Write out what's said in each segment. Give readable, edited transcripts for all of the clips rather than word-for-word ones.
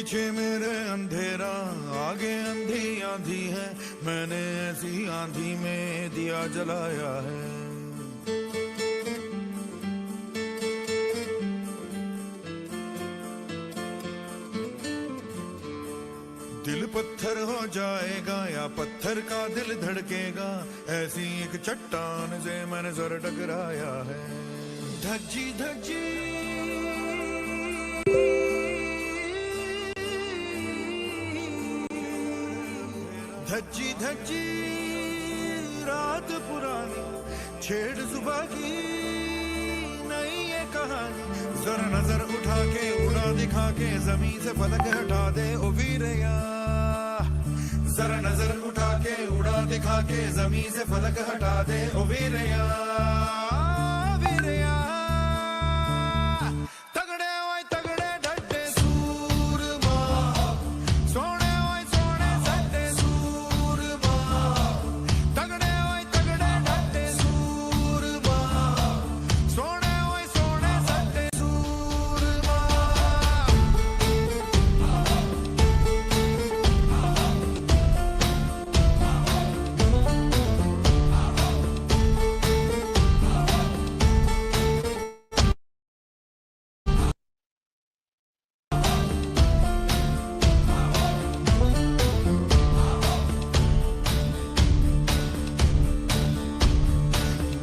पीछे मेरे अंधेरा, आगे अंधी आंधी है, मैंने ऐसी आंधी में दिया जलाया है। दिल पत्थर हो जाएगा या पत्थर का दिल धड़केगा, ऐसी एक चट्टान से मैंने सर टकराया है। धज्जी धज्जी धज्जी धज्जी रात पुरानी, छेड़ सुबह की नई ये कहानी। जरा नजर उठा के उड़ा दिखा के जमीन से फलक हटा दे ओ वीरया। जरा नजर उठा के उड़ा दिखा के जमीन से फलक हटा दे ओ वीरया वीरया।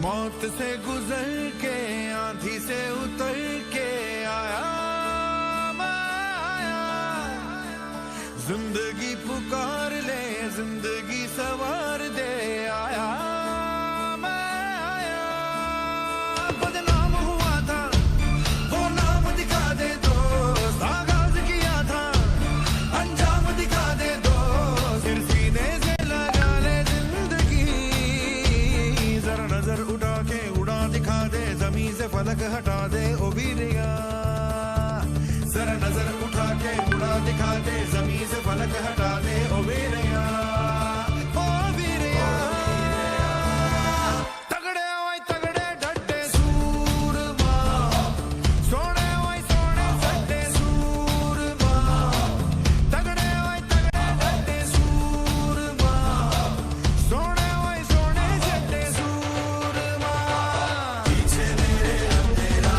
मौत से गुजर के आंधी से उतर के आया मैं आया। जिंदगी पुकार ले जिंदगी सवार दे आया मैं आया। बदनाम हुआ था वो नाम दिखा दे दोस्त, आगाज किया था अंजाम दिखा दे दोस्त। फिर सीने से लगा ले जिंदगी, जरा नजर उठा के उड़ा दिखा दे जमीन से फलक हटा दे ओ वीरया। जरा नजर उठा के उड़ा दिखा दे जमीन से फलक हटा दे ओ वीरया ओ वीरया। तगड़े ओए तगड़े डटे सूरमा, सोने ओए सोने सट्टे सूरमा। तगड़े ओए तगड़े डटे सूरमा, सोने ओए सोने सट्टे सूरमा। पीछे मेरे अंधेरा,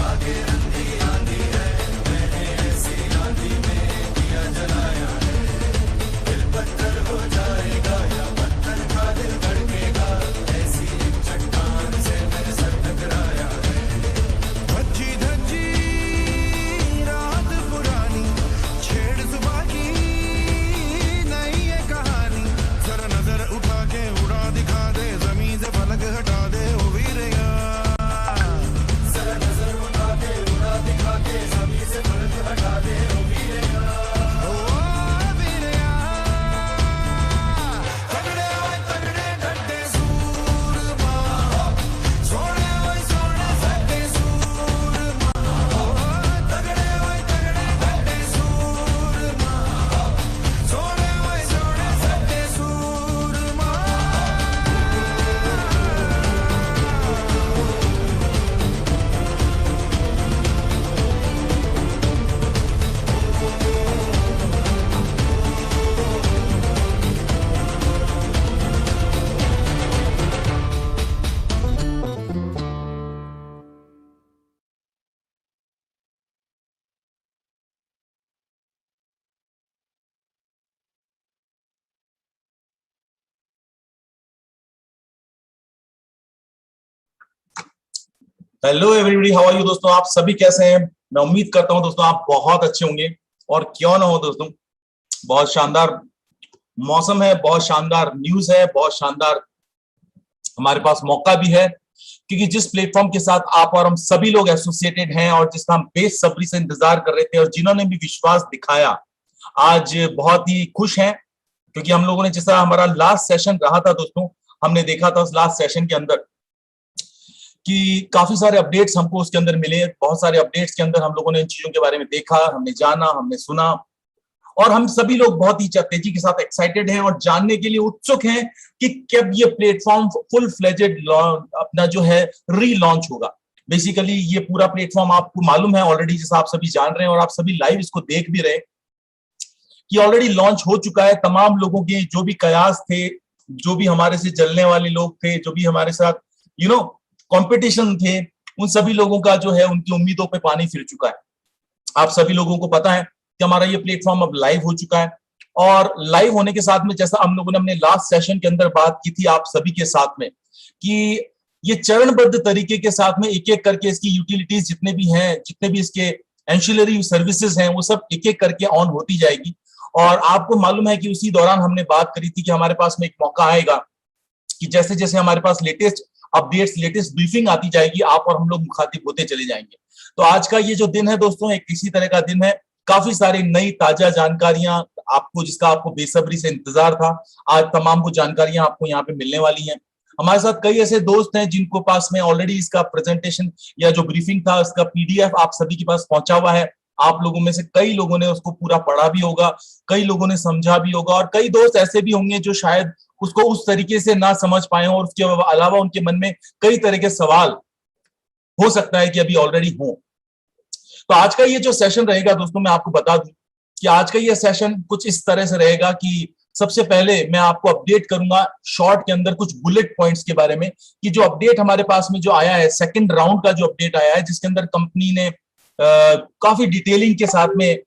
आगे अंधी आंधी है, मैंने ऐसी आंधी में दिया जलाया है। दिल पत्थर हो जाएगा या पत्थर का दिल धड़केगा, ऐसी एक चट्टान से मेरे सर टकराया है। धज्जी धज्जी रात पुरानी, छेड़ सुबह की नई ये कहानी। जरा नजर उठा के उड़ा दिखा दे जमीन से फलक हटा दे ओ वीरया। जरा नजर उठा के उड़ा दिखा के जमीन से फलक हटा दे ओ वीरया ओ वीरया। तगड़े ओए तगड़े डटे सूरमा, सोने ओए सोने सट्टे सूरमा। तगड़े ओए तगड़े डटे सूरमा, सोने ओए सोने सट्टे सूरमा। Hello everybody, how are you दोस्तों। आप सभी कैसे हैं? मैं उम्मीद करता हूं दोस्तों आप बहुत अच्छे होंगे। और क्यों ना हो दोस्तों, बहुत शानदार मौसम है, बहुत शानदार न्यूज है, बहुत शानदार हमारे पास मौका भी है, क्योंकि जिस प्लेटफॉर्म के साथ आप और हम सभी लोग एसोसिएटेड हैं और जिसका हम बेसब्री से इंतजार कर रहे थे और जिन्होंने भी विश्वास दिखाया, आज बहुत ही खुश हैं। क्योंकि हम लोगों ने, जैसा हमारा लास्ट सेशन रहा था दोस्तों, हमने देखा था उस लास्ट सेशन के अंदर कि काफी सारे अपडेट्स हमको उसके अंदर मिले। बहुत सारे अपडेट्स के अंदर हम लोगों ने इन चीजों के बारे में देखा, हमने जाना, हमने सुना, और हम सभी लोग बहुत ही तेजी के साथ एक्साइटेड हैं और जानने के लिए उत्सुक हैं कि कब ये प्लेटफॉर्म फुल फ्लेजेड अपना जो है रीलॉन्च होगा। बेसिकली ये पूरा प्लेटफॉर्म आपको मालूम है ऑलरेडी, जैसा आप सभी जान रहे हैं और आप सभी लाइव इसको देख भी रहे। कि ऑलरेडी लॉन्च हो चुका है। तमाम लोगों के जो भी कयास थे, जो भी हमारे से जलने वाले लोग थे, जो भी हमारे साथ कंपटीशन थे, उन सभी लोगों का जो है उनकी उम्मीदों पे पानी फिर चुका है। आप सभी लोगों को पता है कि हमारा ये प्लेटफॉर्म अब लाइव हो चुका है, और लाइव होने के साथ में जैसा हम लोगों ने अपने लास्ट सेशन के अंदर बात की थी आप सभी के साथ में, कि ये चरणबद्ध तरीके के साथ में एक एक करके इसकी यूटिलिटीज जितने भी हैं, जितने भी इसके एंशिलरी सर्विसेज हैं, वो सब एक एक करके ऑन होती जाएगी। और आपको मालूम है कि उसी दौरान हमने बात करी थी कि हमारे पास में एक मौका आएगा कि जैसे जैसे हमारे पास लेटेस्ट अपडेट्स, लेटेस्ट ब्रीफिंग आती जाएगी, आप और हम लोग मुखातिब होते चले जाएंगे। तो आज का ये जो दिन है दोस्तों, एक इसी तरह का दिन है। काफी सारी नई ताजा जानकारियां आपको, जिसका आपको बेसब्री से इंतजार था, आज तमाम वो जानकारियां आपको यहाँ पे मिलने वाली हैं। हमारे साथ कई ऐसे दोस्त हैं जिनको पास में ऑलरेडी इसका प्रेजेंटेशन या जो ब्रीफिंग था उसका पीडीएफ आप सभी के पास पहुंचा हुआ है। आप लोगों में से कई लोगों ने उसको पूरा पढ़ा भी होगा, कई लोगों ने समझा भी होगा, और कई दोस्त ऐसे भी होंगे जो शायद उसको उस तरीके से ना समझ पाए हो, और उसके अलावा उनके मन में कई तरह के सवाल हो सकता है कि अभी ऑलरेडी हो। तो आज का ये जो सेशन रहेगा दोस्तों, मैं आपको बता दूं कि आज का ये सेशन कुछ इस तरह से रहेगा कि सबसे पहले मैं आपको अपडेट करूंगा शॉर्ट के अंदर कुछ बुलेट पॉइंट्स के बारे में, कि जो अपडेट हमारे पास में जो आया है, सेकंड राउंड का जो अपडेट आया है, जिसके अंदर कंपनी ने काफी डिटेलिंग के साथ में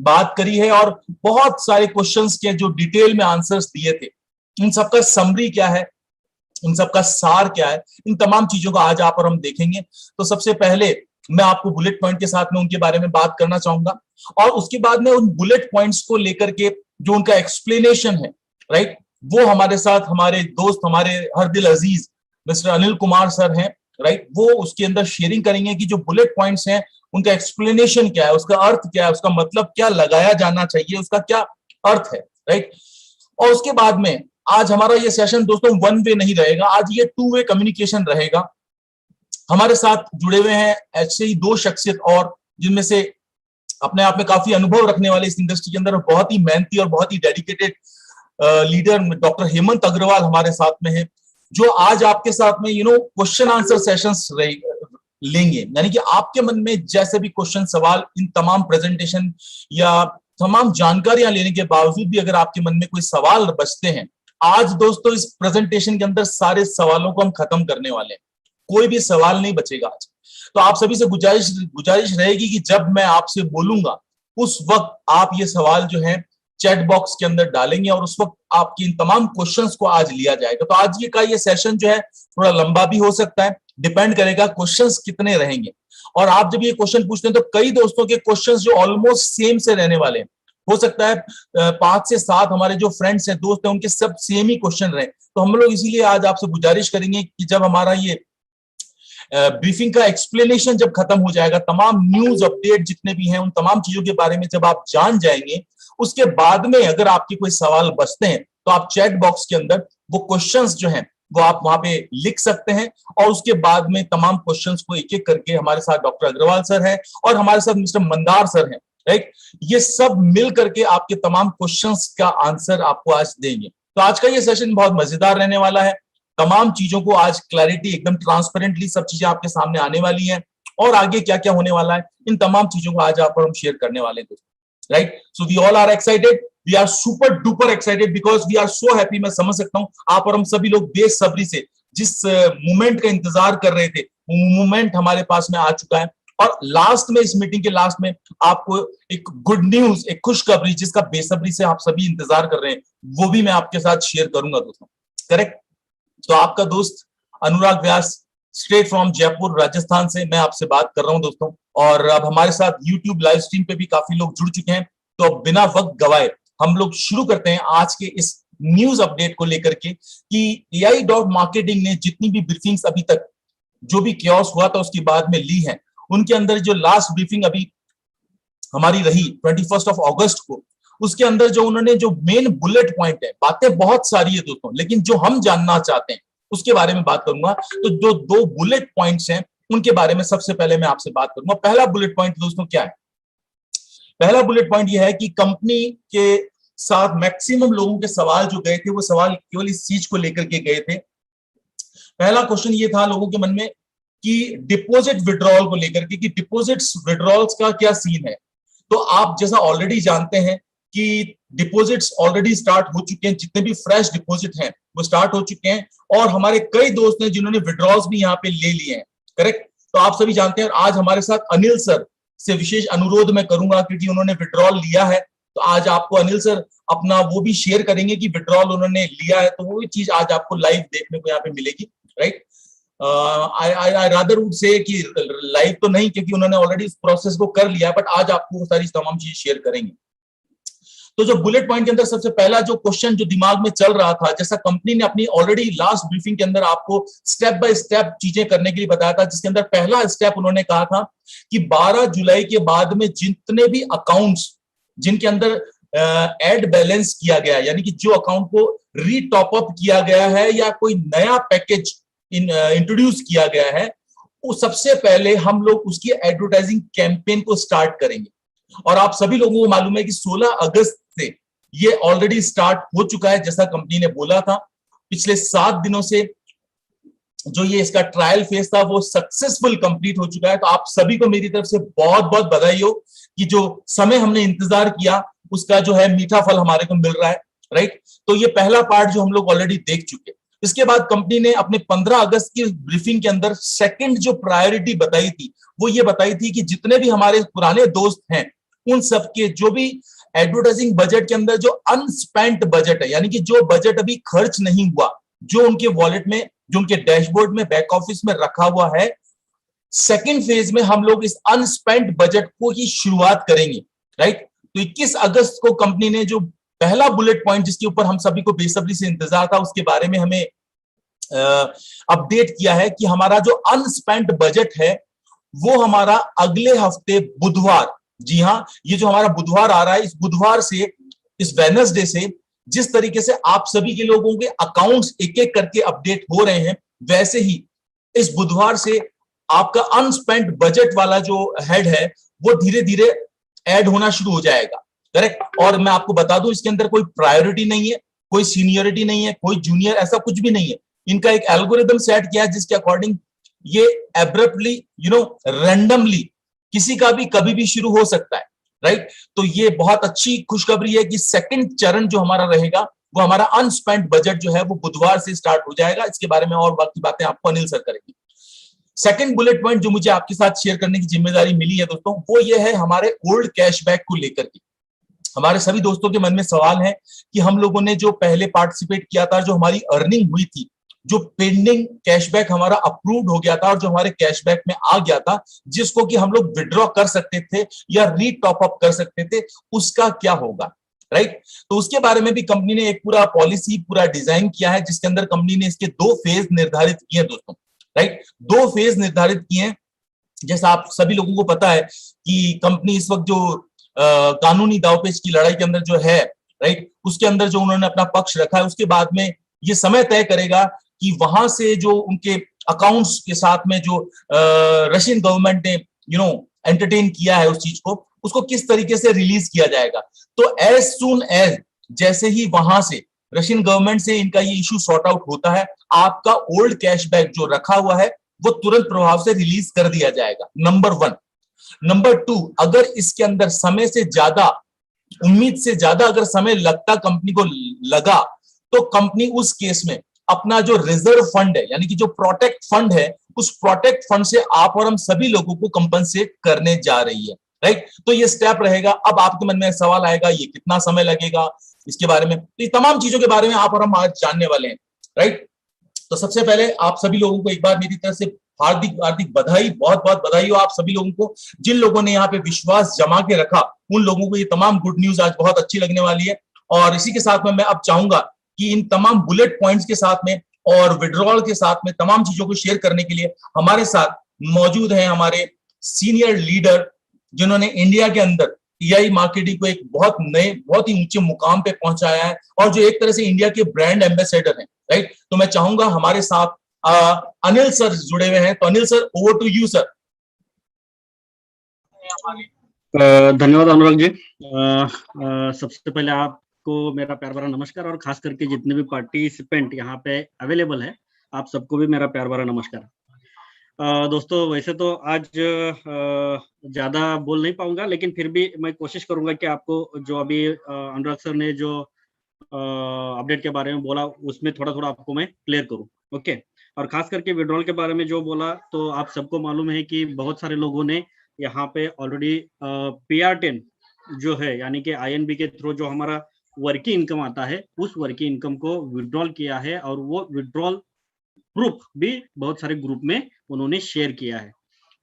बात करी है, और बहुत सारे क्वेश्चंस के जो डिटेल में आंसर्स दिए थे, इन सबका समरी क्या है, इन सबका सार क्या है, इन तमाम चीजों को आज आप और हम देखेंगे। तो सबसे पहले मैं आपको बुलेट पॉइंट के साथ में उनके बारे में बात करना चाहूंगा, और उसके बाद में उन बुलेट पॉइंट्स को लेकर के जो उनका एक्सप्लेनेशन है, राइट, वो हमारे साथ हमारे दोस्त, हमारे हर दिल अजीज मिस्टर अनिल कुमार सर हैं, राइट, वो उसके अंदर शेयरिंग करेंगे कि जो बुलेट पॉइंट्स हैं उनका एक्सप्लेनेशन क्या है, उसका अर्थ क्या है, उसका मतलब क्या लगाया जाना चाहिए, उसका क्या अर्थ है, राइट। और उसके बाद में आज हमारा ये सेशन दोस्तों वन वे नहीं रहेगा, आज ये टू वे कम्युनिकेशन रहेगा। हमारे साथ जुड़े हुए हैं ऐसे ही दो शख्सियत और, जिनमें से अपने आप में काफी अनुभव रखने वाले इस इंडस्ट्री के अंदर, बहुत ही मेहनती और बहुत ही dedicated leader doctor Hemant Agrawal हमारे साथ में है, जो आज आपके साथ में क्वेश्चन आंसर सेशंस लेंगे। यानी कि आपके मन में जैसे भी क्वेश्चन, सवाल, इन तमाम प्रेजेंटेशन या तमाम जानकारियां लेने के बावजूद भी अगर आपके मन में कोई सवाल बचते हैं, आज दोस्तों इस प्रेजेंटेशन के अंदर सारे सवालों को हम खत्म करने वाले हैं, कोई भी सवाल नहीं बचेगा आज। तो आप सभी से गुजारिश रहेगी कि जब मैं आपसे बोलूंगा उस वक्त आप ये सवाल जो है चैट बॉक्स के अंदर डालेंगे, और उस वक्त आपकी इन तमाम क्वेश्चंस को आज लिया जाएगा। तो आज ये सेशन जो है थोड़ा लंबा भी हो सकता है, डिपेंड करेगा क्वेश्चंस कितने रहेंगे। और आप जब ये क्वेश्चन पूछते हैं तो कई दोस्तों के क्वेश्चंस जो ऑलमोस्ट सेम से रहने वाले हैं, हो सकता है 5 से 7 हमारे जो फ्रेंड्स हैं, दोस्त हैं, उनके सब सेम ही क्वेश्चन रहे। तो हम लोग इसीलिए आज आपसे गुजारिश करेंगे कि जब हमारा ये ब्रीफिंग का एक्सप्लेनेशन जब खत्म हो जाएगा, तमाम न्यूज अपडेट जितने भी हैं उन तमाम चीजों के बारे में जब आप जान जाएंगे, उसके बाद में अगर आपके कोई सवाल बचते हैं तो आप चैट बॉक्स के अंदर वो क्वेश्चंस जो हैं वो आप वहां पे लिख सकते हैं, और उसके बाद में तमाम क्वेश्चंस को एक एक करके हमारे साथ डॉक्टर अग्रवाल सर हैं और हमारे साथ मिस्टर मंदार सर हैं, राइट, ये सब मिल करके आपके तमाम क्वेश्चंस का आंसर आपको आज देंगे। तो आज का ये सेशन बहुत मजेदार रहने वाला है। तमाम चीजों को आज क्लैरिटी, एकदम ट्रांसपेरेंटली सब चीजें आपके सामने आने वाली हैं, और आगे क्या क्या होने वाला है इन तमाम चीजों को आज आप और हम शेयर करने वाले हैं, right. So we all are excited, we are super duper excited because we are so happy. मैं समझ सकता हूं आप और हम सभी लोग बेसब्री से जिस मोमेंट का इंतजार कर रहे थे, वो मोमेंट हमारे पास में आ चुका है। और लास्ट में, इस मीटिंग के लास्ट में आपको एक गुड न्यूज, एक खुशखबरी जिसका बेसब्री से आप सभी इंतजार कर रहे हैं, वो भी मैं आपके साथ शेयर करूंगा दोस्तों, करेक्ट। तो आपका दोस्त अनुराग व्यास, स्ट्रेट फ्रॉम जयपुर राजस्थान से मैं आपसे बात कर रहा हूं दोस्तों। और अब हमारे साथ यूट्यूब लाइव स्ट्रीम पे भी काफी लोग जुड़ चुके हैं, तो अब बिना वक्त गवाए हम लोग शुरू करते हैं आज के इस न्यूज अपडेट को लेकर के कि AI.marketing ने जितनी भी ब्रीफिंग्स अभी तक, जो भी क्योस हुआ था उसके बाद में ली है, उनके अंदर जो लास्ट ब्रीफिंग अभी हमारी रही 21 अगस्त को, उसके अंदर जो उन्होंने जो मेन बुलेट पॉइंट है, बातें बहुत सारी है दोस्तों, लेकिन जो हम जानना चाहते हैं उसके बारे में बात करूंगा। तो जो 2 बुलेट पॉइंट्स हैं उनके बारे में सबसे पहले मैं आपसे बात करूंगा। पहला बुलेट पॉइंट दोस्तों क्या है? पहला बुलेट पॉइंट यह है कि कंपनी के साथ मैक्सिमम लोगों के सवाल जो गए थे, वो सवाल केवल इस चीज को लेकर के गए थे। पहला क्वेश्चन ये था लोगों के मन में कि डिपॉजिट विड्रॉल को लेकर के, कि डिपॉजिट्स विड्रॉल्स का क्या सीन है। तो आप जैसा ऑलरेडी जानते हैं कि डिपॉजिट्स ऑलरेडी स्टार्ट हो चुके हैं, जितने भी फ्रेश डिपॉजिट हैं वो स्टार्ट हो चुके हैं, और हमारे कई दोस्त हैं जिन्होंने विड्रॉल्स भी यहाँ पे ले लिए हैं। करेक्ट। तो आप सभी जानते हैं, आज हमारे साथ अनिल सर से विशेष अनुरोध मैं करूंगा, क्योंकि उन्होंने विड्रॉल लिया है। तो आज आपको अनिल सर अपना वो भी शेयर करेंगे कि विड्रॉल उन्होंने लिया है, तो वो भी चीज आज आपको लाइव देखने को यहाँ पे मिलेगी। Right. I rather would say कि लाइव तो नहीं, क्योंकि उन्होंने ऑलरेडी इस प्रोसेस को कर लिया है, बट आज आपको वो सारी तमाम चीजें शेयर करेंगे। तो जो बुलेट पॉइंट के अंदर सबसे पहला जो क्वेश्चन जो दिमाग में चल रहा था, जैसा कंपनी ने अपनी ऑलरेडी लास्ट ब्रीफिंग के अंदर आपको स्टेप बाय स्टेप चीजें करने के लिए बताया था, जिसके अंदर पहला स्टेप उन्होंने कहा था कि 12 जुलाई के बाद में जितने भी अकाउंट्स जिनके अंदर एड बैलेंस किया गया, यानी कि जो अकाउंट को रीटॉप अप किया गया है या कोई नया पैकेज इंट्रोड्यूस किया गया है, वो सबसे पहले हम लोग उसकी एडवर्टाइजिंग कैंपेन को स्टार्ट करेंगे। और आप सभी लोगों को मालूम है कि 16 अगस्त से ये ऑलरेडी स्टार्ट हो चुका है, जैसा कंपनी ने बोला था। पिछले 7 दिनों से जो ये इसका ट्रायल फेज था वो सक्सेसफुल कंप्लीट हो चुका है। तो आप सभी को मेरी तरफ से बहुत बहुत बधाई हो कि जो समय हमने इंतजार किया उसका जो है मीठा फल हमारे को मिल रहा है। राइट। तो ये पहला पार्ट जो हम लोग ऑलरेडी देख चुके। इसके बाद कंपनी ने अपने 15 अगस्त की ब्रीफिंग के अंदर सेकंड जो प्रायोरिटी बताई थी वो ये बताई थी कि जितने भी हमारे पुराने दोस्त हैं उन सबके जो भी एडवर्टाइजिंग बजट के अंदर जो अनस्पेंट बजट है, यानी कि जो बजट अभी खर्च नहीं हुआ, जो उनके वॉलेट में, जो उनके डैशबोर्ड में, बैक ऑफिस में रखा हुआ है, सेकंड फेज में हम लोग इस अनस्पेंट बजट को ही शुरुआत करेंगे। राइट। तो 21 अगस्त को कंपनी ने जो पहला बुलेट पॉइंट जिसके ऊपर हम सभी को बेसब्री से इंतजार था, उसके बारे में हमें अपडेट किया है कि हमारा जो अनस्पेंट बजट है वो हमारा अगले हफ्ते बुधवार, जी हाँ, ये जो हमारा बुधवार आ रहा है, इस बुधवार से, इस वेडनेसडे से, जिस तरीके से आप सभी के लोगों के अकाउंट्स एक एक करके अपडेट हो रहे हैं, वैसे ही इस बुधवार से आपका अनस्पेंट बजट वाला जो हेड है वो धीरे धीरे ऐड होना शुरू हो जाएगा। करेक्ट। और मैं आपको बता दूं, इसके अंदर कोई प्रायोरिटी नहीं है, कोई सीनियरिटी नहीं है, कोई जूनियर, ऐसा कुछ भी नहीं है। इनका एक एल्गोरिदम सेट किया है जिसके अकॉर्डिंग ये एब्रप्टली रैंडमली किसी का भी कभी भी शुरू हो सकता है। राइट। तो ये बहुत अच्छी खुशखबरी है कि सेकंड चरण जो हमारा रहेगा वो हमारा अनस्पेंट बजट जो है वो बुधवार से स्टार्ट हो जाएगा। इसके बारे में और बाकी बातें आपको अनिल सर करेंगे। सेकंड बुलेट पॉइंट जो मुझे आपके साथ शेयर करने की जिम्मेदारी मिली है दोस्तों, वो ये है हमारे ओल्ड कैशबैक को लेकर के। हमारे सभी दोस्तों के मन में सवाल है कि हम लोगों ने जो पहले पार्टिसिपेट किया था, जो हमारी अर्निंग हुई थी, जो पेंडिंग कैशबैक हमारा अप्रूव्ड हो गया था और जो हमारे कैशबैक में आ गया था, जिसको कि हम लोग विड्रॉ कर सकते थे या रीटॉप अप कर सकते थे, उसका क्या होगा। राइट। तो उसके बारे में भी कंपनी ने एक पूरा पॉलिसी, पूरा डिजाइन किया है, जिसके अंदर कंपनी ने इसके 2 फेज निर्धारित किए हैं दोस्तों। राइट। 2 फेज निर्धारित किए हैं। जैसा आप सभी लोगों को पता है कि कंपनी इस वक्त जो कानूनी दावपेच की लड़ाई के अंदर जो है, राइट, उसके अंदर जो उन्होंने अपना पक्ष रखा है, उसके बाद में ये समय तय करेगा कि वहां से जो उनके अकाउंट्स के साथ में जो रशियन गवर्नमेंट ने एंटरटेन किया है उस चीज को, उसको किस तरीके से रिलीज किया जाएगा। तो एज सून एज, जैसे ही वहां से रशियन गवर्नमेंट से इनका ये इशू सॉर्ट आउट होता है, आपका ओल्ड कैशबैक जो रखा हुआ है वो तुरंत प्रभाव से रिलीज कर दिया जाएगा। नंबर 1। नंबर 2, अगर इसके अंदर समय से ज्यादा, उम्मीद से ज्यादा अगर समय लगता, कंपनी को लगा, तो कंपनी उस केस में अपना जो रिजर्व फंड है, यानी कि जो प्रोटेक्ट फंड है, उस प्रोटेक्ट फंड से आप और हम सभी लोगों को कंपनसेट करने जा रही है। राइट। तो ये स्टेप रहेगा। अब आपके मन में सवाल आएगा, ये कितना समय लगेगा, इसके बारे में, तो ये तमाम चीजों के बारे में आप और हम आज जानने वाले हैं। राइट। तो सबसे पहले आप सभी लोगों को एक बार मेरी तरफ से हार्दिक हार्दिक बधाई, बहुत बहुत बधाई हो आप सभी लोगों को। जिन लोगों ने यहाँ पे विश्वास जमा के रखा, उन लोगों को ये तमाम गुड न्यूज आज बहुत अच्छी लगने वाली है। और इसी के साथ में मैं अब चाहूंगा कि इन तमाम बुलेट पॉइंट्स के साथ में और विड्रॉल के साथ में तमाम चीजों को शेयर करने के लिए हमारे साथ मौजूद हैं हमारे सीनियर लीडर, जिन्होंने इंडिया के अंदर टीआई मार्केटिंग को एक बहुत नए, बहुत ही ऊंचे मुकाम पे पहुंचाया है और जो एक तरह से इंडिया के ब्रांड एम्बेसडर हैं। राइट। तो मैं चाहूंगा हमारे साथ अनिल सर जुड़े हुए हैं। तो Anil sir, over to you sir. धन्यवाद अनुराग जी। सबसे पहले आपको मेरा प्यार भरा नमस्कार, और खास करके जितने भी पार्टिसिपेंट यहाँ पे अवेलेबल है, आप सबको भी मेरा प्यार भरा नमस्कार। दोस्तों वैसे तो आज ज़्यादा बोल नहीं पाऊंगा, लेकिन फिर भी मैं कोशिश करूंगा कि आपको जो अभी अनुराग सर ने जो अपडेट के बारे में बोला उसमें थोड़ा थोड़ा आपको मैं क्लियर करूं। ओके। और खास करके विड्रॉल के बारे में जो बोला, तो आप सबको मालूम है कि बहुत सारे लोगों ने यहाँ पे ऑलरेडी PR10 जो है, यानी कि INB के थ्रू जो हमारा वर्किंग इनकम आता है, उस वर्किंग इनकम को विड्रॉल किया है, और वो विड्रॉल प्रूफ भी बहुत सारे ग्रुप में उन्होंने शेयर किया है।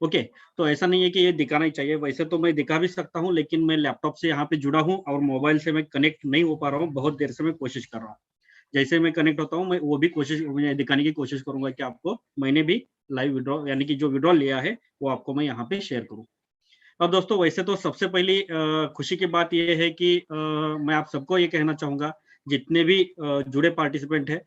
ओके। तो ऐसा नहीं है कि ये दिखाना ही चाहिए, वैसे तो मैं दिखा भी सकता हूँ, लेकिन मैं लैपटॉप से यहाँ पे जुड़ा हूँ और मोबाइल से मैं कनेक्ट नहीं हो पा रहा हूँ, बहुत देर से मैं कोशिश कर रहा हूँ। जैसे मैं कनेक्ट होता हूँ, मैं वो भी कोशिश दिखाने की कोशिश करूंगा कि आपको मैंने भी लाइव विड्रॉ यानी कि जो विड्रॉल लिया है वो आपको मैं यहाँ पे शेयर करूँ। अब दोस्तों वैसे तो सबसे पहली खुशी की बात यह है कि मैं आप सबको ये कहना चाहूंगा, जितने भी जुड़े पार्टिसिपेंट है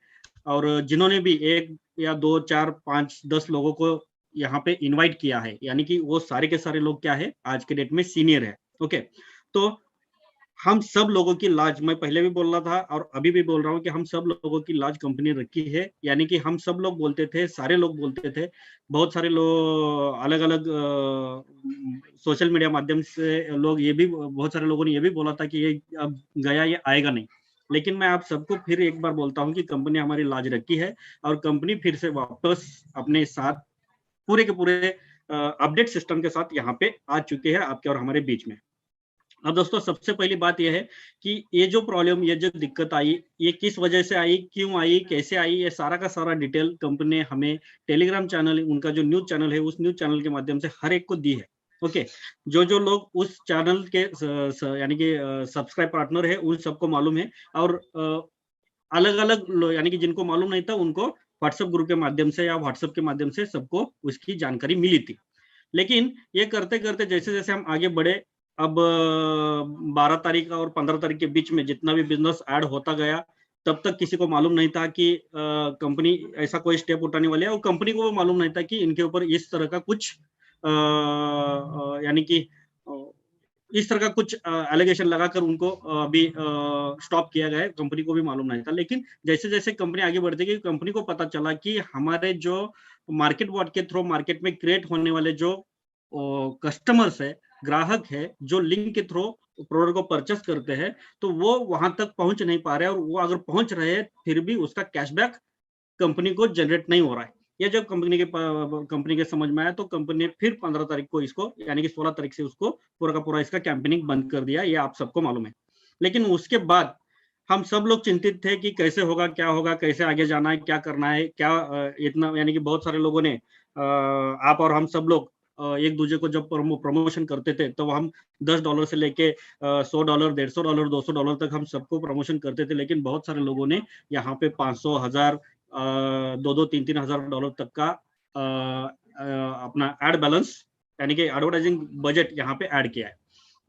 और जिन्होंने भी 1 या 2 4 5 10 लोगों को यहाँ पे इनवाइट किया है, यानी कि वो सारे के सारे लोग क्या है, आज के डेट में सीनियर है। ओके। तो हम सब लोगों की लाज, मैं पहले भी बोल रहा था और अभी भी बोल रहा हूँ कि हम सब लोगों की लाज कंपनी रखी है। यानी कि हम सब लोग बोलते थे, सारे लोग बोलते थे, बहुत सारे लोग अलग अलग सोशल मीडिया माध्यम से लोग, ये भी बहुत सारे लोगों ने ये भी बोला था कि ये अब गया, ये आएगा नहीं। लेकिन मैं आप सबको फिर एक बार बोलता हूँ कि कंपनी हमारी लाज रखी है, और कंपनी फिर से वापस अपने साथ पूरे के पूरे अपडेट सिस्टम के साथ यहाँ पे आ चुके हैं आपके और हमारे बीच में। अब दोस्तों सबसे पहली बात यह है कि ये जो प्रॉब्लम, ये जो दिक्कत आई, ये किस वजह से आई, क्यों आई, कैसे आई, ये सारा का सारा डिटेल कंपनी ने हमें टेलीग्राम चैनल, उनका जो न्यूज चैनल है, उस न्यूज चैनल के माध्यम से हर एक को दी है। ओके। जो जो लोग उस चैनल के यानी कि सब्सक्राइब पार्टनर है, उन सबको मालूम है, और अलग अलग यानी कि जिनको मालूम नहीं था, उनको व्हाट्सएप ग्रुप के माध्यम से या व्हाट्सएप के माध्यम से सबको उसकी जानकारी मिली थी। लेकिन ये करते करते जैसे जैसे हम आगे बढ़े, अब 12 तारीख और 15 तारीख के बीच में जितना भी बिजनेस ऐड होता गया, तब तक किसी को मालूम नहीं था कि कंपनी ऐसा कोई स्टेप उठाने वाली है, और कंपनी को भी मालूम नहीं था कि इनके ऊपर इस तरह का कुछ यानी कि इस तरह का कुछ एलिगेशन लगाकर उनको अभी स्टॉप किया गया है। कंपनी को भी मालूम नहीं था, लेकिन जैसे जैसे कंपनी आगे बढ़ती गई, कंपनी को पता चला कि हमारे जो मार्केट बॉट के थ्रू मार्केट में क्रिएट होने वाले जो कस्टमर्स है, ग्राहक है, जो लिंक के थ्रू प्रोडक्ट को परचेस करते हैं, तो वो वहां तक पहुंच नहीं पा रहे हैं, और वो अगर पहुंच रहे हैं फिर भी उसका कैशबैक कंपनी को जनरेट नहीं हो रहा है। ये जब कंपनी के समझ में आया, तो कंपनी ने फिर 15 तारीख को इसको, यानी कि 16 तारीख से उसको पूरा का पूरा इसका कैंपेनिंग बंद कर दिया। ये आप सबको मालूम है। लेकिन उसके बाद हम सब लोग चिंतित थे कि कैसे होगा, क्या होगा, कैसे आगे जाना है, क्या करना है, क्या इतना, यानी कि बहुत सारे लोगों ने आप और हम सब लोग एक दूसरे को जब प्रमोशन करते थे, तो हम $10 से लेके $100, $150, $200 तक हम सबको प्रमोशन करते थे। लेकिन बहुत सारे लोगों ने यहाँ पे 500, 1000, 2-2, 3-3 हजार डॉलर तक का अपना एड बैलेंस, यानी कि एडवर्टाइजिंग बजट यहाँ पे ऐड किया है।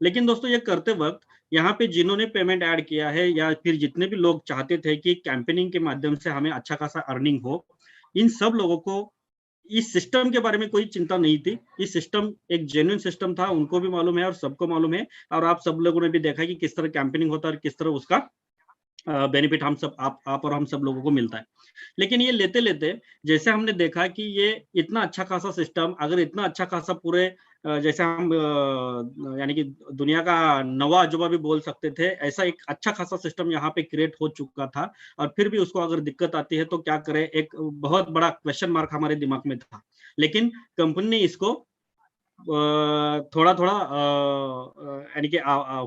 लेकिन दोस्तों ये करते वक्त यहाँ पे जिन्होंने पेमेंट ऐड किया है, या फिर जितने भी लोग चाहते थे कि कैंपेनिंग के माध्यम से हमें अच्छा खासा अर्निंग हो, इन सब लोगों को इस सिस्टम के बारे में कोई चिंता नहीं थी। इस सिस्टम एक जेन्युइन सिस्टम था, उनको भी मालूम है और सबको मालूम है, और आप सब लोगों ने भी देखा कि किस तरह कैंपेनिंग होता है और किस तरह उसका बेनिफिट हम सब, आप और हम सब लोगों को मिलता है। लेकिन ये लेते लेते जैसे हमने देखा कि ये इतना अच्छा खासा सिस्टम, अगर इतना अच्छा खासा पूरे जैसे हम यानी कि दुनिया का नवा अजूबा भी बोल सकते थे, ऐसा एक अच्छा खासा सिस्टम यहाँ पे क्रिएट हो चुका था, और फिर भी उसको अगर दिक्कत आती है तो क्या करें, एक बहुत बड़ा क्वेश्चन मार्क हमारे दिमाग में था। लेकिन कंपनी ने इसको थोड़ा थोड़ा यानी कि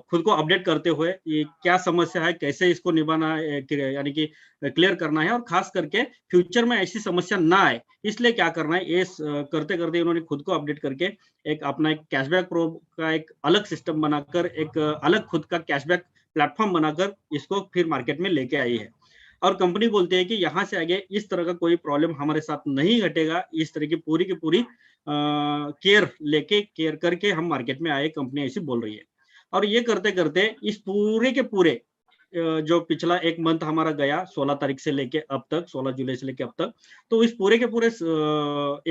खुद को अपडेट करते हुए, ये क्या समस्या है, कैसे इसको निभाना है, यानी कि क्लियर करना है, और खास करके फ्यूचर में ऐसी समस्या ना आए, इसलिए क्या करना है, ये करते करते इन्होंने खुद को अपडेट करके एक अपना एक कैशबैक प्रो का एक अलग सिस्टम बनाकर, एक अलग खुद का कैशबैक प्लेटफॉर्म बनाकर इसको फिर मार्केट में लेके आई है। और कंपनी बोलती है कि यहाँ से आगे इस तरह का कोई प्रॉब्लम हमारे साथ नहीं घटेगा। इस तरह की पूरी केयर करके हम मार्केट में आए, कंपनी ऐसी बोल रही है। और ये करते करते इस पूरे के पूरे जो पिछला एक मंथ हमारा गया 16 तारीख से लेके अब तक, 16 जुलाई से लेके अब तक, तो इस पूरे के पूरे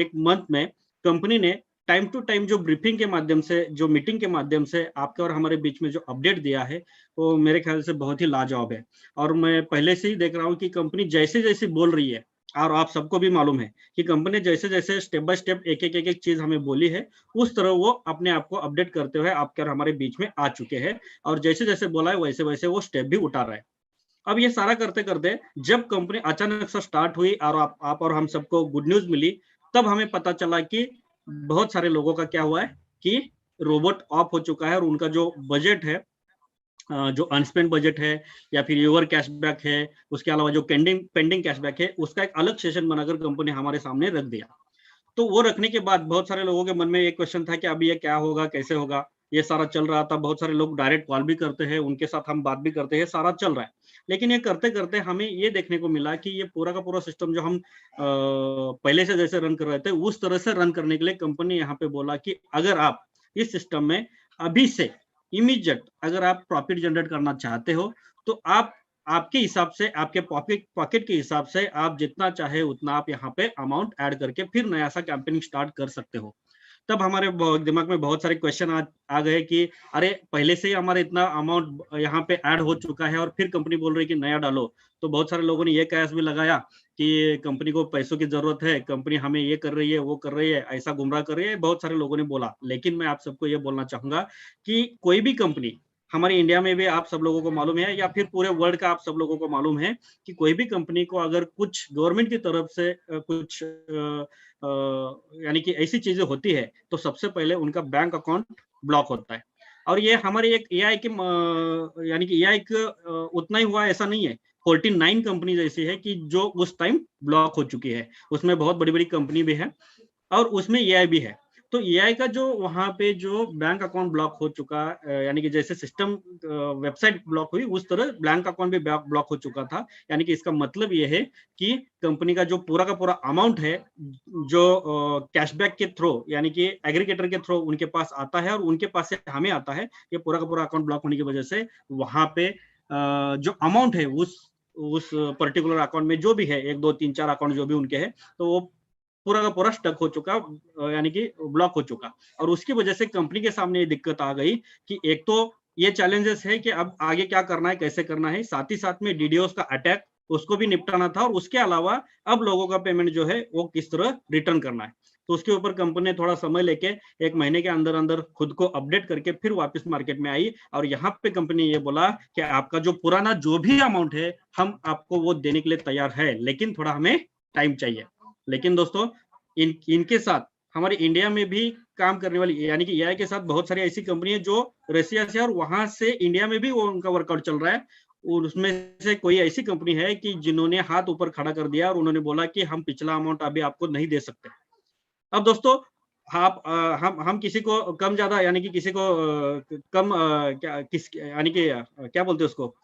एक मंथ में कंपनी ने टाइम टू टाइम जो ब्रीफिंग के माध्यम से, जो मीटिंग के माध्यम से आपके और हमारे बीच में जो अपडेट दिया है, वो मेरे ख्याल से बहुत ही लाजवाब है। और मैं पहले से ही देख रहा हूँ कि कंपनी जैसे जैसे बोल रही है, और आप सबको भी मालूम है कि कंपनी जैसे जैसे स्टेप बाय स्टेप एक एक चीज हमें बोली है, उस तरह वो अपने आप को अपडेट करते हुए आपके और हमारे बीच में आ चुके हैं, और जैसे जैसे बोला है वैसे वैसे वो स्टेप भी उठा रहा है। अब ये सारा करते करते जब कंपनी अचानक से स्टार्ट हुई और आप और हम सबको गुड न्यूज मिली, तब हमें पता चला कि बहुत सारे लोगों का क्या हुआ है कि रोबोट ऑफ हो चुका है, और उनका जो बजट है, जो अनस्पेंड बजट है या फिर यूवर कैशबैक है, उसके अलावा जो पेंडिंग पेंडिंग कैशबैक है, उसका एक अलग सेशन बनाकर कंपनी हमारे सामने रख दिया। तो वो रखने के बाद बहुत सारे लोगों के मन में एक क्वेश्चन था कि अभी ये क्या होगा, कैसे होगा। ये सारा चल रहा था, बहुत सारे लोग डायरेक्ट कॉल भी करते हैं, उनके साथ हम बात भी करते हैं, सारा चल रहा है। लेकिन ये करते करते हमें ये देखने को मिला कि ये पूरा का पूरा सिस्टम जो हम पहले से जैसे रन कर रहे थे, उस तरह से रन करने के लिए कंपनी यहाँ पे बोला कि अगर आप इस सिस्टम में अभी से इमीडिएट अगर आप प्रॉफिट जनरेट करना चाहते हो, तो आप आपके हिसाब से, आपके पॉकेट के हिसाब से आप जितना चाहे उतना आप यहाँ पे अमाउंट ऐड करके फिर नया सा कैंपेनिंग स्टार्ट कर सकते हो। तब हमारे दिमाग में बहुत सारे क्वेश्चन आ गए कि अरे पहले से ही हमारा इतना अमाउंट यहाँ पे ऐड हो चुका है और फिर कंपनी बोल रही है कि नया डालो। तो बहुत सारे लोगों ने ये कयास भी लगाया कि कंपनी को पैसों की जरूरत है, कंपनी हमें ये कर रही है, वो कर रही है, ऐसा गुमराह कर रही है, बहुत सारे लोगों ने बोला। लेकिन मैं आप सबको ये बोलना चाहूंगा कि कोई भी कंपनी, हमारे इंडिया में भी आप सब लोगों को मालूम है या फिर पूरे वर्ल्ड का आप सब लोगों को मालूम है कि कोई भी कंपनी को अगर कुछ गवर्नमेंट की तरफ से कुछ यानी कि ऐसी चीजें होती है, तो सबसे पहले उनका बैंक अकाउंट ब्लॉक होता है। और ये हमारी एक एआई की यानी कि एआई उतना ही हुआ ऐसा नहीं है, 49 कंपनीज ऐसी है कि जो उस टाइम ब्लॉक हो चुकी है। उसमें बहुत बड़ी बड़ी कंपनी भी है और उसमें एआई भी है। तो एआई का जो वहां पे जो बैंक अकाउंट ब्लॉक हो चुका, यानी कि जैसे सिस्टम वेबसाइट ब्लॉक हुई, उस तरह बैंक अकाउंट भी ब्लॉक हो चुका था। यानी कि इसका मतलब ये है कि कंपनी का जो पूरा का पूरा अमाउंट है, जो कैशबैक के थ्रू यानी कि एग्रीगेटर के थ्रू उनके पास आता है और उनके पास से हमें आता है, ये पूरा का पूरा अकाउंट ब्लॉक होने की वजह से वहां पे जो अमाउंट है उस पर्टिकुलर अकाउंट में जो भी है, 1 2 3 4 अकाउंट जो भी उनके हैं, तो वो पूरा का पूरा स्टक हो चुका, यानी कि ब्लॉक हो चुका। और उसकी वजह से कंपनी के सामने ये दिक्कत आ गई कि एक तो ये चैलेंजेस है कि अब आगे क्या करना है, कैसे करना है, साथ ही साथ में डीडोस का अटैक, उसको भी निपटाना था, और उसके अलावा अब लोगों का पेमेंट जो है वो किस तरह रिटर्न करना है। तो उसके ऊपर कंपनी ने थोड़ा समय लेके 1 महीने के अंदर अंदर खुद को अपडेट करके फिर वापस मार्केट में आई, और यहाँ पे कंपनी ये बोला कि आपका जो पुराना जो भी अमाउंट है हम आपको वो देने के लिए तैयार है, लेकिन थोड़ा हमें टाइम चाहिए। लेकिन दोस्तों इनके साथ हमारे इंडिया में भी काम करने वाली, यानी कि एआई के साथ बहुत सारी ऐसी कंपनी है जो रशिया से और वहां से इंडिया में भी वो उनका वर्कआउट चल रहा है। और उसमें से कोई ऐसी कंपनी है कि जिन्होंने हाथ ऊपर खड़ा कर दिया और उन्होंने बोला कि हम पिछला अमाउंट अभी आपको नहीं दे सकते। अब दोस्तों आप हम किसी को कम ज्यादा, यानी कि किसी को कम क्या किस यानी कि क्या बोलते हैं उसको,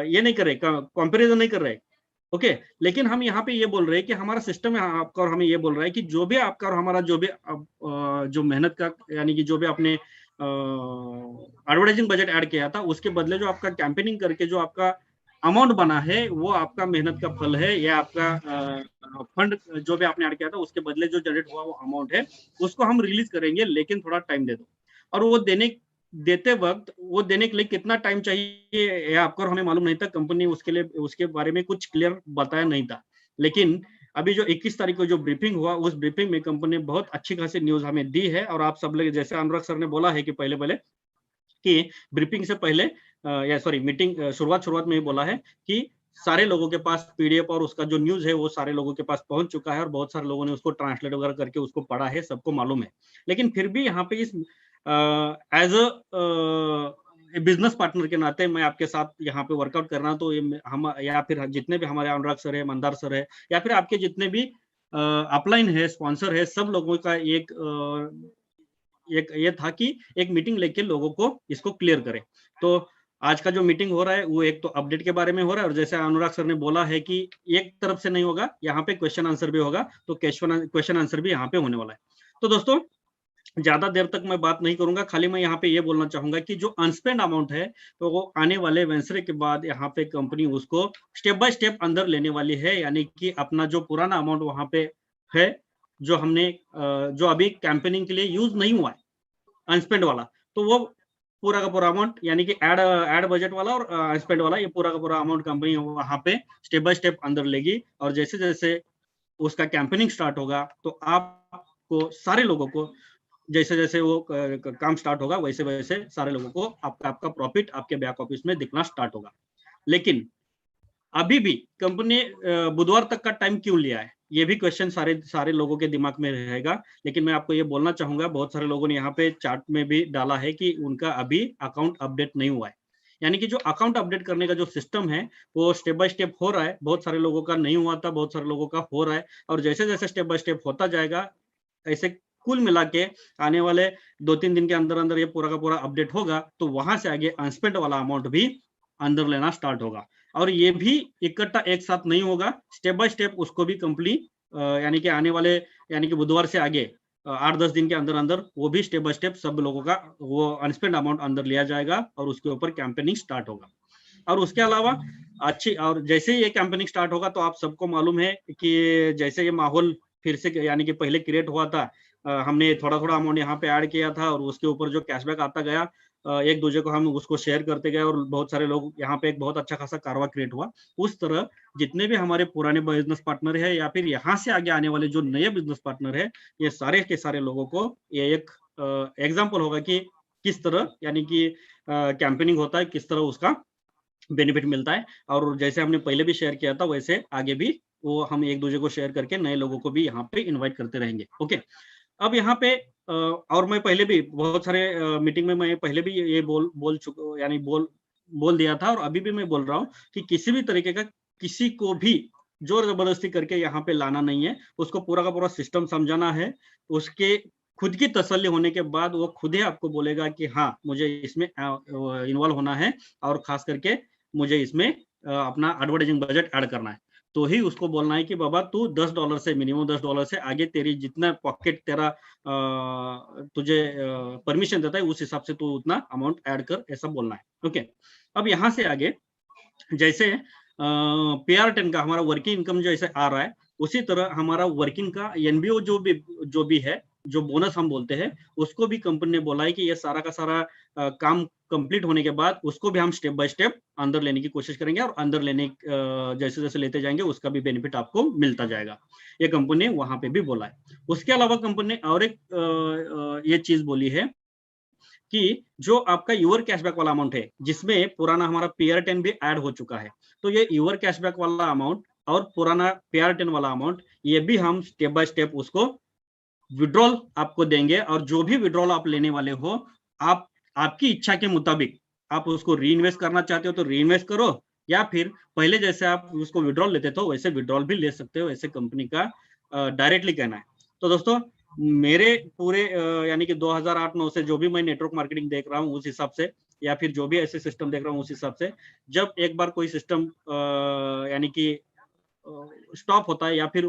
ये नहीं कर रहे, कंपैरिजन नहीं कर रहे। ओके, लेकिन हम यहाँ पे ये बोल रहे हैं कि हमारा सिस्टम है आपका और हमें ये बोल रहा है कि जो भी आपका और हमारा जो भी जो मेहनत का, यानी कि जो भी आपने एडवर्टाइजिंग बजट ऐड किया था, उसके बदले जो आपका कैंपेनिंग करके जो आपका अमाउंट बना है वो आपका मेहनत का फल है, या आपका फंड जो भी आपने ऐड किया था उसके बदले जो जनरेट हुआ वो अमाउंट है, उसको हम रिलीज करेंगे, लेकिन थोड़ा टाइम दे दो। और वो देते वक्त वो देने के लिए कितना टाइम चाहिए आपको और हमें मालूम नहीं था। कंपनी उसके लिए उसके बारे में कुछ क्लियर बताया नहीं था। लेकिन अभी जो 21 तारीख को जो ब्रीफिंग हुआ, उस ब्रीफिंग में कंपनी ने बहुत अच्छी खासी न्यूज हमें दी है। और आप सब लोग, जैसे अनुराग सर ने बोला है कि पहले पहले कि ब्रीफिंग से पहले या सॉरी मीटिंग शुरुआत में ही बोला है कि सारे लोगों के पास पीडीएफ और उसका जो न्यूज है वो सारे लोगों के पास पहुंच चुका है, और बहुत सारे लोगों ने उसको ट्रांसलेट वगैरह करके उसको पढ़ा है, सबको मालूम है। लेकिन फिर भी यहाँ पे इस एज अ बिजनेस पार्टनर के नाते मैं आपके साथ यहाँ पे वर्कआउट कर रहा हूँ, तो ये हम या फिर जितने भी हमारे अनुराग सर है, मंदार सर है, या फिर आपके जितने भी अपलाइन है, स्पॉन्सर है, सब लोगों का एक ये था कि एक मीटिंग लेके लोगों को इसको क्लियर करें। तो आज का जो मीटिंग हो रहा है वो एक तो अपडेट के बारे में हो रहा है, और जैसे अनुराग सर ने बोला है कि एक तरफ से नहीं होगा, यहाँ पे क्वेश्चन आंसर भी होगा, तो क्वेश्चन आंसर भी यहाँ पे होने वाला है। तो दोस्तों ज्यादा देर तक मैं बात नहीं करूंगा, खाली मैं यहाँ पे ये बोलना चाहूंगा कि जो अनस्पेंड अमाउंट है तो वो आने वाले वेंसडे के बाद यहाँ पे कंपनी उसको स्टेप बाय स्टेप अंदर लेने वाली है। यानी कि अपना जो पुराना अमाउंट वहां पे है, जो हमने जो अभी कैंपेनिंग के लिए यूज नहीं हुआ है, अनस्पेंड वाला, तो वो पूरा का पूरा अमाउंट, यानी कि एड बजट वाला और अनस्पेंड वाला, ये पूरा का पूरा अमाउंट कंपनी वहां पे स्टेप बाय स्टेप अंदर लेगी। और जैसे जैसे उसका कैंपेनिंग स्टार्ट होगा तो आपको सारे लोगों को जैसे जैसे वो काम स्टार्ट होगा वैसे वैसे सारे लोगों को आपका प्रॉफिट आपके बैक ऑफिस में दिखना स्टार्ट होगा। लेकिन अभी भी कंपनी ने बुधवार तक का टाइम क्यों लिया है, ये भी क्वेश्चन सारे सारे लोगों के दिमाग में रहेगा। लेकिन मैं आपको ये बोलना चाहूंगा, बहुत सारे लोगों ने यहाँ पे चार्ट में भी डाला है कि उनका अभी अकाउंट अपडेट नहीं हुआ है। यानी कि जो अकाउंट अपडेट करने का जो सिस्टम है वो स्टेप बाय स्टेप हो रहा है। बहुत सारे लोगों का नहीं हुआ था, बहुत सारे लोगों का हो रहा है, और जैसे जैसे स्टेप बाय स्टेप होता जाएगा ऐसे कुल मिला के आने वाले 2-3 दिन के अंदर अंदर ये पूरा का पूरा अपडेट होगा, तो वहां से आगे अनस्पेंड वाला अमाउंट भी अंदर लेना स्टार्ट होगा। और ये भी इकट्ठा एक साथ नहीं होगा, स्टेप बाय स्टेप उसको भी कंपनी यानी कि आने वाले यानी कि बुधवार से आगे 8-10 दिन के अंदर अंदर वो भी स्टेप बाय स्टेप सब लोगों का वो अनस्पेंड अमाउंट अंदर लिया जाएगा और उसके ऊपर कैंपेनिंग स्टार्ट होगा। और उसके अलावा अच्छी, और जैसे ये कैंपेनिंग स्टार्ट होगा तो आप सबको मालूम है कि जैसे ये माहौल फिर से यानी कि पहले क्रिएट हुआ था, हमने थोड़ा थोड़ा अमाउंट यहाँ पे ऐड किया था और उसके ऊपर जो कैशबैक आता गया एक दूसरे को हम उसको शेयर करते गए और बहुत सारे लोग यहाँ पे एक बहुत अच्छा खासा कारवा क्रिएट हुआ। उस तरह जितने भी हमारे पुराने बिजनेस पार्टनर है या फिर यहाँ से आगे आने वाले जो नए बिजनेस पार्टनर है, ये सारे के सारे लोगों को ये एक एग्जाम्पल होगा कि किस तरह यानी कि कैंपेनिंग होता है, किस तरह उसका बेनिफिट मिलता है। और जैसे हमने पहले भी शेयर किया था वैसे आगे भी वो हम एक दूसरे को शेयर करके नए लोगों को भी यहाँ पे इनवाइट करते रहेंगे। ओके, अब यहाँ पे और मैं पहले भी बहुत सारे मीटिंग में मैं पहले भी ये बोल चुका यानी बोल दिया था, और अभी भी मैं बोल रहा हूँ कि किसी भी तरीके का किसी को भी जोर जबरदस्ती करके यहाँ पे लाना नहीं है। उसको पूरा का पूरा सिस्टम समझाना है, उसके खुद की तसल्ली होने के बाद वो खुद ही आपको बोलेगा कि हाँ मुझे इसमें इन्वॉल्व होना है और खास करके मुझे इसमें अपना एडवर्टाइजिंग बजट ऐड करना है। तो ही उसको बोलना है कि बाबा तू $10 से मिनिमम $10 से आगे तेरी जितना पॉकेट तेरा तुझे परमिशन देता है उस हिसाब से तू उतना अमाउंट ऐड कर, ऐसा बोलना है। ओके, अब यहाँ से आगे जैसे PR10 का हमारा वर्किंग इनकम जैसे आ रहा है, उसी तरह हमारा वर्किंग का एनबीओ जो भी है, जो बोनस हम बोलते हैं, उसको भी कंपनी ने बोला है कि ये सारा का सारा काम कंप्लीट होने के बाद उसको भी हम स्टेप बाय स्टेप अंदर लेने की कोशिश करेंगे और अंदर लेने जैसे जैसे लेते जाएंगे उसका भी बेनिफिट आपको मिलता जाएगा, ये कंपनी ने वहां पे भी बोला है। उसके अलावा कंपनी ने और एक ये चीज बोली है कि जो आपका यूर कैशबैक वाला अमाउंट है जिसमें पुराना हमारा PR10 भी ऐड हो चुका है, तो ये यूर कैशबैक वाला अमाउंट और पुराना PR10 वाला अमाउंट ये भी हम स्टेप बाय स्टेप उसको विड्रॉल आपको देंगे। और जो भी विड्रॉल आप लेने वाले हो, आप आपकी इच्छा के मुताबिक आप उसको री इन्वेस्ट करना चाहते हो तो री इन्वेस्ट करो, या फिर पहले जैसे आप उसको विड्रॉल लेते थे वैसे विड्रॉल भी ले सकते हो, ऐसे कंपनी का डायरेक्टली कहना है। तो दोस्तों मेरे पूरे यानी कि 2008-9 से जो भी मैं नेटवर्क मार्केटिंग देख रहा हूँ उस हिसाब से, या फिर जो भी ऐसे सिस्टम देख रहा हूँ उस हिसाब से, जब एक बार कोई सिस्टम यानी कि स्टॉप होता है या फिर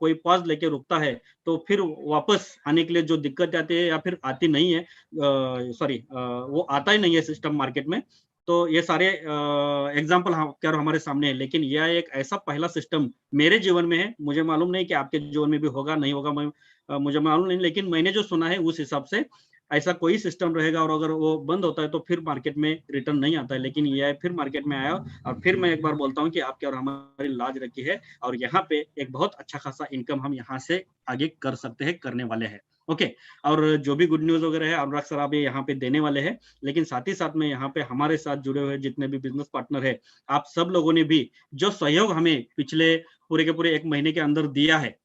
कोई पॉज लेके रुकता है तो फिर वापस आने के लिए जो दिक्कत आती है या फिर आती नहीं है, सॉरी वो आता ही नहीं है सिस्टम मार्केट में, तो ये सारे एग्जाम्पल क्या हमारे सामने है। लेकिन यह एक ऐसा पहला सिस्टम मेरे जीवन में है, मुझे मालूम नहीं कि आपके जीवन में भी होगा नहीं होगा, मुझे मालूम नहीं, लेकिन मैंने जो सुना है उस हिसाब से ऐसा कोई सिस्टम रहेगा और अगर वो बंद होता है तो फिर मार्केट में रिटर्न नहीं आता है। लेकिन यह फिर मार्केट में आया और फिर मैं एक बार बोलता हूँ कि आपके और हमारी लाज रखी है और यहाँ पे एक बहुत अच्छा खासा इनकम हम यहाँ से आगे कर सकते हैं, करने वाले हैं। ओके, और जो भी गुड न्यूज वगैरह है अनुराग सर आप यहाँ पे देने वाले हैं, लेकिन साथ ही साथ में यहाँ पे हमारे साथ जुड़े हुए जितने भी बिजनेस पार्टनर है, आप सब लोगों ने भी जो सहयोग हमें पिछले पूरे के पूरे 1 महीने के अंदर दिया है,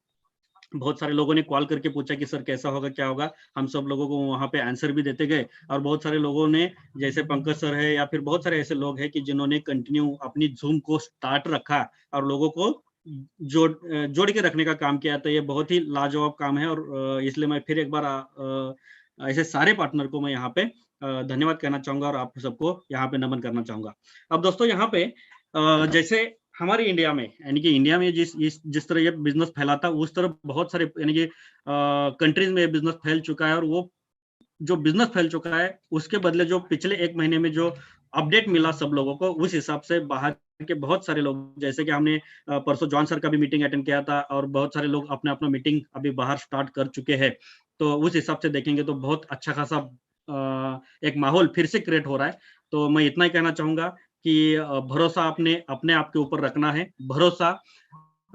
बहुत सारे लोगों ने कॉल करके पूछा कि सर कैसा होगा क्या होगा, हम सब लोगों को वहां पे आंसर भी देते गए। और बहुत सारे लोगों ने जैसे पंकज सर है या फिर बहुत सारे ऐसे लोग हैं कि जिन्होंने कंटिन्यू अपनी जूम को स्टार्ट रखा और लोगों को जोड़ के रखने का काम किया, तो ये बहुत ही लाजवाब काम है। और इसलिए मैं फिर एक बार ऐसे सारे पार्टनर को मैं यहाँ पे धन्यवाद कहना चाहूंगा और आप सबको यहाँ पे नमन करना चाहूंगा। अब दोस्तों यहाँ पे जैसे हमारे इंडिया में यानी कि इंडिया में जिस तरह ये बिजनेस फैला था उस तरह बहुत सारे यानी कि कंट्रीज में बिजनेस फैल चुका है, और वो जो बिजनेस फैल चुका है उसके बदले जो पिछले 1 महीने में जो अपडेट मिला सब लोगों को, उस हिसाब से बाहर के बहुत सारे लोग, जैसे कि हमने परसों जॉन सर का भी मीटिंग अटेंड किया था और बहुत सारे लोग अपने अपना मीटिंग अभी बाहर स्टार्ट कर चुके हैं, तो उस हिसाब से देखेंगे तो बहुत अच्छा खासा एक माहौल फिर से क्रिएट हो रहा है। तो मैं इतना ही कहना चाहूंगा कि भरोसा अपने आप के ऊपर रखना है, भरोसा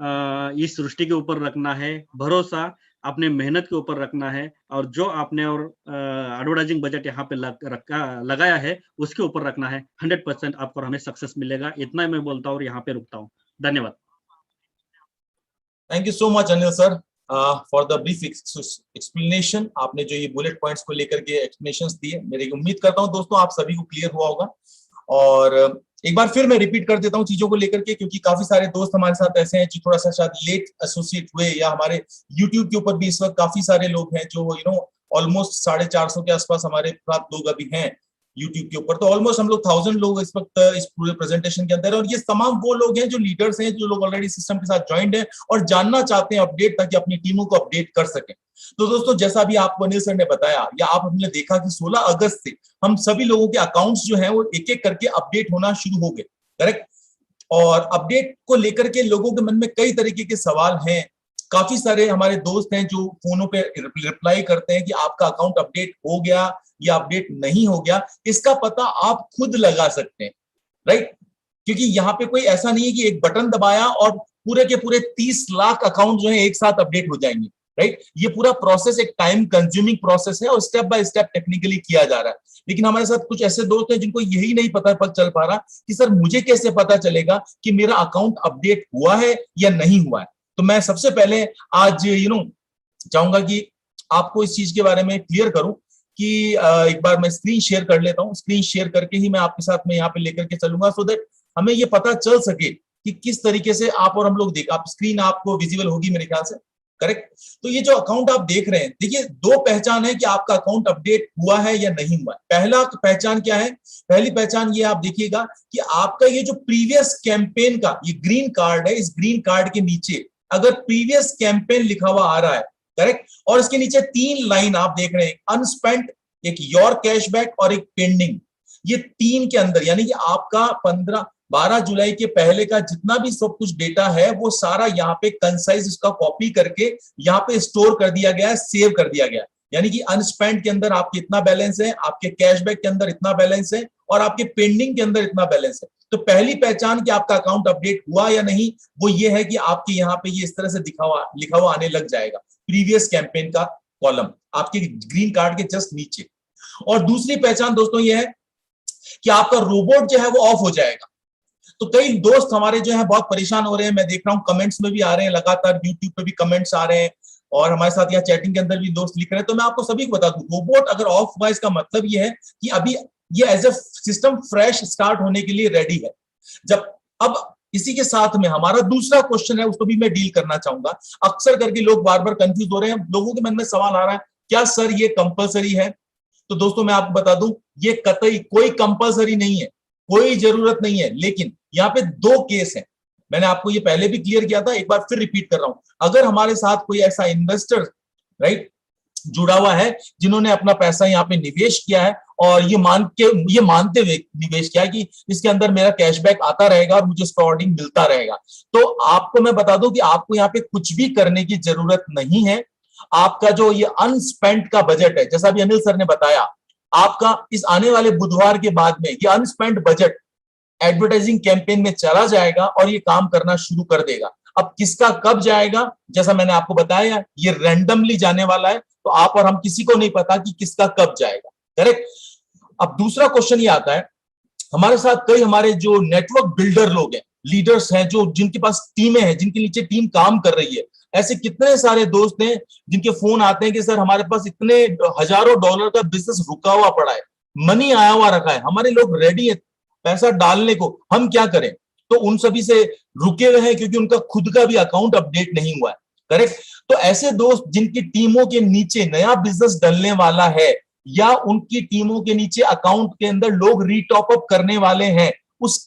इस सृष्टि के ऊपर रखना है, भरोसा अपने मेहनत के ऊपर रखना है, और जो आपने और एडवर्टाइजिंग बजट यहाँ पे लगाया है उसके ऊपर रखना है। 100% आपको और हमें सक्सेस मिलेगा। इतना मैं बोलता हूँ और यहाँ पे रुकता हूँ। धन्यवाद। Thank you so much Anil sir for the brief explanation. आपने जो ये बुलेट पॉइंट्स को लेकर के एक्सप्लेनेशंस दिए, मेरी उम्मीद करता हूं दोस्तों आप सभी को क्लियर हुआ होगा। और एक बार फिर मैं रिपीट कर देता हूं चीजों को लेकर के, क्योंकि काफी सारे दोस्त हमारे साथ ऐसे हैं जो थोड़ा सा शायद लेट एसोसिएट हुए, या हमारे यूट्यूब के ऊपर भी इस वक्त काफी सारे लोग हैं जो ऑलमोस्ट 450 के आसपास हमारे साथ लोग अभी हैं यूट्यूब के ऊपर। तो ऑलमोस्ट हम लोग 1000 लोग इस वक्त इस पूरे प्रेजेंटेशन के अंदर, और ये तमाम वो लोग हैं जो लीडर्स हैं, जो लोग ऑलरेडी सिस्टम के साथ ज्वाइंट हैं और जानना चाहते हैं अपडेट, ताकि अपनी टीमों को अपडेट कर सकें। तो दोस्तों जैसा भी आपको अनिल सर ने बताया, या आप हमने देखा कि 16 अगस्त से हम सभी लोगों के अकाउंट्स जो हैं वो एक एक करके अपडेट होना शुरू हो गए, करेक्ट। और अपडेट को लेकर के लोगों के मन में कई तरीके के सवाल हैं। काफी सारे हमारे दोस्त हैं जो फोनों पे रिप्लाई करते हैं कि आपका अकाउंट अपडेट हो गया या अपडेट नहीं हो गया। इसका पता आप खुद लगा सकते हैं, राइट, क्योंकि यहाँ पे कोई ऐसा नहीं है कि एक बटन दबाया और पूरे के पूरे 30 लाख अकाउंट जो है एक साथ अपडेट हो जाएंगे, राइट। ये पूरा प्रोसेस एक टाइम कंज्यूमिंग प्रोसेस है और स्टेप बाय स्टेप टेक्निकली किया जा रहा है। लेकिन हमारे साथ कुछ ऐसे दोस्त हैं जिनको यही नहीं पता चल पा रहा कि सर मुझे कैसे पता चलेगा कि मेरा अकाउंट अपडेट हुआ है या नहीं हुआ है। तो मैं सबसे पहले आज चाहूंगा कि आपको इस चीज के बारे में क्लियर करूं कि एक बार मैं स्क्रीन शेयर कर लेता हूं। स्क्रीन शेयर करके ही मैं आपके साथ में यहाँ पे लेकर के चलूंगा, सो दैट हमें ये पता चल सके कि किस तरीके से आप और हम लोग देख, आप स्क्रीन आपको विजिबल होगी मेरे ख्याल से, करेक्ट। तो ये जो अकाउंट आप देख रहे हैं, देखिए दो पहचान है कि आपका अकाउंट अपडेट हुआ है या नहीं हुआ है। पहला पहचान क्या है? पहली पहचान ये आप देखिएगा कि आपका ये जो प्रीवियस कैंपेन का ये ग्रीन कार्ड है, इस ग्रीन कार्ड के नीचे अगर प्रीवियस कैंपेन लिखा हुआ आ रहा है, करेक्ट, और इसके नीचे 3 लाइन आप देख रहे हैं, अनस्पेंट, एक योर कैशबैक और एक पेंडिंग। ये 3 के अंदर यानी कि आपका 12 जुलाई के पहले का जितना भी सब कुछ डेटा है वो सारा यहाँ पे कंसाइज इसका कॉपी करके यहाँ पे स्टोर कर दिया गया है, सेव कर दिया गया है। यानी कि अनस्पेंट के अंदर आपके इतना बैलेंस है, आपके कैशबैक के अंदर इतना बैलेंस है और आपके पेंडिंग के अंदर इतना बैलेंस है। तो पहली पहचान कि आपका अकाउंट अपडेट हुआ या नहीं वो ये है कि आपके यहाँ पे ये इस तरह से लिखा हुआ आने लग जाएगा, प्रीवियस कैंपेन का कॉलम आपके ग्रीन कार्ड के जस्ट नीचे। और दूसरी पहचान दोस्तों ये है कि आपका रोबोट जो है वो ऑफ हो जाएगा। तो कई दोस्त हमारे जो है बहुत परेशान हो रहे हैं, मैं देख रहा हूँ कमेंट्स में भी आ रहे हैं, लगातार यूट्यूब पे भी कमेंट्स आ रहे हैं और हमारे साथ यहाँ चैटिंग के अंदर भी दोस्त लिख रहे हैं। तो मैं आपको सभी को बता दूं, रोबोट अगर ऑफ हुआ इसका मतलब ये है कि अभी ये as a system fresh start होने के लिए रेडी है। जब अब इसी के साथ में हमारा दूसरा क्वेश्चन है, उसको भी मैं डील करना चाहूंगा। अक्सर करके लोग बार बार कंफ्यूज हो रहे हैं, लोगों के मन में सवाल आ रहा है क्या सर ये कंपलसरी है? तो दोस्तों मैं आपको बता दूं ये कतई कोई कंपलसरी नहीं है, कोई जरूरत नहीं है। लेकिन यहाँ पे 2 केस हैं, मैंने आपको ये पहले भी क्लियर किया था, एक बार फिर रिपीट कर रहा हूं। अगर हमारे साथ कोई ऐसा इन्वेस्टर राइट जुड़ा हुआ है जिन्होंने अपना पैसा यहाँ पे निवेश किया है और ये मानते हुए निवेश किया है कि इसके अंदर मेरा कैशबैक आता रहेगा और मुझे उसका ऑर्डिंग मिलता रहेगा, तो आपको मैं बता दूं कि आपको यहाँ पे कुछ भी करने की जरूरत नहीं है। आपका जो ये अनस्पेंट का बजट है, जैसा भी अनिल सर ने बताया, आपका इस आने वाले बुधवार के बाद में ये अनस्पेंट बजट एडवर्टाइजिंग कैंपेन में चला जाएगा और ये काम करना शुरू कर देगा। अब किसका कब जाएगा, जैसा मैंने आपको बताया, ये रैंडमली जाने वाला है, तो आप और हम किसी को नहीं पता कि किसका कब जाएगा, करेक्ट। अब दूसरा क्वेश्चन ये आता है, हमारे साथ कई हमारे जो नेटवर्क बिल्डर लोग हैं, लीडर्स हैं, जो जिनके पास टीमें हैं, जिनके नीचे टीम काम कर रही है, ऐसे कितने सारे दोस्त हैं जिनके फोन आते हैं कि सर हमारे पास इतने हजारों डॉलर का बिजनेस रुका हुआ पड़ा है, मनी आया हुआ रखा है, हमारे लोग रेडी है पैसा डालने को, हम क्या करें? तो उन सभी से रुके हुए हैं क्योंकि उनका खुद का भी अकाउंट अपडेट नहीं हुआ है, करेक्ट। तो ऐसे दोस्त जिनकी टीमों के नीचे नया बिजनेस डलने वाला है या उनकी टीमों के नीचे अकाउंट के अंदर लोग रीटॉप अप करने वाले हैं, उस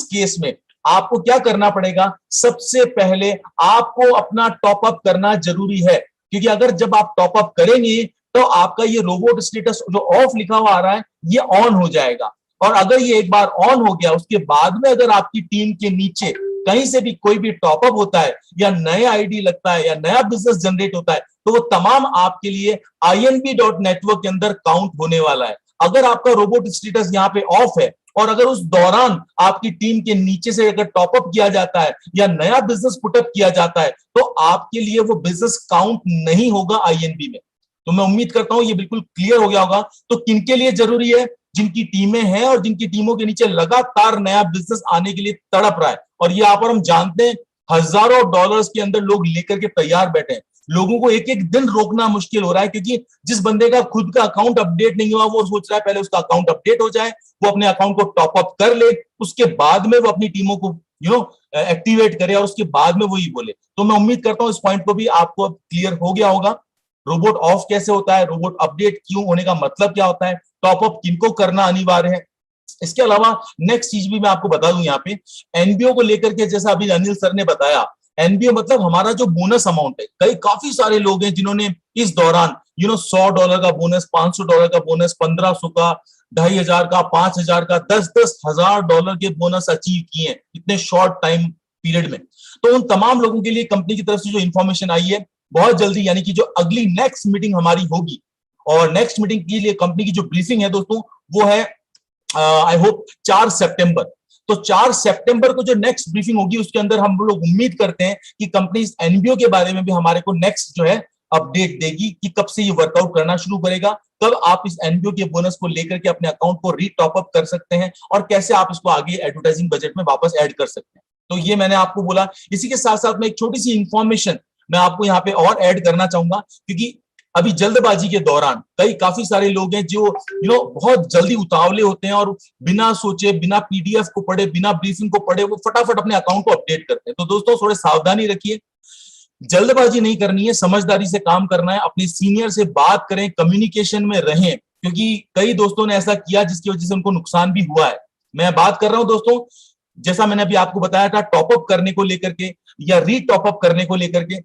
केस में आपको क्या करना पड़ेगा? सबसे पहले आपको अपना टॉप अप करना जरूरी है, क्योंकि अगर जब आप टॉप अप करेंगे तो आपका ये रोबोट स्टेटस जो ऑफ लिखा हुआ आ रहा है ये ऑन हो जाएगा। और अगर ये एक बार ऑन हो गया, उसके बाद में अगर आपकी टीम के नीचे कहीं से भी कोई भी टॉप अप होता है या नया आईडी लगता है या नया बिजनेस जनरेट होता है, तो वो तमाम आपके लिए inb.network के अंदर काउंट होने वाला है। अगर आपका रोबोट स्टेटस यहाँ पे ऑफ है और अगर उस दौरान आपकी टीम के नीचे से अगर टॉपअप किया जाता है या नया बिजनेस पुटअप किया जाता है तो आपके लिए वो बिजनेस काउंट नहीं होगा आईएनबी में। तो मैं उम्मीद करता हूं ये बिल्कुल क्लियर हो गया होगा। तो किनके लिए जरूरी है? जिनकी टीमें हैं और जिनकी टीमों के नीचे लगातार नया बिजनेस आने के लिए तड़प रहा है, और ये यहाँ पर हम जानते हैं हजारों डॉलर्स के अंदर लोग लेकर के तैयार बैठे हैं। लोगों को एक एक दिन रोकना मुश्किल हो रहा है, क्योंकि जिस बंदे का खुद का अकाउंट अपडेट नहीं हुआ वो सोच रहा है पहले उसका अकाउंट अपडेट हो जाए, वो अपने अकाउंट को टॉप अप कर ले, उसके बाद में वो अपनी टीमों को एक्टिवेट करे और उसके बाद में वो ही बोले। तो मैं उम्मीद करता हूं इस पॉइंट को भी आपको क्लियर हो गया होगा। रोबोट ऑफ कैसे होता है, रोबोट अपडेट क्यों होने का मतलब क्या होता है, टॉप अप किनको करना अनिवार्य है। इसके अलावा नेक्स्ट चीज भी मैं आपको बता दूं यहाँ पे एनबीओ को लेकर के, जैसा अभी अनिल सर ने बताया, एनबीओ मतलब हमारा जो बोनस अमाउंट है। काफी सारे लोग हैं जिन्होंने इस दौरान $100 का बोनस, $500 का बोनस, 1500 का, 2500 का, 5000 का, 10-10 हजार डॉलर के बोनस अचीव किए हैं इतने शॉर्ट टाइम पीरियड में। तो उन तमाम लोगों के लिए कंपनी की तरफ से जो इंफॉर्मेशन आई है बहुत जल्दी, यानी कि जो अगली नेक्स्ट मीटिंग हमारी होगी, और नेक्स्ट मीटिंग के लिए कंपनी की जो ब्रीफिंग है दोस्तों वो है आई होप 4 सितंबर। तो 4 सितंबर को जो नेक्स्ट ब्रीफिंग होगी उसके अंदर हम लोग उम्मीद करते हैं कि कंपनी इस एनबीओ के बारे में भी हमारे को नेक्स्ट जो है अपडेट देगी कि कब से ये वर्कआउट करना शुरू करेगा, कब आप इस एनबीओ के बोनस को लेकर के अपने अकाउंट को रीटॉप अप कर सकते हैं और कैसे आप इसको आगे एडवर्टाइजिंग बजट में वापस ऐड कर सकते हैं। तो ये मैंने आपको बोला। इसी के साथ साथ में एक छोटी सी इंफॉर्मेशन मैं आपको यहाँ पे और ऐड करना चाहूंगा, क्योंकि अभी जल्दबाजी के दौरान काफी सारे लोग हैं जो बहुत जल्दी उतावले होते हैं और बिना सोचे, बिना पीडीएफ को पढ़े, बिना ब्रीफिंग को पढ़े वो फटाफट अपने अकाउंट को अपडेट करते हैं। तो दोस्तों थोड़े सावधानी रखिए, जल्दबाजी नहीं करनी है, समझदारी से काम करना है, अपने सीनियर से बात करें, कम्युनिकेशन में रहें, क्योंकि कई दोस्तों ने ऐसा किया जिसकी वजह से उनको नुकसान भी हुआ है। मैं बात कर रहा हूं दोस्तों, जैसा मैंने अभी आपको बताया था, टॉपअप करने को लेकर के या रीटॉपअप करने को लेकर के,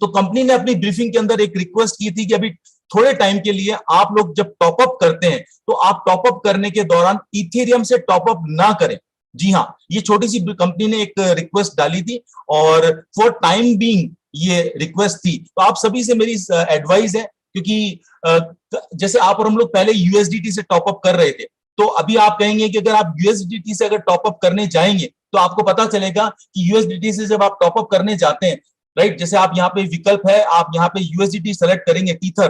तो कंपनी ने अपनी ब्रीफिंग के अंदर एक रिक्वेस्ट की थी कि अभी थोड़े टाइम के लिए आप लोग जब टॉपअप करते हैं तो आप टॉपअप करने के दौरान इथेरियम से टॉपअप ना करें। जी हाँ, ये छोटी सी कंपनी ने एक रिक्वेस्ट डाली थी और फॉर टाइम बीइंग ये रिक्वेस्ट थी। तो आप सभी से मेरी एडवाइस है, क्योंकि जैसे आप और हम लोग पहले यूएसडीटी से टॉपअप कर रहे थे, तो अभी आप कहेंगे कि अगर आप यूएसडीटी से अगर टॉपअप करने जाएंगे तो आपको पता चलेगा कि यूएसडीटी से जब आप टॉपअप करने जाते हैं, राइट, जैसे आप यहाँ पे विकल्प है, आप यहाँ पे यूएसडीटी सेलेक्ट करेंगे टीथर,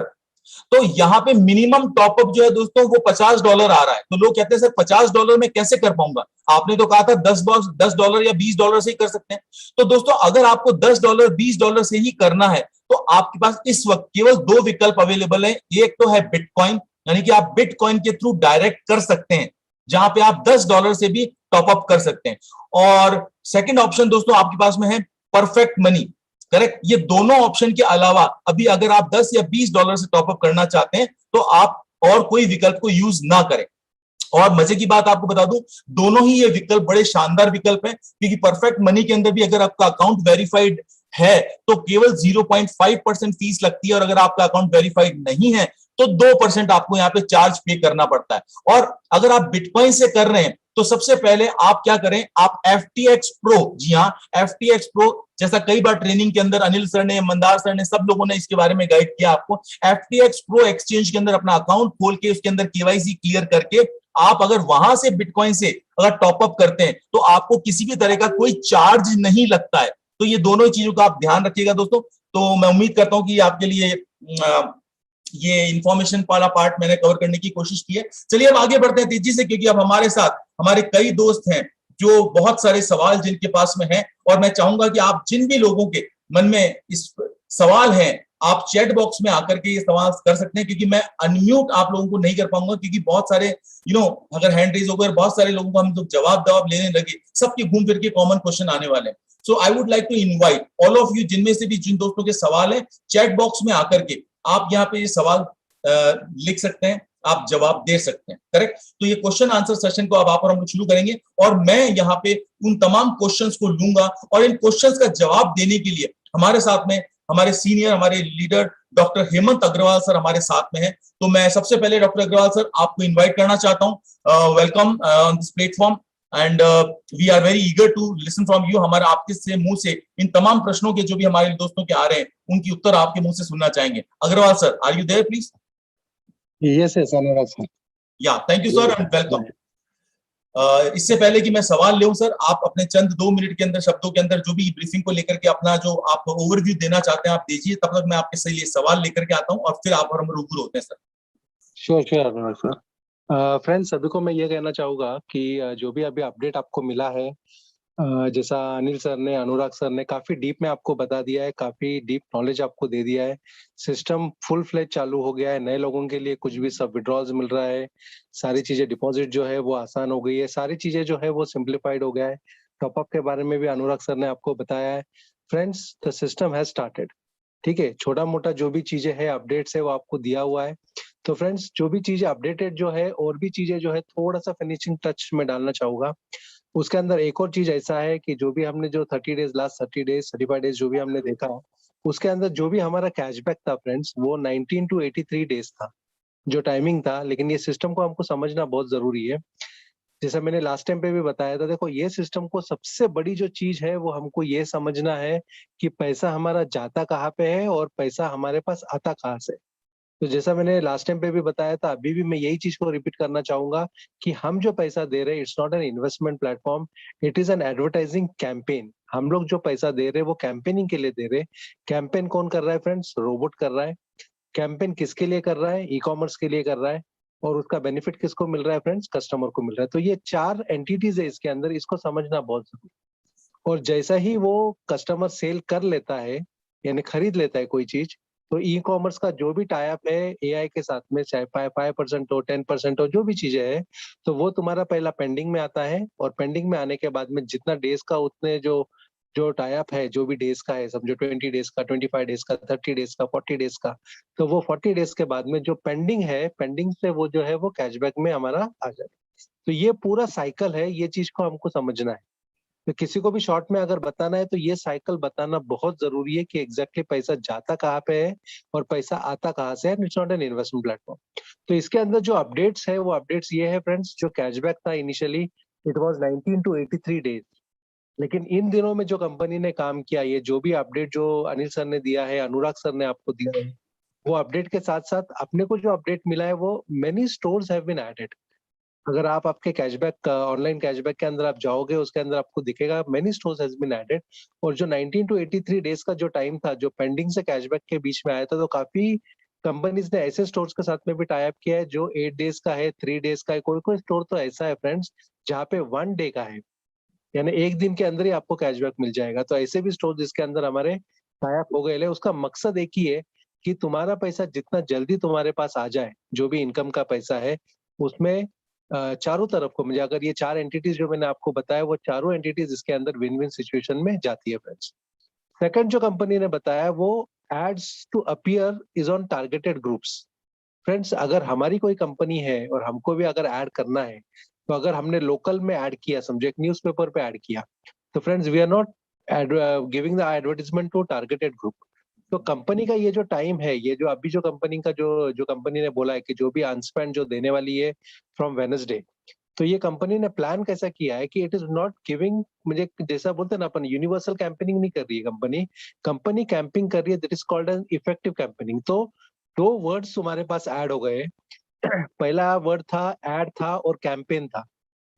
तो यहाँ पे मिनिमम टॉपअप जो है दोस्तों वो $50 आ रहा है। तो लोग कहते हैं सर $50 में कैसे कर पाऊंगा, आपने तो कहा था $10 या $20 से ही कर सकते हैं। तो दोस्तों अगर आपको $10 $20 से ही करना है तो आपके पास इस वक्त केवल 2 विकल्प अवेलेबल है। एक तो है बिटकॉइन, यानी कि आप बिटकॉइन के थ्रू डायरेक्ट कर सकते हैं, जहां पे आप $10 से भी टॉपअप कर सकते हैं। और सेकेंड ऑप्शन दोस्तों आपके पास में है परफेक्ट मनी, करेक्ट। ये दोनों ऑप्शन के अलावा अभी अगर आप $10 या $20 से टॉपअप करना चाहते हैं तो आप और कोई विकल्प को यूज ना करें। और मजे की बात आपको बता दूं, दोनों ही ये विकल्प बड़े शानदार विकल्प हैं, क्योंकि परफेक्ट मनी के अंदर भी अगर आपका अकाउंट वेरीफाइड है तो केवल 0.5% फीस लगती है, और अगर आपका अकाउंट वेरीफाइड नहीं है तो 2% आपको यहाँ पे चार्ज पे करना पड़ता है। और अगर आप बिटकॉइन से कर रहे हैं तो सबसे पहले आप क्या करें, आप FTX Pro, जी हाँ FTX Pro, जैसा कई बार ट्रेनिंग के अंदर अनिल सर ने, मंदार सर ने, सब लोगों ने इसके बारे में गाइड किया आपको, FTX Pro एक्सचेंज के अंदर अपना अकाउंट खोल के उसके अंदर KYC क्लियर करके आप अगर वहां से बिटकॉइन से अगर टॉपअप करते हैं तो आपको किसी भी तरह का कोई चार्ज नहीं लगता है। तो ये दोनों चीजों का आप ध्यान रखिएगा दोस्तों। तो मैं उम्मीद करता हूं कि आपके लिए ये इंफॉर्मेशन वाला पार्ट मैंने कवर करने की कोशिश की है। चलिए अब आगे बढ़ते हैं तेजी से, क्योंकि अब हमारे साथ हमारे कई दोस्त हैं जो बहुत सारे सवाल जिनके पास में हैं, और मैं चाहूंगा कि आप जिन भी लोगों के मन में इस सवाल हैं आप चैट बॉक्स में आकर के ये सवाल कर सकते हैं, क्योंकि मैं अनम्यूट आप लोगों को नहीं कर पाऊंगा, क्योंकि बहुत सारे अगर हैंड रेज हो गए, बहुत सारे लोगों को हम लोग जवाब लेने लगे, सबके घूम फिर के कॉमन क्वेश्चन आने वाले हैं। So I would like to invite all of you, जिनमें से भी जिन दोस्तों के सवाल है, चैट बॉक्स में आकर के आप यहाँ पे ये सवाल लिख सकते हैं, आप जवाब दे सकते हैं, करेक्ट। तो ये क्वेश्चन आंसर सेशन को अब आप और हम लोग शुरू करेंगे, और मैं यहाँ पे उन तमाम क्वेश्चंस को लूंगा, और इन क्वेश्चंस का जवाब देने के लिए हमारे साथ में हमारे सीनियर, हमारे leader doctor Hemant Agrawal sir हमारे साथ में हैं। तो मैं सबसे पहले डॉक्टर अग्रवाल सर आपको इन्वाइट करना चाहता हूँ, welcome on this platform, and we are very eager to listen from you. हमारे आपके से मुंह से इन तमाम प्रश्नों के जो भी हमारे दोस्तों के आ रहे हैं उनकी उत्तर आपके मुंह से सुनना चाहेंगे। Agrawal sir, are you there please? Yes, Anurag sir. Yeah, thank you sir and welcome. इससे पहले कि मैं सवाल लूं सर, आप अपने चंद 2 मिनट के अंदर, शब्दों के अंदर जो भी ब्रीफिंग को लेकर के अपना जो आप ओवरव्यू देना चाहते हैं आप दीजिए, तब तक मैं आपके सही लिए सवाल लेकर के आता हूं और फिर आप और हम रूबरू होते हैं सर। श्योर श्योर अनुराग सर। फ्रेंड्स, सभी को मैं ये कहना चाहूंगा कि जो भी अभी अपडेट आपको मिला है, जैसा अनिल सर ने, अनुराग सर ने काफी डीप में आपको बता दिया है, काफी डीप नॉलेज आपको दे दिया है। सिस्टम फुल फ्लेज चालू हो गया है, नए लोगों के लिए कुछ भी सब विड्रॉल्स मिल रहा है, सारी चीजें डिपॉजिट जो है वो आसान हो गई है, सारी चीजें जो है वो सिंप्लीफाइड हो गया है। टॉपअप के बारे में भी अनुराग सर ने आपको बताया है। Friends, the system has started. ठीक है, छोटा मोटा जो भी चीजें है, अपडेट्स है, वो आपको दिया हुआ है। तो फ्रेंड्स, जो भी चीजें अपडेटेड जो है, और भी चीजें जो है थोड़ा सा फिनिशिंग टच में डालना चाहूंगा। उसके अंदर एक और चीज ऐसा है कि जो भी हमने जो 30 डेज, लास्ट 30 डेज 35 डेज जो भी हमने देखा, उसके अंदर जो भी हमारा कैशबैक था फ्रेंड्स, वो 19 to 83 डेज था जो टाइमिंग था। लेकिन ये सिस्टम को हमको समझना बहुत जरूरी है। जैसा मैंने लास्ट टाइम पे भी बताया था, देखो ये सिस्टम को सबसे बड़ी जो चीज है वो हमको ये समझना है कि पैसा हमारा जाता कहाँ पे है और पैसा हमारे पास आता कहाँ से। तो जैसा मैंने लास्ट टाइम पे भी बताया था, अभी भी मैं यही चीज को रिपीट करना चाहूंगा कि हम जो पैसा दे रहे हैं, it's not an investment platform, it is an advertising campaign. हम लोग जो पैसा दे रहे हैं वो कैंपेनिंग के लिए दे रहे हैं। कैंपेन कौन कर रहा है फ्रेंड्स? रोबोट कर रहा है। कैंपेन किसके लिए कर रहा है? ई कॉमर्स के लिए कर रहा है। और उसका बेनिफिट किसको मिल रहा है फ्रेंड्स? कस्टमर को मिल रहा है। तो ये 4 एंटिटीज है इसके अंदर, इसको समझना बहुत जरूरी है। और जैसा ही वो कस्टमर सेल कर लेता है, यानी खरीद लेता है कोई चीज, तो ई कॉमर्स का जो भी टाई अप है एआई के साथ में, चाहे 5% हो, 10% हो, जो भी चीजें है, तो वो तुम्हारा पहला पेंडिंग में आता है। और पेंडिंग में आने के बाद में जितना डेज का, उतने जो जो टाई अप है, जो भी डेज का है, समझो 20 डेज का, 25 डेज का, 30 डेज का, 40 डेज का, तो वो 40 डेज के बाद में जो पेंडिंग है, पेंडिंग से वो जो है वो कैशबैक में हमारा आ जाए। तो ये पूरा साइकिल है, ये चीज को हमको समझना है। तो किसी को भी शॉर्ट में अगर बताना है तो ये साइकिल बताना बहुत जरूरी है कि एग्जैक्टली पैसा जाता कहाँ पे है और पैसा आता कहाँ से है। It's not an investment platform. तो इसके अंदर जो अपडेट्स है वो अपडेट्स ये है फ्रेंड्स, जो कैशबैक था initially it was 19 to 83 days. लेकिन इन दिनों में जो कंपनी ने काम किया, ये जो भी अपडेट जो अनिल सर ने दिया है, अनुराग सर ने आपको दिया है, वो अपडेट के साथ साथ अपने को जो अपडेट मिला है वो many stores have been added. अगर आप आपके कैशबैक, ऑनलाइन कैशबैक के अंदर आप जाओगे, उसके अंदर आपको दिखेगा many stores has been added. और जो 19 to 83 डेज का जो टाइम था, जो पेंडिंग से कैशबैक के बीच में आया था, तो काफी कंपनीज ने ऐसे स्टोर्स के साथ में भी टाई अप किया है जो 8 डेज का है, 3 डेज का है। कोई कोई स्टोर तो ऐसा है फ्रेंड्स जहाँ पे 1 डे का है, यानी एक दिन के अंदर ही आपको कैशबैक मिल जाएगा। तो ऐसे भी स्टोर जिसके अंदर हमारे टाई अप हो गए हैं। उसका मकसद एक ही है कि तुम्हारा पैसा जितना जल्दी तुम्हारे पास आ जाए, जो भी इनकम का पैसा है उसमें चारों तरफ को, मुझे अगर ये 4 एंटिटीज जो मैंने आपको बताया, वो चारों एंटिटीज इसके अंदर विन विन सिचुएशन में जाती है फ्रेंड्स। सेकंड जो कंपनी ने बताया वो ads to appear is on targeted groups. Friends, अगर हमारी कोई कंपनी है और हमको भी अगर ऐड करना है, तो अगर हमने लोकल में ऐड किया, समझो एक न्यूज़पेपर पे ऐड किया, तो friends we are not giving the advertisement to targeted group. तो कंपनी का ये जो टाइम है, ये जो अभी जो कंपनी का जो जो कंपनी ने बोला है कि जो भी अनस्पेंड जो देने वाली है फ्रॉम वेडनेसडे, तो ये कंपनी ने प्लान कैसा किया है कि इट इज नॉट गिविंग, मुझे जैसा बोलते हैं ना अपन, यूनिवर्सल कैंपेनिंग नहीं कर रही है कंपनी। कंपनी कैंपिंग कर रही है, that is called an effective campaigning. तो 2 वर्ड्स तुम्हारे पास ऐड हो गए। पहला वर्ड था, ऐड था, और कैंपेन था,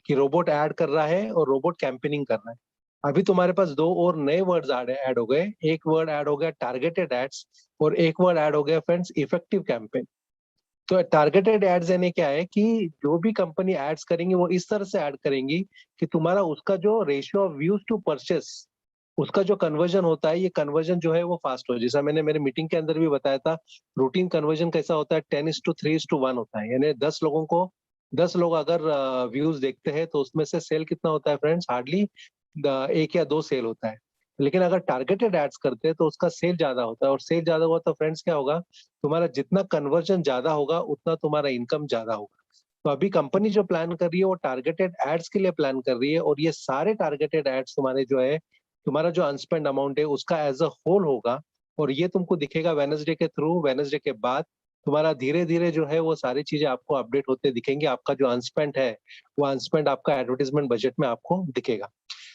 कि रोबोट ऐड कर रहा है और रोबोट कैंपेनिंग कर रहा है। अभी तुम्हारे पास 2 और नए वर्ड्स ऐड हो गए। एक वर्ड ऐड हो गया टारगेटेड एड्स, और एक वर्ड ऐड हो गया फ्रेंड्स इफेक्टिव कैंपेन। तो टारगेटेड एड्स यानी क्या है कि जो भी कंपनी एड्स करेंगी वो इस तरह से ऐड करेंगी कि तुम्हारा उसका जो ratio of views to purchase, उसका जो कन्वर्जन होता है, ये कन्वर्जन जो है वो फास्ट हो। जैसा मैंने मेरे मीटिंग के अंदर भी बताया था, रूटीन कन्वर्जन कैसा होता है, 10:3:1 होता है। यानी 10 लोगों को, 10 लोग अगर व्यूज देखते हैं तो उसमें से सेल कितना होता है फ्रेंड्स? हार्डली 1 या 2 सेल होता है। लेकिन अगर टारगेटेड एड्स करते हैं तो उसका सेल ज्यादा होता है, और सेल ज्यादा हुआ तो फ्रेंड्स क्या होगा? तुम्हारा जितना कन्वर्जन ज्यादा होगा उतना तुम्हारा इनकम ज्यादा होगा। तो अभी कंपनी जो प्लान कर रही है वो टारगेटेड एड्स के लिए प्लान कर रही है, और ये सारे टारगेटेड एड्स तुम्हारे जो है, तुम्हारा जो अनस्पेंड अमाउंट है उसका एज अ होल होगा। और ये तुमको दिखेगा वेडनेसडे के थ्रू। वेडनेसडे के बाद तुम्हारा धीरे धीरे जो है वो सारी चीजें आपको अपडेट होते दिखेंगे। आपका जो अनस्पेंड है वो अनस्पेंड आपका एडवर्टाइजमेंट बजट में आपको दिखेगा।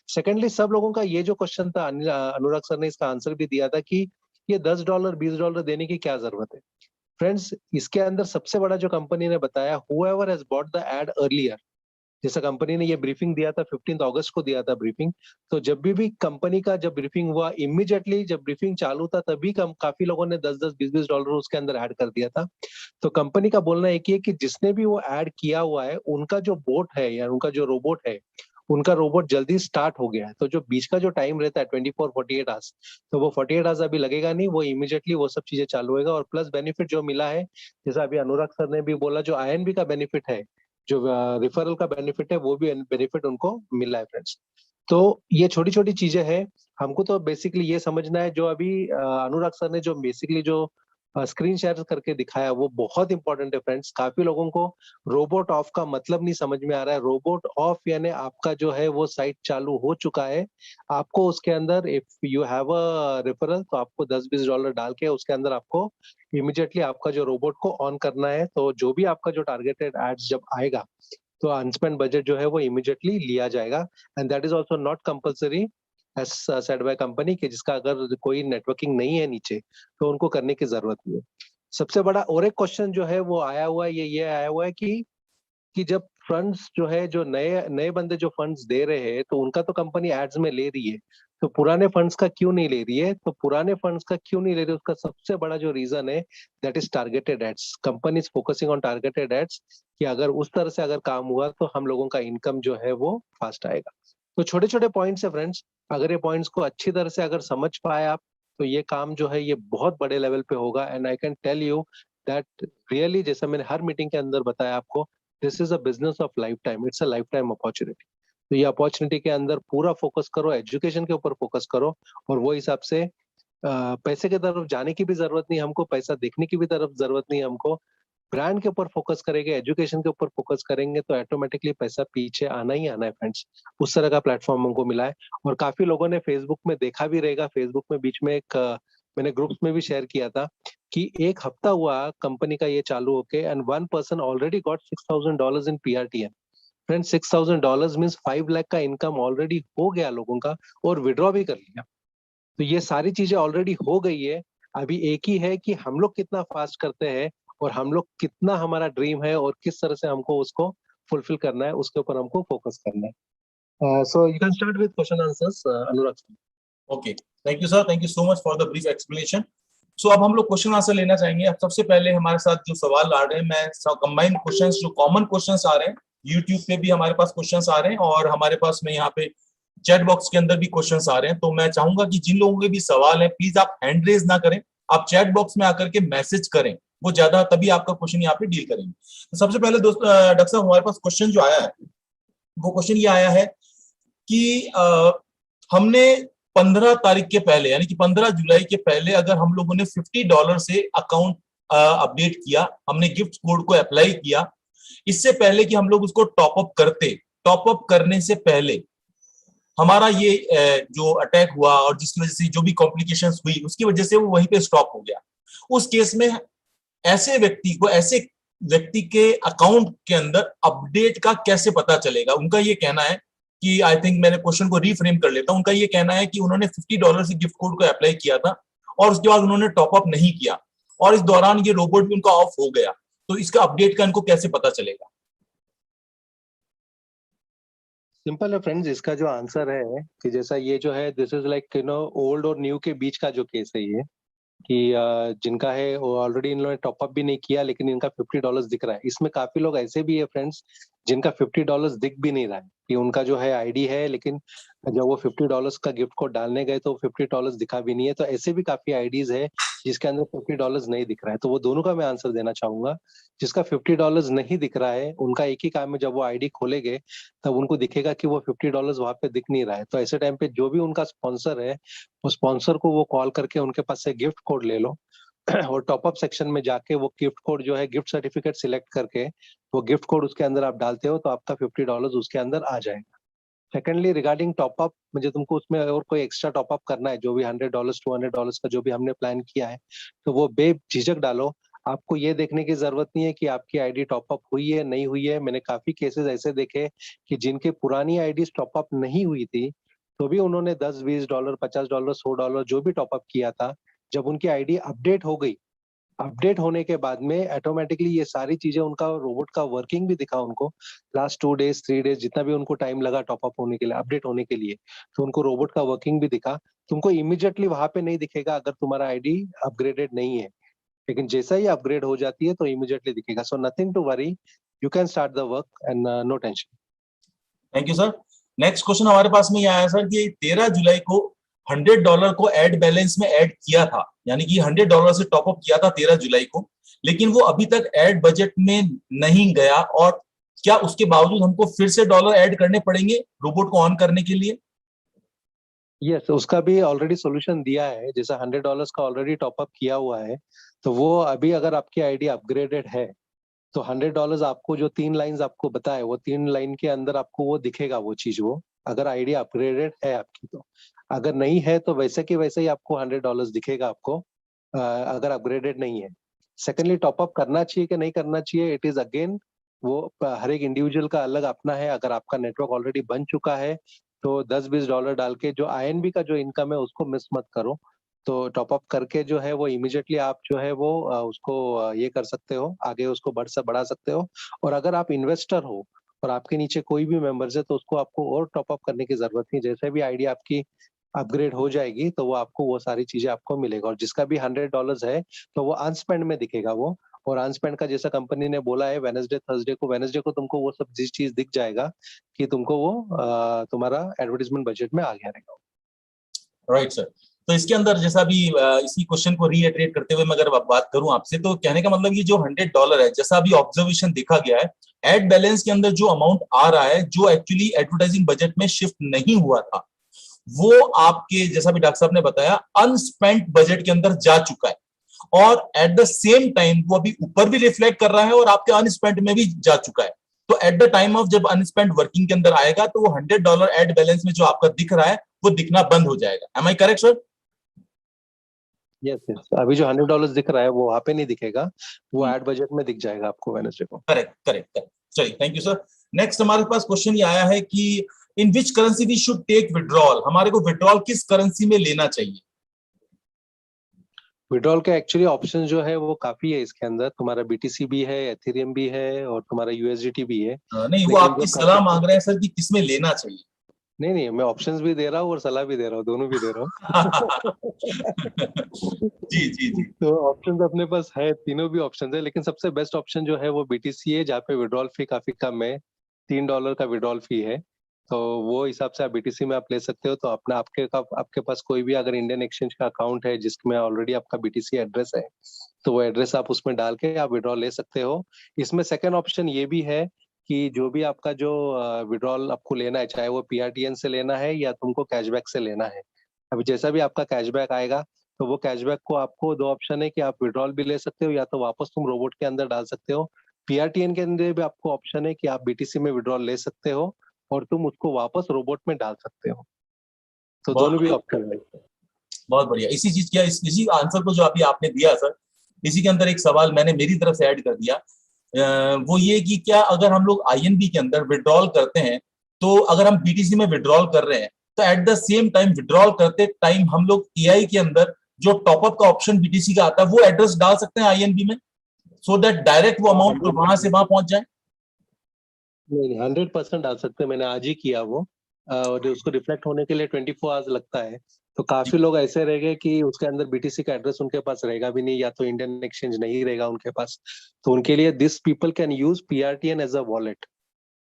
सेकेंडली, सब लोगों का ये जो क्वेश्चन था, अनुराग सर ने इसका आंसर भी दिया था कि ये $10 $20 देने की क्या जरूरत है। फ्रेंड्स, इसके अंदर सबसे बड़ा जो कंपनी ने बताया, whoever has bought the ad earlier, जैसा कंपनी ने ये ब्रीफिंग दिया था 15 अगस्त को दिया था ब्रीफिंग, तो जब भी कंपनी का जब ब्रीफिंग हुआ इमीडिएटली जब ब्रीफिंग चालू था तभी काफी लोगों ने 10-10 20-20 डॉलर उसके अंदर ऐड कर दिया था। तो कंपनी का बोलना एक ही है कि जिसने भी वो ऐड किया हुआ है उनका जो बोट है या उनका जो रोबोट है, उनका रोबोट जल्दी स्टार्ट हो गया है। तो जो बीच का जो टाइम रहता है 24-48 आवर्स, तो वो 48 आवर्स अभी लगेगा नहीं, वो इमीडिएटली वो सब चीजें चालू होगा। और प्लस बेनिफिट जो मिला है, जैसा अभी अनुराग सर ने भी बोला, जो आईएनबी का बेनिफिट है, जो रिफरल का बेनिफिट है, वो भी बेनिफिट उनको मिला है फ्रेंड्स। तो ये छोटी छोटी चीजें हैं, हमको तो बेसिकली ये समझना है जो अभी अनुराग सर ने जो बेसिकली जो स्क्रीन शेयर करके दिखाया वो बहुत इंपॉर्टेंट है फ्रेंड्स। काफी लोगों को रोबोट ऑफ का मतलब नहीं समझ में आ रहा है। रोबोट ऑफ यानी आपका जो है वो साइट चालू हो चुका है, आपको उसके अंदर if you have a referral तो आपको 10-20 डॉलर डाल के उसके अंदर आपको इमीडिएटली आपका जो रोबोट को ऑन करना है। तो जो भी आपका जो टारगेटेड एड्स जब आएगा तो अनस्पेंड बजट जो है वो इमीडिएटली लिया जाएगा। And that is also not compulsory as said by company कि जिसका अगर कोई नेटवर्किंग नहीं है नीचे तो उनको करने की जरूरत नहीं है। सबसे बड़ा और एक क्वेश्चन जो है वो आया हुआ है, ये आया हुआ है कि जब फंड्स जो है जो नए नए बंदे जो फंड्स दे रहे हैं तो उनका तो कंपनी एड्स में ले रही है, तो पुराने फंड्स का क्यों नहीं ले रही है? तो पुराने फंड्स का क्यों नहीं ले रही है उसका सबसे बड़ा जो रीजन है that is targeted ads. Company is focusing on targeted ads कि अगर उस तरह से अगर काम हुआ तो हम लोगों का इनकम जो है वो फास्ट आएगा। तो छोटे छोटे पॉइंट्स है फ्रेंड्स, अगर ये पॉइंट्स को अच्छी तरह से अगर समझ पाए आप तो ये काम जो है ये बहुत बड़े लेवल पे होगा। And I can tell you that really, जैसा मैंने हर मीटिंग के अंदर बताया आपको, this is a business of lifetime, it's a lifetime opportunity. तो ये अपॉर्चुनिटी के अंदर पूरा फोकस करो, एजुकेशन के ऊपर फोकस करो, और वो हिसाब से पैसे की तरफ जाने की भी जरूरत नहीं हमको, पैसा देखने की भी तरफ जरूरत नहीं हमको। ब्रांड के ऊपर फोकस करेंगे, एजुकेशन के ऊपर फोकस करेंगे तो ऑटोमेटिकली पैसा पीछे आना ही आना है फ्रेंड्स। उस तरह का प्लेटफॉर्म हमको मिला है। और काफी लोगों ने फेसबुक में देखा भी रहेगा, फेसबुक में बीच में एक मैंने ग्रुप्स में भी शेयर किया था कि एक हफ्ता हुआ कंपनी का ये चालू होके and one person already got $6,000 in PRTN। Friends $6,000 means 5 lakh का इनकम ऑलरेडी हो गया लोगों का, और विड्रॉ भी कर लिया। तो ये सारी चीजें ऑलरेडी हो गई है। अभी एक ही है कि हम लोग कितना फास्ट करते हैं और हम लोग कितना हमारा ड्रीम है और किस तरह से हमको उसको फुलफिल करना है, उसके ऊपर हमको फोकस करना है। So you can start with question answers Anurag. Okay, thank you sir, thank you so much for the brief explanation. So अब हम लोग क्वेश्चन आंसर लेना चाहेंगे। अब सबसे पहले हमारे साथ जो सवाल आ रहे हैं, मैं कंबाइंड क्वेश्चंस जो कॉमन क्वेश्चंस आ रहे हैं, यूट्यूब पे भी हमारे पास क्वेश्चंस आ रहे हैं और हमारे पास में यहाँ पे चैट बॉक्स के अंदर भी क्वेश्चंस आ रहे हैं। तो मैं चाहूंगा कि जिन लोगों के भी सवाल हैं प्लीज आप हैंड रेज ना करें, आप चैट बॉक्स में आकर के मैसेज करें, वो ज्यादा तभी आपका क्वेश्चन यहाँ पे डील करेंगे। तो सबसे पहले दोस्तों डॉक्टर साहब हमारे पास क्वेश्चन जो आया है वो क्वेश्चन ये आया है कि हमने 15 तारीख के पहले यानी कि 15 जुलाई के पहले अगर हम लोगों ने $50 से अकाउंट अपडेट किया, हमने गिफ्ट कोड को अप्लाई किया, इससे पहले कि हम लोग उसको टॉप अप करते, टॉप अप करने से पहले हमारा ये जो अटैक हुआ और जिसकी वजह से जो भी कॉम्प्लिकेशंस हुई उसकी वजह से वो वहीं पे स्टॉप हो गया, उस केस में ऐसे व्यक्ति के अकाउंट के अंदर अपडेट का कैसे पता चलेगा? उनका ये कहना है कि आई थिंक मैंने क्वेश्चन को रीफ्रेम कर लेता हूं। उनका ये कहना है कि उन्होंने $50 से गिफ्ट कोड को अप्लाई किया था और उसके बाद उन्होंने टॉप अप नहीं किया और इस दौरान ये रोबोट भी उनका ऑफ हो गया, तो इसका अपडेट का इनको कैसे पता चलेगा? सिंपल है फ्रेंड्स, इसका जो आंसर है कि जैसा ये जो है दिस इज लाइक ओल्ड और न्यू के बीच का जो केस है ये, कि जिनका है वो ऑलरेडी इन लोगों ने टॉप अप भी नहीं किया लेकिन इनका $50 दिख रहा है। इसमें काफी लोग ऐसे भी है फ्रेंड्स जिनका $50 दिख भी नहीं रहा है, कि उनका जो है आईडी है लेकिन जब वो $50 का गिफ्ट कोड डालने गए तो $50 दिखा भी नहीं है। तो ऐसे भी काफी आईडीज है जिसके अंदर $50 नहीं दिख रहा है। तो वो दोनों का मैं आंसर देना चाहूंगा। जिसका $50 नहीं दिख रहा है उनका एक ही काम है, जब वो आईडी खोलेंगे तब उनको दिखेगा कि वो $50 वहां पे दिख नहीं रहा है। तो ऐसे टाइम पे जो भी उनका स्पॉन्सर है वो स्पॉन्सर को वो कॉल करके उनके पास से गिफ्ट कोड ले लो और टॉप अप सेक्शन में जाके वो गिफ्ट कोड जो है गिफ्ट सर्टिफिकेट सिलेक्ट करके वो गिफ्ट कोड उसके अंदर आप डालते हो तो आपका $50 उसके अंदर आ जाएगा। सेकेंडली रिगार्डिंग टॉप अप, मुझे तुमको उसमें और कोई एक्स्ट्रा टॉप अप करना है जो भी $100 $200 का जो भी हमने प्लान किया है तो वो बेझिझक डालो। आपको ये देखने की जरूरत नहीं है कि आपकी आईडी टॉप अप हुई है नहीं हुई है। मैंने काफी केसेस ऐसे देखे कि जिनके पुरानी आईडी टॉप अप नहीं हुई थी तो भी उन्होंने $10 $20 $50 $100 जो भी टॉप अप किया था, जब उनकी आईडी अपडेट हो गई अपडेट होने के बाद में ऑटोमेटिकली ये सारी चीजें उनका रोबोट का वर्किंग भी दिखा उनको, लास्ट 2 डेज 3 डेज जितना भी उनको टाइम लगा टॉप अप होने के लिए, अपडेट होने के लिए, तो उनको रोबोट का वर्किंग भी दिखा। तुमको इमीडिएटली वहां पे नहीं दिखेगा अगर तुम्हारा आईडी अपग्रेडेड नहीं है, लेकिन जैसा ही अपग्रेड हो जाती है तो इमीडिएटली दिखेगा। So nothing to worry, you can start the work and no tension. Thank you sir. Next question हमारे पास में ये आया सर कि 13 जुलाई को $100 को एड बैलेंस में ऐड किया था, यानी कि $100 से टॉप अप किया था 13 जुलाई को, लेकिन वो अभी तक ऐड बजट में नहीं गया, और क्या उसके बावजूद हमको फिर से डॉलर ऐड करने पड़ेंगे रोबोट को ऑन करने के लिए? यस, उसका भी ऑलरेडी सॉल्यूशन दिया है। जैसा $100 का ऑलरेडी टॉप अप किया हुआ है, तो वो अभी अगर आपकी आईडी अपग्रेडेड है तो $100 आपको जो 3 लाइंस आपको बताए, वो 3 लाइन के अंदर आपको वो दिखेगा वो चीज, वो अगर आईडी अपग्रेडेड है आपकी। तो अगर नहीं है तो वैसे के वैसे ही आपको $100 दिखेगा आपको, अगर अपग्रेडेड नहीं है। सेकेंडली, टॉपअप करना चाहिए कि नहीं करना चाहिए, इट इज अगेन वो हर एक इंडिविजुअल का अलग अपना है। अगर आपका नेटवर्क ऑलरेडी बन चुका है तो $10-20 डाल के जो INB का जो इनकम है उसको मिस मत करो। तो टॉपअप करके जो है वो इमीडिएटली आप जो है वो उसको ये कर सकते हो, आगे उसको बढ़ा सकते हो। और अगर आप इन्वेस्टर हो और आपके नीचे कोई भी मेंबर्स है तो उसको आपको और टॉपअप करने की जरूरत नहीं। जैसे भी आईडी आपकी अपग्रेड हो जाएगी तो वो आपको वो सारी चीजें आपको मिलेगा। और जिसका भी $100 है तो वो अनस्पेंड में दिखेगा वो। और अनस्पेंड का जैसा कंपनी ने बोला है, वेडनेसडे को तुमको वो सब चीज दिख जाएगा कि तुमको वो तुम्हारा एडवर्टाइजमेंट बजट में आ गया रहेगा। Right sir. तो इसके अंदर जैसा भी इसी क्वेश्चन को रीइटरेट करते हुए मैं अगर बात करूं आपसे, तो कहने का मतलब ये जो $100 है, जैसा अभी ऑब्जर्वेशन देखा गया है, एड बैलेंस के अंदर जो अमाउंट आ रहा है, जो एक्चुअली एडवर्टाइजिंग बजट में शिफ्ट नहीं हुआ था, वो आपके जैसा भी डॉक्टर साहब ने बताया अनस्पेंट बजट के अंदर जा चुका है, और एट द सेम टाइम वो अभी ऊपर भी रिफ्लेक्ट कर रहा है और आपके अनस्पेंट में भी जा चुका है। तो एट द टाइम ऑफ जब अनस्पेंट वर्किंग के अंदर आएगा तो वो $100 एड बैलेंस में जो आपका दिख रहा है वो दिखना बंद हो जाएगा। Am I correct sir? Yes yes, अभी जो $100 दिख रहा है वो वहां पे नहीं दिखेगा, वो एड बजट में दिख जाएगा आपको वेडनेसडे को। Correct correct correct. चलिए, थैंक यू सर। नेक्स्ट हमारे पास क्वेश्चन ये आया है कि in which currency we should take withdrawal, हमारे को विड्रॉल किस करेंसी में लेना चाहिए? विड्रॉल के एक्चुअली ऑप्शन जो है वो काफी है इसके अंदर। तुम्हारा BTC भी है, एथेरियम भी है और तुम्हारा USDT भी है। नहीं, वो आपकी सलाह मांग रहे हैं सर कि किसमें लेना चाहिए। नहीं, मैं ऑप्शंस भी दे रहा हूँ और सलाह भी दे रहा हूँ, दोनों भी दे रहा हूँ। जी जी जी। तो ऑप्शंस अपने पास है, तीनों भी ऑप्शन है, लेकिन सबसे बेस्ट ऑप्शन जो है वो BTC है, जहाँ पे विड्रॉल फी काफी कम है, $3 का विड्रॉल फी है। तो वो हिसाब से आप BTC में आप ले सकते हो। तो अपना आपके पास कोई भी अगर इंडियन एक्सचेंज का अकाउंट है जिसमें ऑलरेडी आपका BTC एड्रेस है, तो वो एड्रेस आप उसमें डाल के आप विड्रॉल ले सकते हो। इसमें सेकेंड ऑप्शन ये भी है कि जो भी आपका जो विड्रॉल आपको लेना है, चाहे वो PRTN से लेना है या तुमको कैशबैक से लेना है, अभी जैसा भी आपका कैशबैक आएगा तो वो कैशबैक को आपको 2 ऑप्शन है कि आप विड्रॉल भी ले सकते हो या तो वापस तुम रोबोट के अंदर डाल सकते हो। PRTN के अंदर भी आपको ऑप्शन है कि आप BTC में विड्रॉल ले सकते हो और तुम उसको वापस रोबोट में डाल सकते हो। तो दोनों भी ऑप्शन है। बहुत बढ़िया। इसी चीज क्या, इसी आंसर को जो अभी आपने दिया सर, इसी के अंदर एक सवाल मैंने मेरी तरफ से ऐड कर दिया। वो ये कि क्या अगर हम लोग INB के अंदर विड्रॉल करते हैं, तो अगर हम BTC में विड्रॉल कर रहे हैं तो at the same time withdrawal करते टाइम हम लोग AI के अंदर जो टॉपअप का ऑप्शन BTC का आता है वो एड्रेस डाल सकते हैं INB में, सो दैट डायरेक्ट वो अमाउंट वहां से वहां पहुंच जाए? नहीं, 100% डाल सकते हैं, मैंने आज ही किया वो। और उसको रिफ्लेक्ट होने के लिए 24 आवर्स लगता है। तो काफी लोग ऐसे रह गए कि उसके अंदर BTC का एड्रेस उनके पास रहेगा भी नहीं, या तो इंडियन एक्सचेंज नहीं रहेगा उनके पास। तो उनके लिए this people can use PRTN as a wallet.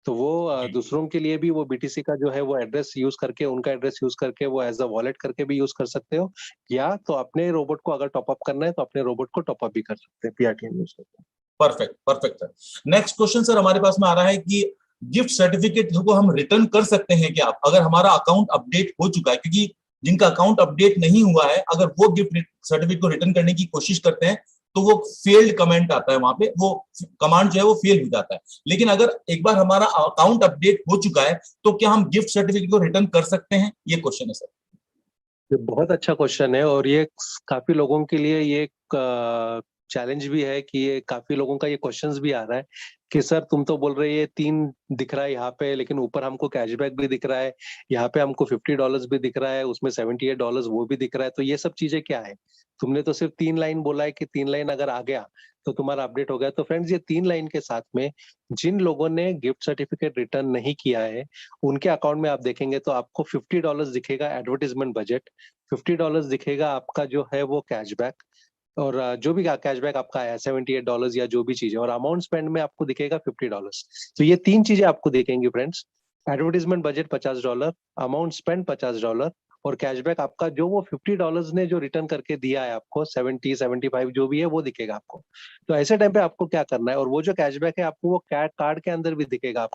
तो वो दूसरों के लिए भी वो BTC का जो है वो एड्रेस यूज करके, उनका एड्रेस यूज करके वो एज अ वॉलेट करके भी यूज कर सकते हो, या तो अपने रोबोट को अगर टॉपअप करना है तो अपने रोबोट को टॉपअप भी कर सकते हैं PRTN यूज करके। Perfect perfect sir. Next question sir हमारे पास में आ रहा है कि गिफ्ट सर्टिफिकेट को हम रिटर्न कर सकते हैं क्या अगर हमारा अकाउंट अपडेट हो चुका है? क्योंकि जिनका अकाउंट अपडेट नहीं हुआ है, अगर वो गिफ्ट सर्टिफिकेट को रिटर्न करने की कोशिश करते हैं तो वो फेल्ड कमेंट आता है, वहां पे वो कमांड जो है वो फेल हो जाता है। लेकिन अगर एक बार हमारा अकाउंट अपडेट हो चुका है तो क्या हम गिफ्ट सर्टिफिकेट को रिटर्न कर सकते हैं? ये क्वेश्चन है सर। ये बहुत अच्छा क्वेश्चन है और ये काफी लोगों के लिए ये चैलेंज भी है कि ये काफी लोगों का ये क्वेश्चंस भी आ रहा है कि सर तुम तो बोल रहे ये 3 दिख रहा है यहाँ पे, लेकिन ऊपर हमको कैशबैक भी दिख रहा है, यहाँ पे हमको $50 भी दिख रहा है, उसमें $78 वो भी दिख रहा है, तो ये सब चीजें क्या है? तुमने तो सिर्फ 3 लाइन बोला है कि 3 लाइन अगर आ गया तो तुम्हारा अपडेट हो गया। तो फ्रेंड्स, ये 3 लाइन के साथ में जिन लोगों ने गिफ्ट सर्टिफिकेट रिटर्न नहीं किया है उनके अकाउंट में आप देखेंगे तो आपको $50 दिखेगा एडवर्टीजमेंट बजट, $50 दिखेगा आपका जो है वो कैशबैक, और जो भी कैशबैक आपका आया $78 या जो भी चीज है, और अमाउंट स्पेंड में आपको दिखेगा $50। तो ये 3 चीजें आपको दिखेंगी friends, advertisement budget $50, amount spend $50, और कैशबैक आपका जो वो $50 ने जो रिटर्न करके दिया है आपको, 70 75 जो भी है वो दिखेगा आपको। तो ऐसे टाइम पे आपको क्या करना है, और वो जो कैशबैक है आपको वो कार्ड के अंदर भी दिखेगा,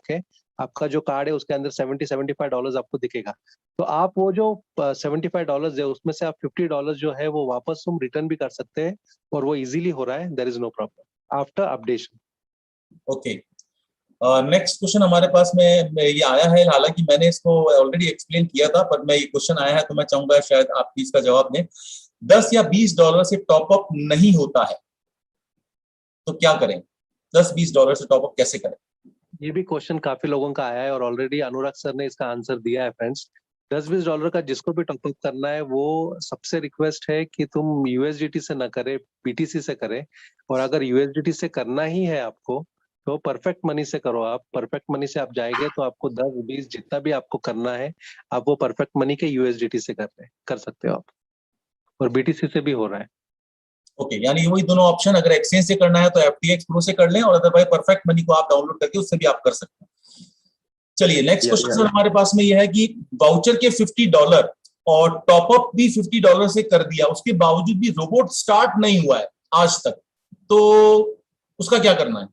आपका जो कार्ड है उसके अंदर 70 75 आपको दिखेगा। तो आप वो जो $75 है उसमें से आप $50 जो है वो वापस तुम रिटर्न भी कर सकते हैं, और वो इजीली हो रहा है, there is no problem after updation. Okay, next question हमारे पास में ये आया है, हालांकि मैंने इसको ऑलरेडी एक्सप्लेन किया था, पर मैं ये क्वेश्चन आया है तो मैं चाहूंगा शायद आप इसका जवाब दें। 10 या $20 से टॉपअप नहीं होता है तो क्या करें? 10-20 से टॉपअप कैसे करें? ये भी क्वेश्चन काफी लोगों का आया है और ऑलरेडी अनुराग सर ने इसका आंसर दिया है फ्रेंड्स। $10-20 का जिसको भी टॉपअप करना है वो सबसे रिक्वेस्ट है कि तुम USDT से ना करे, BTC से करे, और अगर USDT से करना ही है आपको तो परफेक्ट मनी से करो। आप परफेक्ट मनी से आप जाएंगे तो आपको 10-20 जितना भी आपको करना है आप वो परफेक्ट मनी के USDT से कर सकते हो आप, और BTC से भी हो रहा है। ओके, यानी वही दोनों ऑप्शन, अगर एक्सचेंज से करना है तो FTX प्रो से कर लें, और अदरवाइज परफेक्ट मनी को आप डाउनलोड करके उससे भी आप कर सकते हैं। चलिए नेक्स्ट क्वेश्चन सर हमारे पास में यह है कि वाउचर के $50 और टॉपअप भी $50 से कर दिया, उसके बावजूद भी रोबोट स्टार्ट नहीं हुआ है आज तक, तो उसका क्या करना है?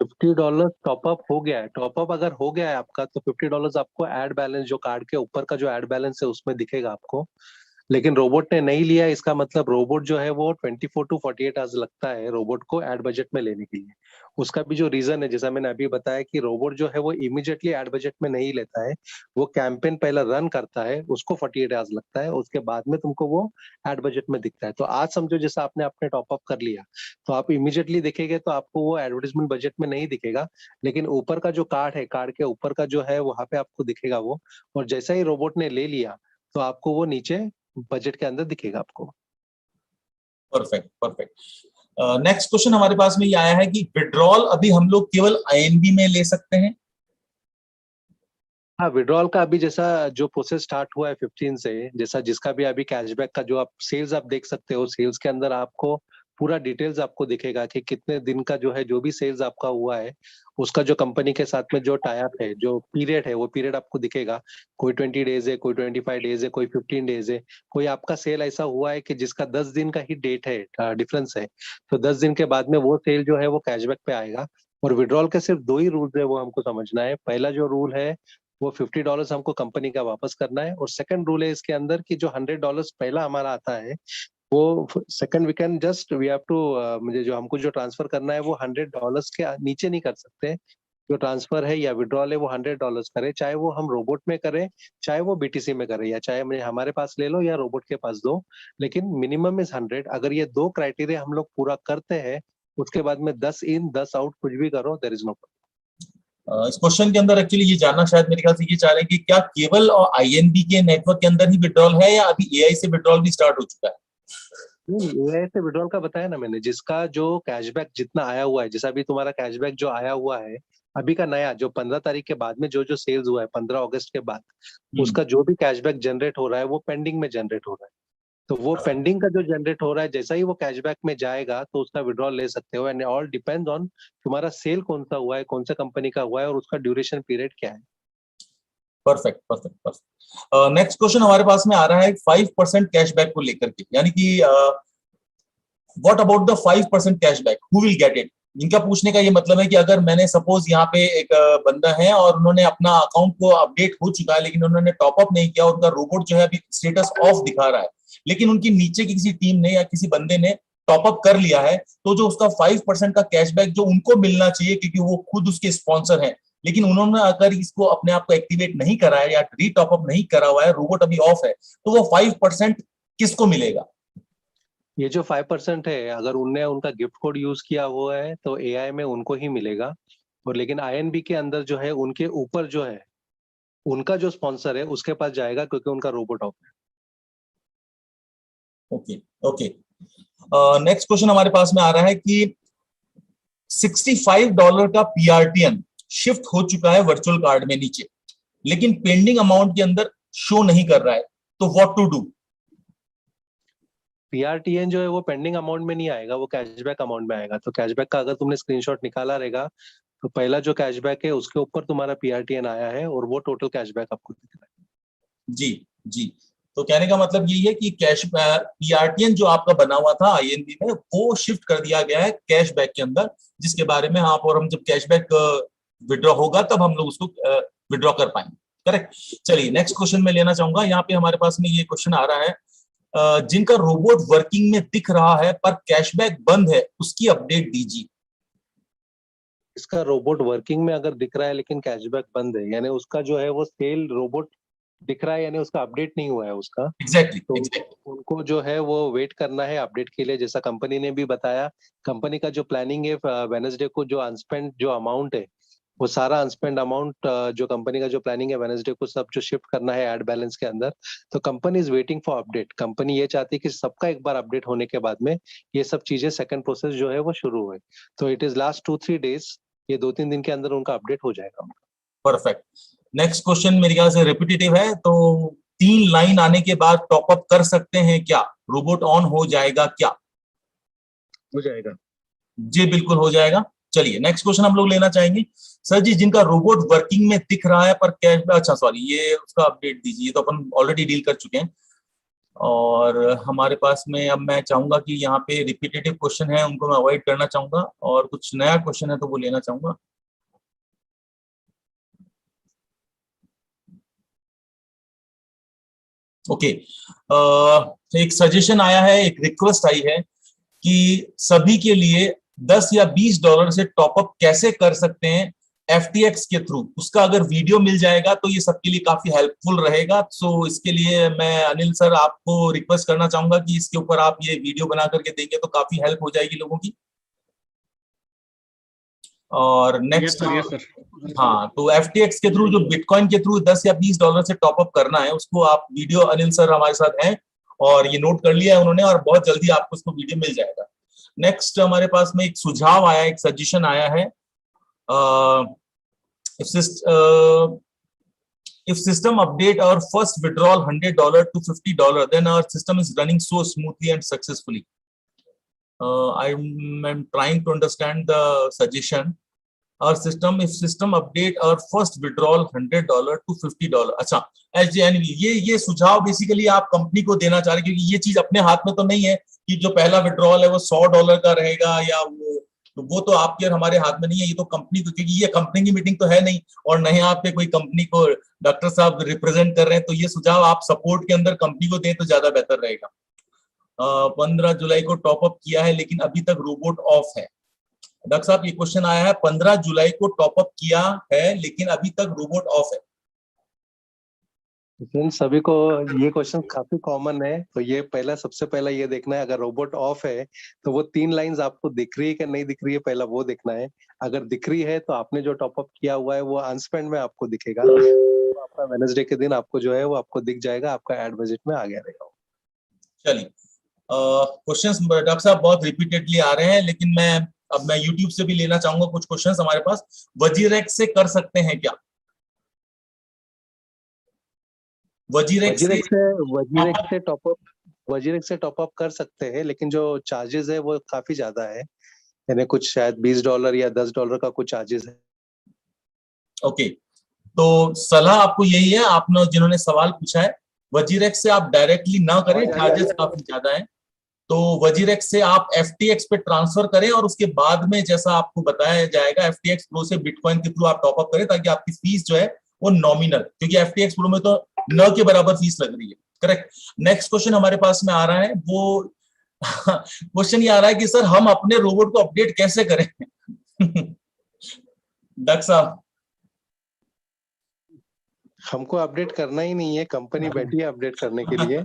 $50 टॉपअप हो गया है, टॉपअप अगर हो गया है आपका तो $50 आपको ऐड बैलेंस, जो कार्ड के ऊपर का जो ऐड बैलेंस है उसमें दिखेगा आपको। लेकिन रोबोट ने नहीं लिया, इसका मतलब रोबोट जो है वो 24 to 48 आवर्स लगता है रोबोट को ऐड बजट में लेने के लिए। उसका भी जो रीजन है, जैसा मैंने अभी बताया कि रोबोट जो है वो इमीडिएटली ऐड बजट में नहीं लेता है, वो कैंपेन पहले रन करता है, उसको 48 आवर्स लगता है, उसके बाद में तुमको वो ऐड बजट में दिखता है। तो आज समझो जैसा आपने टॉपअप कर लिया तो आप इमीडिएटली देखेंगे तो आपको वो एडवर्टीजमेंट बजट में नहीं दिखेगा, लेकिन ऊपर का जो कार्ड है, कार्ड के ऊपर का जो है वहां पे आपको दिखेगा वो, और जैसा ही रोबोट ने ले लिया तो आपको वो नीचे बजट के अंदर दिखेगा आपको। Perfect perfect. नेक्स्ट क्वेश्चन हमारे पास में ये आया है कि विड्रॉल अभी हम लोग केवल INB में ले सकते हैं? हाँ, विड्रॉल का अभी जैसा जो प्रोसेस स्टार्ट हुआ है 15 से, जैसा जिसका भी अभी कैशबैक का जो आप सेल्स आप देख सकते हो, सेल्स के अंदर आपको पूरा डिटेल्स आपको दिखेगा कि कितने दिन का जो है, जो भी सेल्स आपका हुआ है उसका जो कंपनी के साथ में जो टाई अप है, जो पीरियड है, वो पीरियड आपको दिखेगा। कोई 20 डेज है, कोई 25 डेज है, कोई 15 डेज है, कोई आपका सेल ऐसा हुआ है कि जिसका 10 दिन का ही डेट है, डिफरेंस है, तो 10 दिन के बाद में वो सेल जो है वो कैशबैक पे आएगा। और विड्रॉल के सिर्फ 2 ही रूल्स है वो हमको समझना है। पहला जो रूल है वो $50 हमको कंपनी का वापस करना है, और सेकंड रूल है इसके अंदर कि जो $100 पहला हमारा आता है वो सेकंड वी हैव टू, मुझे जो हमको जो ट्रांसफर करना है वो $100 के नीचे नहीं कर सकते। जो ट्रांसफर है या विड्रॉल है वो $100 करे, चाहे वो हम रोबोट में करें, चाहे वो BTC में करें, या चाहे मुझे हमारे पास ले लो या रोबोट के पास दो, लेकिन मिनिमम इज 100। अगर ये 2 क्राइटेरिया हम लोग पूरा करते हैं उसके बाद में 10 इन 10 आउट कुछ भी करो, देयर इज नो प्रॉब्लम। इस क्वेश्चन के अंदर एक्चुअली ये जानना शायद मेरे ख्याल से ये चाह रहे हैं कि क्या केवल और INB के नेटवर्क के अंदर ही विड्रॉल है या अभी AI से विड्रॉल भी स्टार्ट हो चुका है? AI से विड्रॉल का बताया ना मैंने, जिसका जो कैशबैक जितना आया हुआ है, जैसा भी तुम्हारा कैशबैक जो आया हुआ है अभी का नया, जो 15 तारीख के बाद में जो सेल्स हुआ है 15 अगस्त के बाद, उसका जो भी कैशबैक जनरेट हो रहा है वो पेंडिंग में जनरेट हो रहा है। तो वो पेंडिंग का जो जनरेट हो रहा है, जैसा ही वो कैशबैक में जाएगा तो उसका विड्रॉल ले सकते हो, एंड ऑल डिपेंड्स ऑन तुम्हारा सेल कौन सा हुआ है, कौन सा कंपनी का हुआ है, और उसका ड्यूरेशन पीरियड क्या है। Perfect perfect perfect. Next question हमारे पास में आ रहा है 5% कैशबैक को लेकर के, यानी कि what about the 5% cashback, who will get it? इनका पूछने का ये मतलब है कि अगर मैंने सपोज यहाँ पे एक बंदा है और उन्होंने अपना अकाउंट को अपडेट हो चुका है लेकिन उन्होंने टॉपअप नहीं किया, उनका रोबोट जो है अभी स्टेटस ऑफ दिखा रहा है, लेकिन उनकी नीचे की किसी टीम ने या किसी बंदे ने टॉपअप कर लिया है, तो जो उसका 5% का कैशबैक जो उनको मिलना चाहिए क्योंकि वो खुद उसके स्पॉन्सर हैं, लेकिन उन्होंने अगर इसको अपने आप को एक्टिवेट नहीं करा है या री टॉपअप नहीं करा हुआ है, रोबोट अभी ऑफ है, तो वो 5% किसको मिलेगा? ये जो 5% है, अगर उनने उनका गिफ्ट कोड यूज किया हुआ है तो एआई में उनको ही मिलेगा। और लेकिन आईएनबी के अंदर जो है उनके ऊपर जो है उनका जो स्पॉन्सर है उसके पास जाएगा, क्योंकि उनका रोबोट ऑफ है। Okay okay. नेक्स्ट क्वेश्चन हमारे पास में आ रहा है कि $65 का पीआरटीएन शिफ्ट हो चुका है वर्चुअल कार्ड में नीचे, लेकिन पेंडिंग अमाउंट के अंदर शो नहीं कर रहा है, तो व्हाट टू डू? पीआरटीएन जो है वो पेंडिंग अमाउंट में नहीं आएगा, वो कैशबैक अमाउंट में आएगा। तो कैशबैक का अगर तुमने स्क्रीनशॉट निकाला रहेगा तो पहला जो कैशबैक है उसके ऊपर तुम्हारा पीआरटीएन आया है और वो टोटल कैशबैक आपको दिख रहा है। जी जी। तो कहने का मतलब यही है कि कैश पीआरटीएन जो आपका बना हुआ था आईएनबी में वो शिफ्ट कर दिया गया है कैशबैक के अंदर, जिसके बारे में आप और हम जब कैशबैक विड्रॉ होगा तब हम लोग उसको विड्रॉ कर पाएंगे। करेक्ट। चलिए नेक्स्ट क्वेश्चन में लेना चाहूंगा। यहाँ पे हमारे पास में ये क्वेश्चन आ रहा है, जिनका रोबोट वर्किंग में दिख रहा है पर कैशबैक बंद है, उसकी अपडेट दीजिए। इसका रोबोट वर्किंग में अगर दिख रहा है लेकिन कैशबैक बंद है, यानी उसका जो है वो सेल रोबोट दिख रहा है, यानी उसका अपडेट नहीं हुआ है उसका। एग्जैक्टली तो एग्जैक्टली। उनको जो है वो वेट करना है अपडेट के लिए, जैसा कंपनी ने भी बताया। कंपनी का जो प्लानिंग है वेडनेसडे को जो अनस्पेंड जो अमाउंट है वो सारा अनस्पेंड अमाउंट जो कंपनी का जो प्लानिंग है वेडनेसडे को सब जो शिफ्ट करना है एड बैलेंस के अंदर। तो company is waiting for update. Company ये चाहती है कि सबका एक बार अपडेट होने के बाद में ये सब चीजें सेकंड प्रोसेस जो है वो शुरू हुए। तो इट इज लास्ट 2-3 डेज, ये 2-3 दिन के अंदर उनका अपडेट हो जाएगा। परफेक्ट। नेक्स्ट क्वेश्चन मेरे ख्याल से रिपीटेटिव है, तो 3 लाइन आने के बाद टॉप अप कर सकते हैं क्या? रोबोट ऑन हो जाएगा क्या? हो जाएगा। जी बिल्कुल हो जाएगा। चलिए नेक्स्ट क्वेश्चन हम लोग लेना चाहेंगे। सर जी, जिनका रोबोट वर्किंग में दिख रहा है पर कैश, अच्छा सॉरी, ये उसका अपडेट दीजिए, तो अपन ऑलरेडी डील कर चुके हैं। और हमारे पास में अब मैं चाहूंगा कि यहाँ पे रिपीटेटिव क्वेश्चन है उनको मैं अवॉइड करना चाहूंगा, और कुछ नया क्वेश्चन है तो वो लेना चाहूंगा। ओके। एक सजेशन आया है, एक रिक्वेस्ट आई है कि सभी के लिए $10 या $20 से टॉपअप कैसे कर सकते हैं FTX के थ्रू। उसका अगर वीडियो मिल जाएगा तो ये सबके लिए काफी हेल्पफुल रहेगा। सो इसके लिए मैं अनिल सर आपको रिक्वेस्ट करना चाहूंगा कि इसके ऊपर आप ये वीडियो बना करके देंगे तो काफी हेल्प हो जाएगी लोगों की। और नेक्स्ट, यस सर। हाँ, तो FTX के थ्रू जो बिटकॉइन के थ्रू $10 या $20 से टॉपअप करना है उसको आप वीडियो, अनिल सर हमारे साथ हैं और ये नोट कर लिया है उन्होंने, और बहुत जल्दी आपको उसको वीडियो मिल जाएगा। नेक्स्ट हमारे पास में एक सुझाव आया, एक सजेशन आया है, if system update our first withdrawal $100 to $50, then our system is running so smoothly and successfully. I'm trying to understand the suggestion. Our system, if system update our first withdrawal $100 to $50. अच्छा, ये सुझाव basically आप company को देना चाह रहे हैं, क्योंकि ये चीज अपने हाथ में तो नहीं है कि जो पहला विड्रॉल है वो $100 का रहेगा या वो तो आपके और हमारे हाथ में नहीं है, ये तो कंपनी को, क्योंकि ये कंपनी की मीटिंग तो है नहीं और नहीं आप पे कोई कंपनी को डॉक्टर साहब रिप्रेजेंट कर रहे हैं। तो ये सुझाव आप सपोर्ट के अंदर कंपनी को दें तो ज्यादा बेहतर रहेगा। 15 जुलाई को टॉपअप किया है लेकिन अभी तक रोबोट ऑफ है। डॉक्टर साहब ये क्वेश्चन आया है, 15 जुलाई को टॉपअप किया है लेकिन अभी तक रोबोट ऑफ है। सभी को ये क्वेश्चन काफी कॉमन है, तो ये पहला सबसे पहला ये देखना है अगर रोबोट ऑफ है तो वो 3 लाइंस आपको दिख रही है कि नहीं दिख रही है, पहला वो देखना है। अगर दिख रही है तो आपने जो टॉपअप किया हुआ है वो अनस्पेंड में आपको दिखेगा, तो आपका वेडनेसडे के दिन आपको जो है वो आपको दिख जाएगा, आपका एड बजट में आ गया रहेगा। चलिए, क्वेश्चंस डॉक्टर साहब बहुत रिपीटेडली आ रहे हैं, लेकिन मैं यूट्यूब से भी लेना चाहूंगा कुछ क्वेश्चंस हमारे पास। वजीरेक्स से कर सकते हैं क्या? वजीरेक्स से टॉपअप कर सकते हैं, लेकिन जो चार्जेस है वो काफी ज्यादा है, यानी कुछ शायद $20 या $10 का कुछ चार्जेस है। ओके, तो सलाह आपको यही है, आपने जिन्होंने सवाल पूछा है, वजीरेक्स से आप डायरेक्टली ना करें, चार्जेस काफी ज्यादा है। तो वजीरेक्स से आप FTX पे ट्रांसफर करें और उसके बाद में जैसा आपको बताया जाएगा FTX प्रो से बिटकॉइन के थ्रू आप टॉपअप करें, ताकि आपकी फीस जो है वो नॉमिनल, क्योंकि FTX प्रो में तो न के बराबर फीस लग रही है। करेक्ट। नेक्स्ट क्वेश्चन हमारे पास में आ रहा है, वो क्वेश्चन ये आ रहा है कि सर हम अपने रोबोट को अपडेट कैसे करें? डॉक्टर साहब, हमको अपडेट करना ही नहीं है, कंपनी बैठी है अपडेट करने के लिए।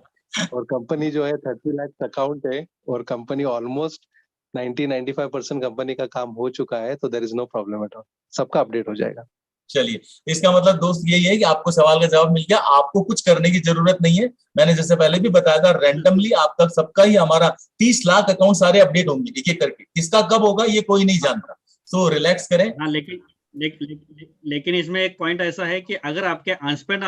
और कंपनी जो है 30 लाख अकाउंट है और कंपनी ऑलमोस्ट 90-95% कंपनी का काम हो चुका है, तो there is no problem at all, सबका अपडेट हो जाएगा। चलिए, इसका मतलब दोस्त यही है कि आपको सवाल का जवाब मिल गया, आपको कुछ करने की जरूरत नहीं है। मैंने जैसे पहले भी बताया था, रैंडमली आपका सबका ही हमारा 30 लाख अकाउंट सारे अपडेट होंगे एक एक करके, किसका कब होगा ये कोई नहीं जानता। सो रिलैक्स करें। हाँ, लेकिन इसमें एक पॉइंट ऐसा है कि अगर आपके अनस्पेंड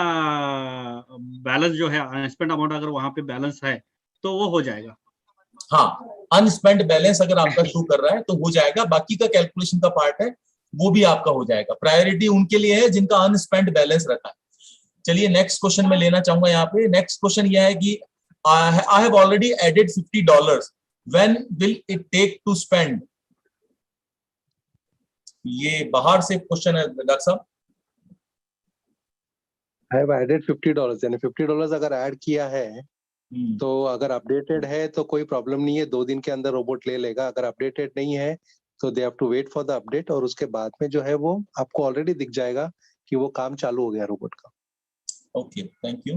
बैलेंस जो है, अनस्पेंड अमाउंट अगर वहां पे बैलेंस है तो वो हो जाएगा। हाँ, अनस्पेंड बैलेंस अगर आपका शो कर रहा है तो हो जाएगा, बाकी का कैलकुलेशन का पार्ट है वो भी आपका हो जाएगा। प्रायोरिटी उनके लिए है जिनका अनस्पेंड बैलेंस रखा है। चलिए नेक्स्ट क्वेश्चन में लेना चाहूंगा यहाँ पे। नेक्स्ट क्वेश्चन यह है कि I have already added $50, when will it take to spend. ये बाहर से क्वेश्चन है डॉक्टर साहब। आई हैव एडेड $50, यानी $50 अगर ऐड किया है तो अगर अपडेटेड है तो कोई प्रॉब्लम नहीं है, 2 दिन के अंदर रोबोट ले लेगा। अगर अपडेटेड नहीं है तो they have to wait for the update, और उसके बाद में जो है वो आपको ऑलरेडी दिख जाएगा कि वो काम चालू हो गया रोबोट का। Okay, thank you.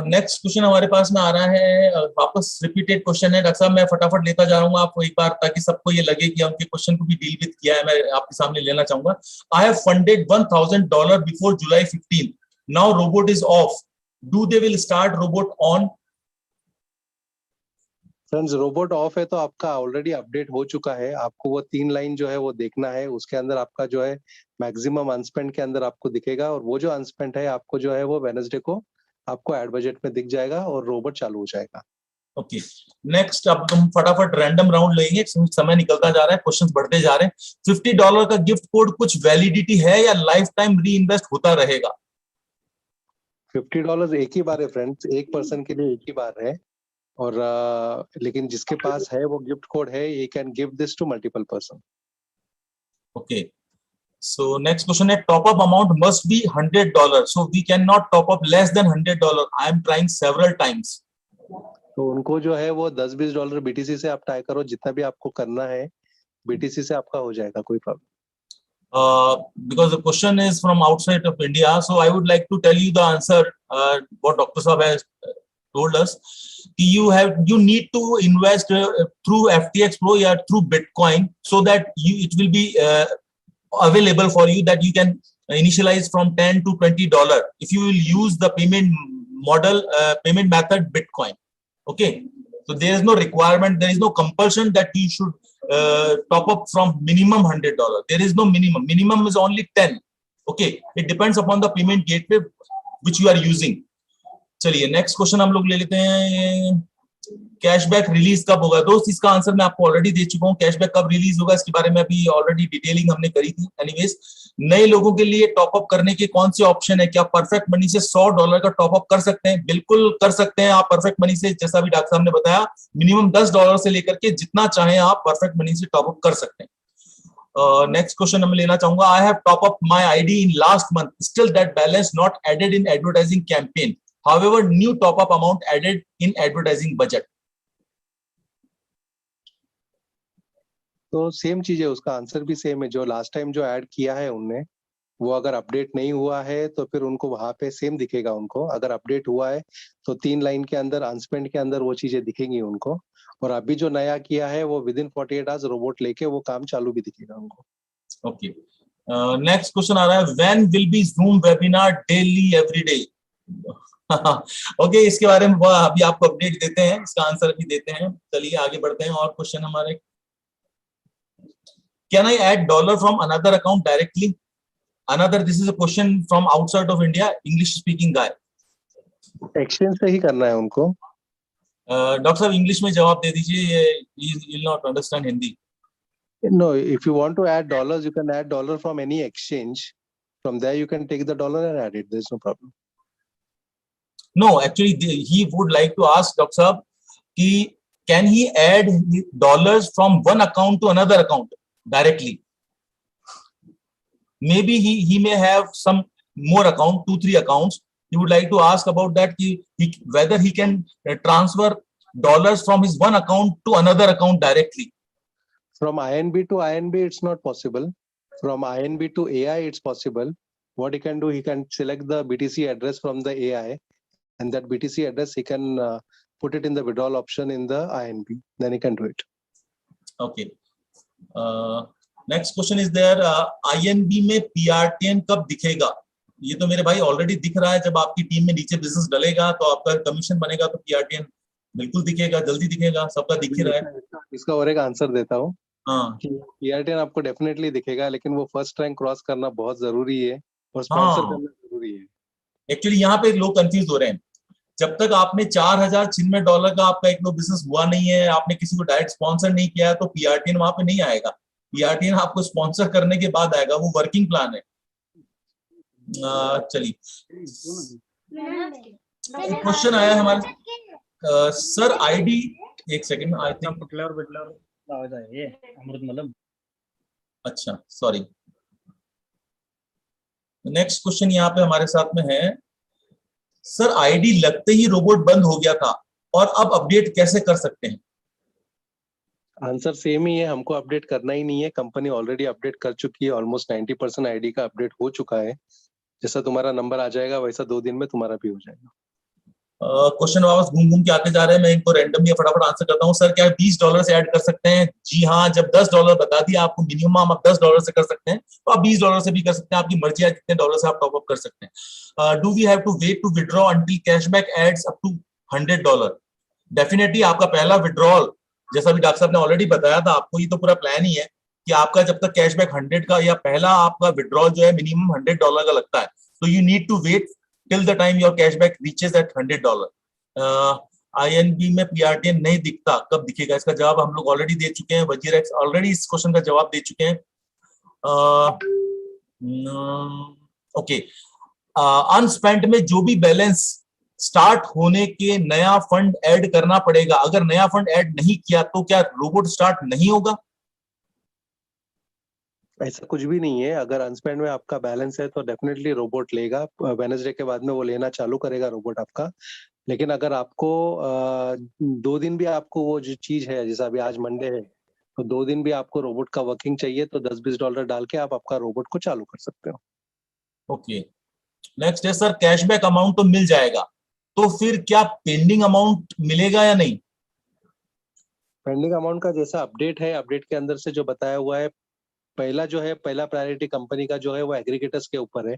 Next question हमारे पास में आ रहा है, वापस रिपीटेड क्वेश्चन है डॉक्टर साहब, मैं फटाफट लेता जा रहा हूँ आपको एक बार, ताकि सबको ये लगे कि हमने क्वेश्चन को भी डील विद किया है। मैं आपके सामने लेना चाहूंगा। I have funded $1,000 before July 15, now robot is of, do they will start robot on? Friends, robot of है तो आपका ऑलरेडी अपडेट हो चुका है। आपको वो 3 लाइन जो है वो देखना है, उसके अंदर आपका जो है मैक्सिमम अनस्पेंड के अंदर आपको दिखेगा, और वो जो अनस्पेंड है आपको जो है वो वेडनेसडे को आपको एड बजट में दिख जाएगा और रोबोट चालू हो जाएगा। ओके, नेक्स्ट अब तुम फटाफट रैंडम राउंड लेंगे, समय निकलता जा रहा है, क्वेश्चंस बढ़ते जा रहे हैं। $50 का गिफ्ट कोड कुछ वैलिडिटी है या लाइफ टाइम री इन्वेस्ट होता रहेगा? $50 एक ही बार है फ्रेंड्स, एक पर्सन के लिए एक ही बार है, और लेकिन जिसके पास है वो गिफ्ट कोड है, ये can give this to multiple person. Okay, so next question है, top up amount must be $100, so we can not top up less than $100। I am trying several times. तो उनको जो है वो $10-20 बीटीसी से आप ट्राई करो, जितना भी आपको करना है बीटीसी से आपका हो जाएगा, कोई problem. Because the question is from outside of India, so I would like to tell you the answer. What Dr. Saab has told us, you need to invest through FTX Pro or through Bitcoin, so that it will be available for you, that you can initialize from $10 to $20 if you will use the payment method Bitcoin. Okay, so there is no requirement, there is no compulsion that you should top up from minimum $100. There is no minimum is only 10. Okay, it depends upon the payment gateway which you are using. चलिए next question हम लोग ले लेते हैं। Cashback release कब होगा? दोस्त इसका आंसर मैं आपको ऑलरेडी दे चुका हूं। कैशबैक कब रिलीज होगा इसके बारे में अभी ऑलरेडी डिटेलिंग हमने करी थी। एनीवेज, नए लोगों के लिए टॉप अप करने के कौन से ऑप्शन है? क्या परफेक्ट मनी से $100 का टॉप अप कर सकते हैं? बिल्कुल कर सकते हैं आप परफेक्ट मनी से। जैसा भी डॉक्टर साहब ने बताया, मिनिमम $10 से लेकर के जितना चाहें आप परफेक्ट मनी से टॉप अप कर सकते हैं। नेक्स्ट क्वेश्चन मैं लेना चाहूंगा। I have top up my ID in last month, still that balance not added in advertising campaign, however new top up amount added in advertising budget. तो same चीज है, उसका आंसर भी सेम है। जो लास्ट टाइम जो add किया है उनने, वो अगर अपडेट नहीं हुआ है तो फिर उनको वहां पे सेम दिखेगा उनको। अगर अपडेट हुआ है तो 3 लाइन के अंदर अनस्पेंड के अंदर वो चीजें दिखेंगी उनको, और अभी जो नया किया है वो विद इन 48 आवर्स रोबोट लेके वो काम चालू भी दिखेगा उनको। ओके, नेक्स्ट क्वेश्चन आ रहा है, when will be Zoom webinar daily every day? Okay, इसके बारे में अभी आपको अपडेट देते हैं, इसका आंसर भी देते हैं। चलिए आगे बढ़ते हैं और क्वेश्चन हमारे, can I add dollar from another account directly? Another, this is a question from outside of India, English speaking guy. Exchange से ही करना है उनको। डॉक्टर साहब इंग्लिश में जवाब दे दीजिए, he will not understand Hindi. No, if you want to add dollars, you can add dollar from any exchange. From there, you can take the dollar and add it. There's no problem. No, actually he would like to ask Dr. Saab, can he add dollars from one account to another account directly? Maybe he may have some more account, 2-3 accounts. He would like to ask about that, whether he can transfer dollars from his one account to another account directly. From INB to INB, it's not possible. From INB to AI, it's possible. What he can do, he can select the BTC address from the AI and that BTC address he can put it in the withdrawal option in the INB, then he can do it. Okay, next question is there, INB में PRTN कब दिखेगा? ये तो मेरे भाई already दिख रहा है, जब आपकी टीम में नीचे बिजनेस डलेगा तो आपका कमीशन बनेगा तो PRTN बिल्कुल दिखेगा, जल्दी दिखेगा, सबका दिख ही रहा है। इसका और एक आंसर देता हूँ हाँ कि PRTN आपको डेफिनेटली दिखेगा, लेकिन वो फर्स्ट रैंक क्रॉस करना बहुत जरूरी है और स्पॉन्सर हाँ। करना जरूरी है। एक्चुअली यहाँ पे लोग कंफ्यूज हो रहे हैं, जब तक आपने $4096 का आपका एक बिजनेस हुआ नहीं है, आपने किसी को डायरेक्ट स्पॉन्सर नहीं किया है, तो PRTN वहां पे नहीं आएगा। PRTN आपको स्पॉन्सर करने के बाद आएगा, वो वर्किंग प्लान है। चलिए, क्वेश्चन आया है हमारे सर, आईडी, एक सेकंड, आई थिंक कुठल्यावर लावायचा आहे हे अमृत मलम। अच्छा सॉरी, नेक्स्ट क्वेश्चन यहाँ पे हमारे साथ में है, सर आईडी लगते ही रोबोट बंद हो गया था और अब अपडेट कैसे कर सकते हैं? आंसर सेम ही है, हमको अपडेट करना ही नहीं है, कंपनी ऑलरेडी अपडेट कर चुकी है, ऑलमोस्ट 90% आईडी का अपडेट हो चुका है। जैसा तुम्हारा नंबर आ जाएगा वैसा 2 दिन में तुम्हारा भी हो जाएगा। क्वेश्चन वापस घूम घूम के आते जा रहे हैं, मैं इनको रैंडमली फटाफट आंसर करता हूँ। सर क्या $20 से ऐड कर सकते हैं? जी हाँ, जब $10 बता दिया आपको मिनिमम आप $10 से कर सकते हैं, तो आप $20 से भी कर सकते हैं, आपकी मर्जी है कितने डॉलर से आप टॉप अप कर सकते हैं। Do we have to wait to withdraw until cashback adds up to $100? Definitely आपका पहला विड्रॉल, जैसा भी डॉक्टर साहब ने ऑलरेडी बताया था आपको, ये तो पूरा प्लान ही है कि आपका जब तक कैशबैक 100 का या पहला आपका विड्रॉल जो है मिनिमम $100 का लगता है, तो you need to wait till the time your cashback reaches at $100. INB में PRTN नहीं दिखता, कब दिखेगा? इसका जवाब हम लोग ऑलरेडी दे चुके हैं, वजीर एक्स ऑलरेडी इस क्वेश्चन का जवाब दे चुके हैं। ओके, अनस्पेंट में जो भी बैलेंस स्टार्ट होने के नया फंड ऐड करना पड़ेगा, अगर नया फंड ऐड नहीं किया तो क्या रोबोट स्टार्ट नहीं होगा? ऐसा कुछ भी नहीं है, अगर अनस्पेंड में आपका बैलेंस है तो डेफिनेटली रोबोट लेगा, वेडनेसडे के बाद में वो लेना चालू करेगा रोबोट आपका। लेकिन अगर आपको 2 दिन भी आपको वो जो चीज है, जैसा अभी आज मंडे है, तो 2 दिन भी आपको रोबोट का वर्किंग चाहिए, तो $10-20 डाल के आप आपका रोबोट को चालू कर सकते हो। ओके, नेक्स्ट है सर, कैशबैक अमाउंट तो मिल जाएगा, तो फिर क्या पेंडिंग अमाउंट मिलेगा या नहीं? पेंडिंग अमाउंट का जैसा अपडेट है, अपडेट के अंदर से जो बताया हुआ है, पहला प्रायोरिटी कंपनी का जो है वो एग्रीगेटर्स के ऊपर है।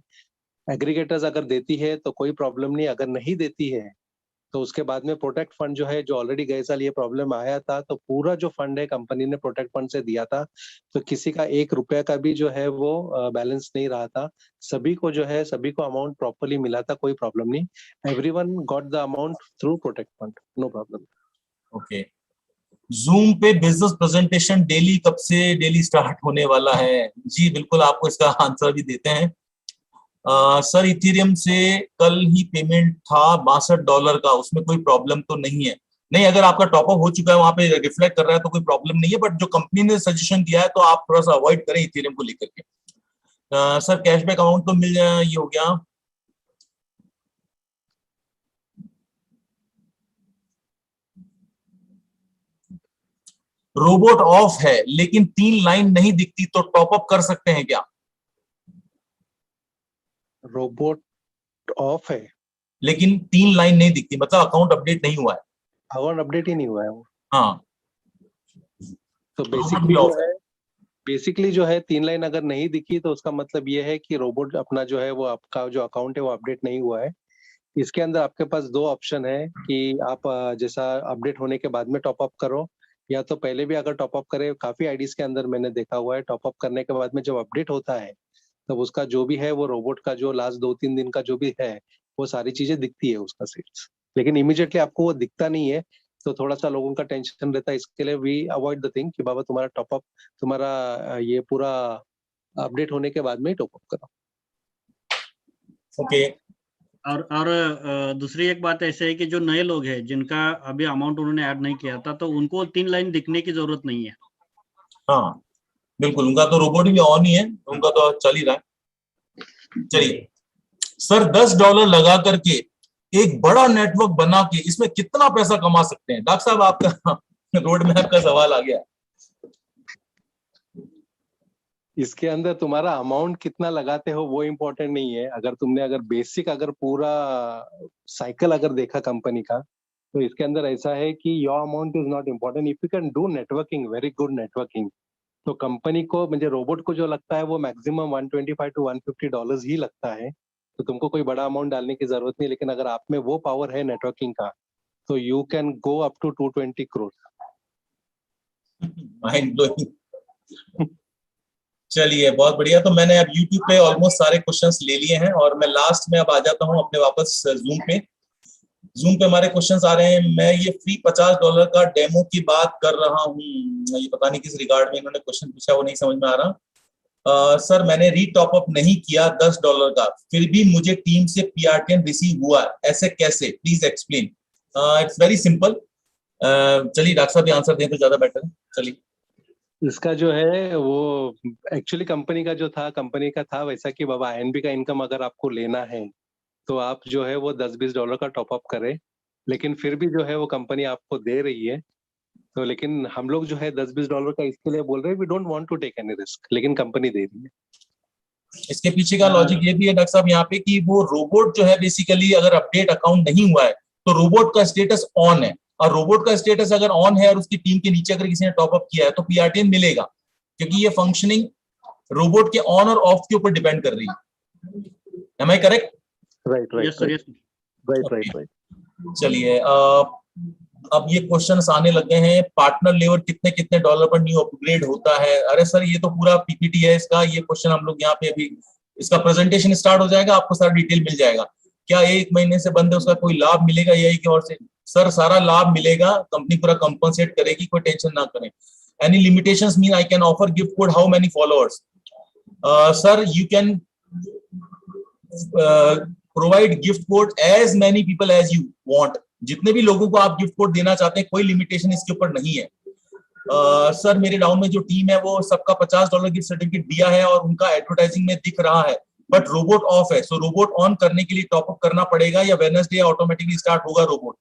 एग्रीगेटर्स अगर देती है तो कोई प्रॉब्लम नहीं, अगर नहीं देती है तो उसके बाद में प्रोटेक्ट फंड जो है, जो ऑलरेडी गए साल ये प्रॉब्लम आया था, तो पूरा जो फंड है कंपनी ने प्रोटेक्ट फंड से दिया था, तो किसी का ₹1 का भी जो है वो बैलेंस नहीं रहा था, सभी को जो है सभी को अमाउंट प्रॉपर्ली मिला था, कोई प्रॉब्लम नहीं। Everyone got the amount through protect fund, no problem. Okay, zoom पे बिजनेस प्रेजेंटेशन डेली कब से डेली स्टार्ट होने वाला है? जी बिल्कुल, आपको इसका आंसर भी देते हैं। सर इथेरियम से कल ही पेमेंट था $62 का, उसमें कोई प्रॉब्लम तो नहीं है? नहीं, अगर आपका टॉपअप हो चुका है, वहां पे रिफ्लेक्ट कर रहा है तो कोई प्रॉब्लम नहीं है, बट जो कंपनी ने सजेशन दिया है तो आप थोड़ा सा अवॉइड करें इथेरियम को लेकर के। सर कैशबैक अमाउंट तो मिल जाए, ये हो गया। रोबोट ऑफ है लेकिन 3 लाइन नहीं दिखती, तो टॉपअप कर सकते हैं क्या? रोबोट ऑफ है लेकिन 3 लाइन नहीं दिखती, मतलब अकाउंट अपडेट नहीं हुआ है। अकाउंट अपडेट ही नहीं हुआ है वो। हाँ, तो रोबोट भी ऑफ है। बेसिकली जो है 3 लाइन अगर नहीं दिखी तो उसका मतलब ये है कि रोबोट अपना जो है वो आपका जो अकाउंट है वो अपडेट नहीं हुआ है। इसके अंदर आपके पास 2 ऑप्शन है कि आप जैसा अपडेट होने के बाद में टॉप अप करो, या तो पहले भी अगर टॉप अप करे। काफी आईडीज के अंदर मैंने देखा हुआ है, टॉप अप करने के बाद में जब अपडेट होता है तब उसका जो भी है वो रोबोट का जो लास्ट 2-3 दिन का जो भी है वो सारी चीजें दिखती है उसका सेल्स, लेकिन इमीडिएटली आपको वो दिखता नहीं है, तो थोड़ा सा लोगों का टेंशन रहता है। इसके लिए वी अवॉइड द थिंग कि बाबा तुम्हारा टॉप अप, तुम्हारा ये पूरा अपडेट होने के बाद में ही टॉप अप करो। ओके, और दूसरी एक बात ऐसे है कि जो नए लोग हैं जिनका अभी अमाउंट उन्होंने ऐड नहीं किया था, तो उनको 3 लाइन दिखने की जरूरत नहीं है। हाँ बिल्कुल, उनका तो रोबोट भी ऑन ही है, उनका तो चल ही रहा है। चलिए सर, $10 लगा करके एक बड़ा नेटवर्क बना के इसमें कितना पैसा कमा सकते हैं? डॉक्टर साहब आपका रोड मैप का सवाल आ गया। इसके अंदर तुम्हारा अमाउंट कितना लगाते हो वो इम्पोर्टेंट नहीं है। अगर बेसिक अगर पूरा साइकिल अगर देखा कंपनी का, तो इसके अंदर ऐसा है कि your amount is not important if you can do networking, very good networking. तो कंपनी को म्हणजे रोबोट को जो लगता है वो मैक्सिमम $125 to $150 ही लगता है। तो तुमको कोई बड़ा अमाउंट डालने की जरूरत नहीं, लेकिन अगर आप में वो पावर है नेटवर्किंग का, तो you can go up to 220 crore। Mind blowing. चलिए बहुत बढ़िया। तो मैंने अब YouTube पे ऑलमोस्ट सारे क्वेश्चंस ले लिए हैं और मैं लास्ट में अब आ जाता हूं अपने वापस जूम पे हमारे क्वेश्चंस आ रहे हैं। मैं ये फ्री $50 का डेमो की बात कर रहा हूँ। ये पता नहीं किस रिगार्ड में इन्होंने क्वेश्चन पूछा, वो नहीं समझ में आ रहा। सर मैंने री टॉप अप नहीं किया $10 का, फिर भी मुझे टीम से PRTN रिसीव हुआ, ऐसे कैसे, please explain. It's very simple. चलिए डॉक्टर साहब आंसर दें तो ज्यादा बेटर है। चलिए। इसका जो है वो एक्चुअली कंपनी का था वैसा कि बाबा INB का इनकम अगर आपको लेना है तो आप जो है वो $10-20 का टॉप अप करें, लेकिन फिर भी जो है वो कंपनी आपको दे रही है। तो लेकिन हम लोग जो है $10-20 का इसके लिए बोल रहे हैं, we don't want to take any risk, लेकिन कंपनी दे रही है। इसके पीछे का लॉजिक ये भी है डॉक्टर साहब यहाँ पे कि वो रोबोट जो है बेसिकली अगर अपडेट अकाउंट नहीं हुआ है तो रोबोट का स्टेटस ऑन है, और रोबोट का स्टेटस अगर ऑन है और उसकी टीम के नीचे अगर किसी ने टॉप अप किया है तो PRTN मिलेगा, क्योंकि ये फंक्शनिंग रोबोट के ऑन और ऑफ के ऊपर डिपेंड कर रही है। Am I correct? राइट। चलिए अब ये क्वेश्चंस आने लगे हैं। पार्टनर लेवल कितने कितने डॉलर पर न्यू अपग्रेड होता है? अरे सर ये तो पूरा PPT है इसका, ये क्वेश्चन हम लोग यहाँ पे अभी इसका प्रेजेंटेशन स्टार्ट हो जाएगा, आपको सारा डिटेल मिल जाएगा। क्या 1 महीने से बंद है उसका कोई लाभ मिलेगा या की ओर से? सर सारा लाभ मिलेगा, कंपनी पूरा कंपनसेट करेगी, कोई टेंशन ना करें। Any limitations mean I can offer gift code, how many followers? Sir you can provide gift code as many people as you want, जितने भी लोगों को आप गिफ्ट कोड देना चाहते हैं, कोई लिमिटेशन इसके ऊपर नहीं है। सर मेरे डाउन में जो टीम है वो सबका $50 गिफ्ट सर्टिफिकेट दिया है और उनका एडवर्टाइजिंग में दिख रहा है, बट रोबोट ऑफ है, सो रोबोट ऑन करने के लिए टॉप अप करना पड़ेगा या वेडनेसडे ऑटोमेटिकली स्टार्ट होगा रोबोट?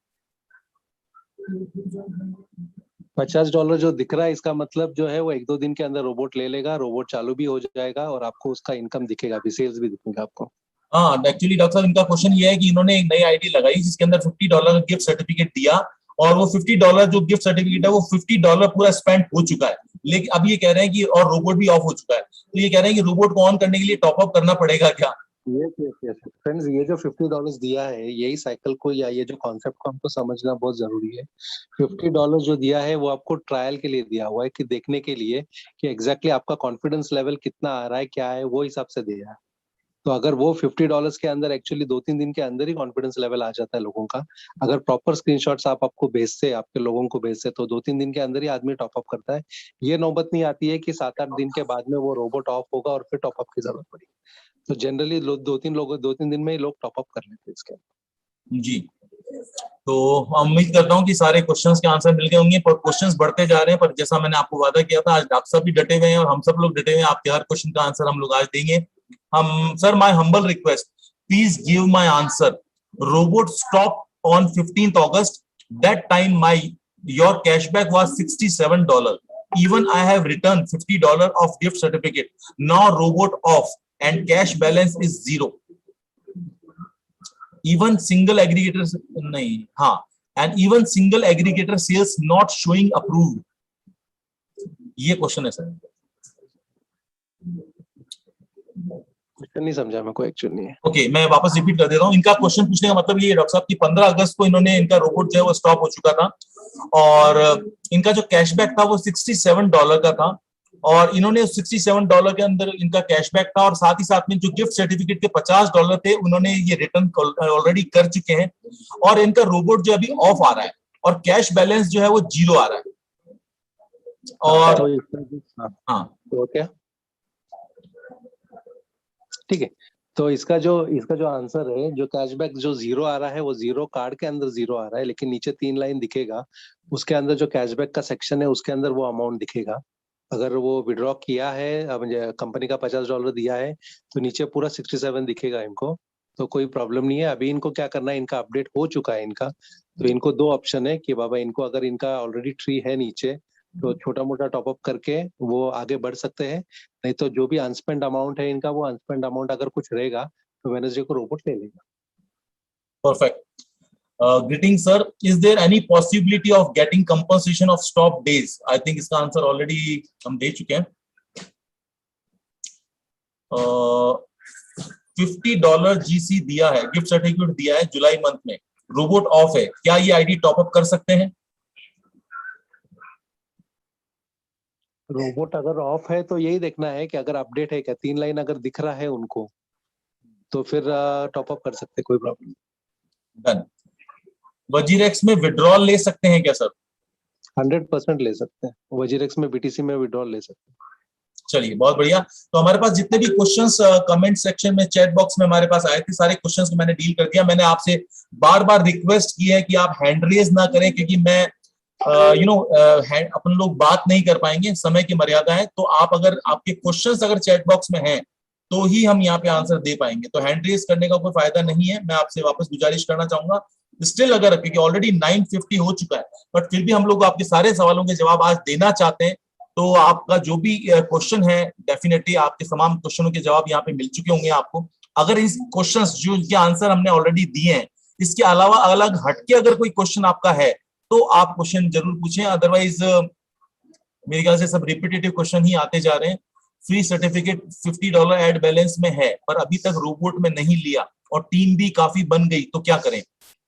$50 जो दिख रहा है इसका मतलब जो है वो 1-2 दिन के अंदर रोबोट ले लेगा, रोबोट चालू भी हो जाएगा और आपको उसका इनकम दिखेगा भी, सेल्स भी दिखेगा आपको। हाँ एक्चुअली डॉक्टर साहब इनका क्वेश्चन ये है कि इन्होंने एक नई आईडी लगाई जिसके अंदर $50 का गिफ्ट सर्टिफिकेट दिया, और वो $50 जो गिफ्ट सर्टिफिकेट है वो $50 पूरा स्पेंड हो चुका है, लेकिन अब ये कह रहे हैं कि और रोबोट भी ऑफ हो चुका है, तो ये कह रहे हैं कि रोबोट को ऑन करने के लिए टॉप अप करना पड़ेगा क्या? यस फ्रेंड्स, ये जो $50 दिया है, यही साइकिल को या ये जो कॉन्सेप्ट को हमको समझना बहुत जरूरी है। $50 जो दिया है वो आपको ट्रायल के लिए दिया हुआ है, कि देखने के लिए कि एग्जैक्टली आपका कॉन्फिडेंस लेवल कितना आ रहा है, क्या है, वो हिसाब से दिया है। तो अगर वो $50 के अंदर एक्चुअली 2-3 दिन के अंदर ही कॉन्फिडेंस लेवल आ जाता है लोगों का, अगर प्रॉपर स्क्रीनशॉट्स आप आपको भेजते, आपके लोगों को भेजते, तो 2-3 दिन के अंदर ही आदमी टॉप अप करता है। ये नौबत नहीं आती है कि 7-8 दिन के बाद में वो रोबोट ऑफ होगा और फिर टॉप अप की जरूरत पड़ेगी। तो जनरली 2-3 दिन में ही लोग टॉप अप कर लेते हैं इसके। जी, तो उम्मीद करता हूँ कि सारे क्वेश्चंस के आंसर मिल गए होंगे, पर क्वेश्चंस बढ़ते जा रहे हैं, पर जैसा मैंने आपको वादा किया था, आज डॉक्टर साहब भी डटे हुए हैं और हम सब लोग डटे हुए हैं, आपके हर क्वेश्चन का आंसर हम लोग आज देंगे। हम sir my humble request, please give my answer. Robot stop on 15th August, that time your cashback was $67, even I have returned $50 of gift certificate, now robot off and cash balance is 0. Even single aggregator नहीं, हाँ, and even single aggregator sales not showing approved. ये question है sir. Question नहीं समझा मैं, कोई actually नहीं है। ओके, मैं वापस रिपीट कर दे रहा हूँ। इनका क्वेश्चन पूछने का मतलब ये डॉक्टर साहब की 15 अगस्त को इन्होंने इनका रोबोट जो है वो स्टॉप हो चुका था, और इनका जो कैशबैक था वो $67 का था, और इन्होंने $67 के अंदर इनका कैशबैक था, और साथ ही साथ में जो गिफ्ट सर्टिफिकेट के $50 थे उन्होंने ये रिटर्न ऑलरेडी कर चुके हैं, और इनका रोबोट जो अभी ऑफ आ रहा है और कैश बैलेंस जो है वो 0 आ रहा है। और हाँ तो क्या ठीक है, तो इसका जो आंसर है, जो कैशबैक जो 0 आ रहा है वो 0 कार्ड के अंदर 0 आ रहा है, लेकिन नीचे 3 लाइन दिखेगा, उसके अंदर जो कैशबैक का सेक्शन है उसके अंदर वो अमाउंट दिखेगा। अगर वो विड्रॉ किया है, कंपनी का $50 दिया है, तो नीचे पूरा 67 दिखेगा इनको, तो कोई प्रॉब्लम नहीं है। अभी इनको क्या करना है, इनका अपडेट हो चुका है इनका, तो इनको 2 ऑप्शन है कि बाबा इनको अगर इनका ऑलरेडी ट्री है नीचे, तो छोटा मोटा टॉप अप करके वो आगे बढ़ सकते हैं, नहीं तो जो भी अनस्पेंड अमाउंट है इनका, वो अनस्पेंड अमाउंट अगर कुछ रहेगा तो वेडनेसडे को रोबोट ले लेगा। Perfect. Greetings, sir. Is there any possibility of getting compensation of stop days? I think इसका आंसर ऑलरेडी हम दे चुके हैं। $50 GC दिया है, गिफ्ट सर्टिफिकेट दिया है जुलाई मंथ में, रोबोट ऑफ है, क्या ये आईडी टॉप अप कर सकते हैं? रोबोट अगर ऑफ है तो यही देखना है कि अगर अपडेट है क्या, 3 लाइन अगर दिख रहा है उनको तो फिर टॉप अप कर सकते, कोई प्रॉब्लम। डन। वजीरेक्स में विड्रॉल ले सकते हैं क्या सर? 100% ले सकते हैं, वजीरेक्स में बीटीसी में विड्रॉल ले सकते हैं। चलिए बहुत बढ़िया। तो हमारे पास जितने भी क्वेश्चंस कमेंट सेक्शन में, चैट बॉक्स में हमारे पास आए थे, सारे क्वेश्चंस को मैंने डील कर दिया। मैंने आपसे बार बार रिक्वेस्ट की है कि आप हैंड रेज ना करें, क्योंकि मैं अपन लोग बात नहीं कर पाएंगे, समय की मर्यादा है। तो आप अगर आपके क्वेश्चंस अगर चैट बॉक्स में हैं तो ही हम यहाँ पे आंसर दे पाएंगे, तो हैंड रेज करने का कोई फायदा नहीं है। मैं आपसे वापस गुजारिश करना चाहूंगा, स्टिल अगर, क्योंकि ऑलरेडी 9:50 हो चुका है, बट फिर भी हम लोग आपके सारे सवालों के जवाब आज देना चाहते हैं। तो आपका जो भी क्वेश्चन है, डेफिनेटली आपके तमाम क्वेश्चनों के जवाब यहाँ पे मिल चुके होंगे आपको। अगर इस क्वेश्चंस जो इनके आंसर हमने ऑलरेडी दिए हैं, इसके अलावा अलग हटके अगर कोई क्वेश्चन आपका है तो आप क्वेश्चन जरूर पूछें। अदरवाइज मेरे ख्याल से सब रिपीटेटिव क्वेश्चन ही आते जा रहे हैं। फ्री सर्टिफिकेट $50 एड बैलेंस में है, पर अभी तक रोबोट में नहीं लिया और टीम भी काफी बन गई, तो क्या करें?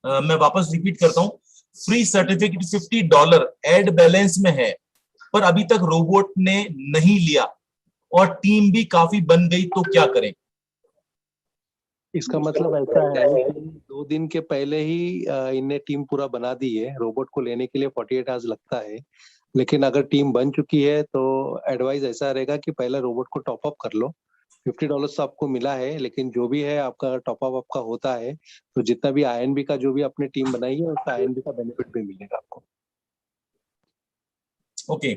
मैं वापस रिपीट करता हूँ, फ्री सर्टिफिकेट $50 एड बैलेंस में है, पर अभी तक रोबोट ने नहीं लिया और टीम भी काफी बन गई, तो क्या करें? इसका मतलब ऐसा है कि 2 दिन के पहले ही इनने टीम पूरा बना दी है। रोबोट को लेने के लिए 48 आवर्स लगता है, लेकिन अगर टीम बन चुकी है तो एडवाइस ऐसा रहेगा कि पहले रोबोट को टॉप अप कर लो। $50 तो आपको मिला है, लेकिन जो भी है आपका टॉप अप आपका होता है, तो जितना भी INB का जो भी आपने टीम बनाई है उसका INB का बेनिफिट भी मिलेगा आपको। ओके।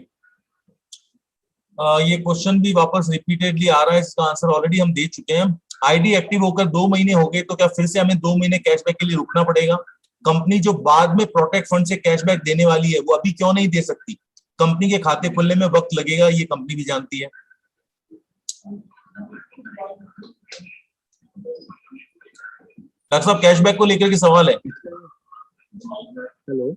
ये क्वेश्चन भी वापस रिपीटेडली आ रहा है, इसका आंसर ऑलरेडी हम दे चुके हैं। आईडी एक्टिव होकर 2 महीने हो गए, तो क्या फिर से हमें 2 महीने कैशबैक के लिए रुकना पड़ेगा? कंपनी जो बाद में प्रोटेक्ट फंड से कैशबैक देने वाली है, वो अभी क्यों नहीं दे सकती? कंपनी के खाते खुलने में वक्त लगेगा, ये कंपनी भी जानती है। डॉक्टर साहब, कैशबैक को लेकर के सवाल है। हेलो,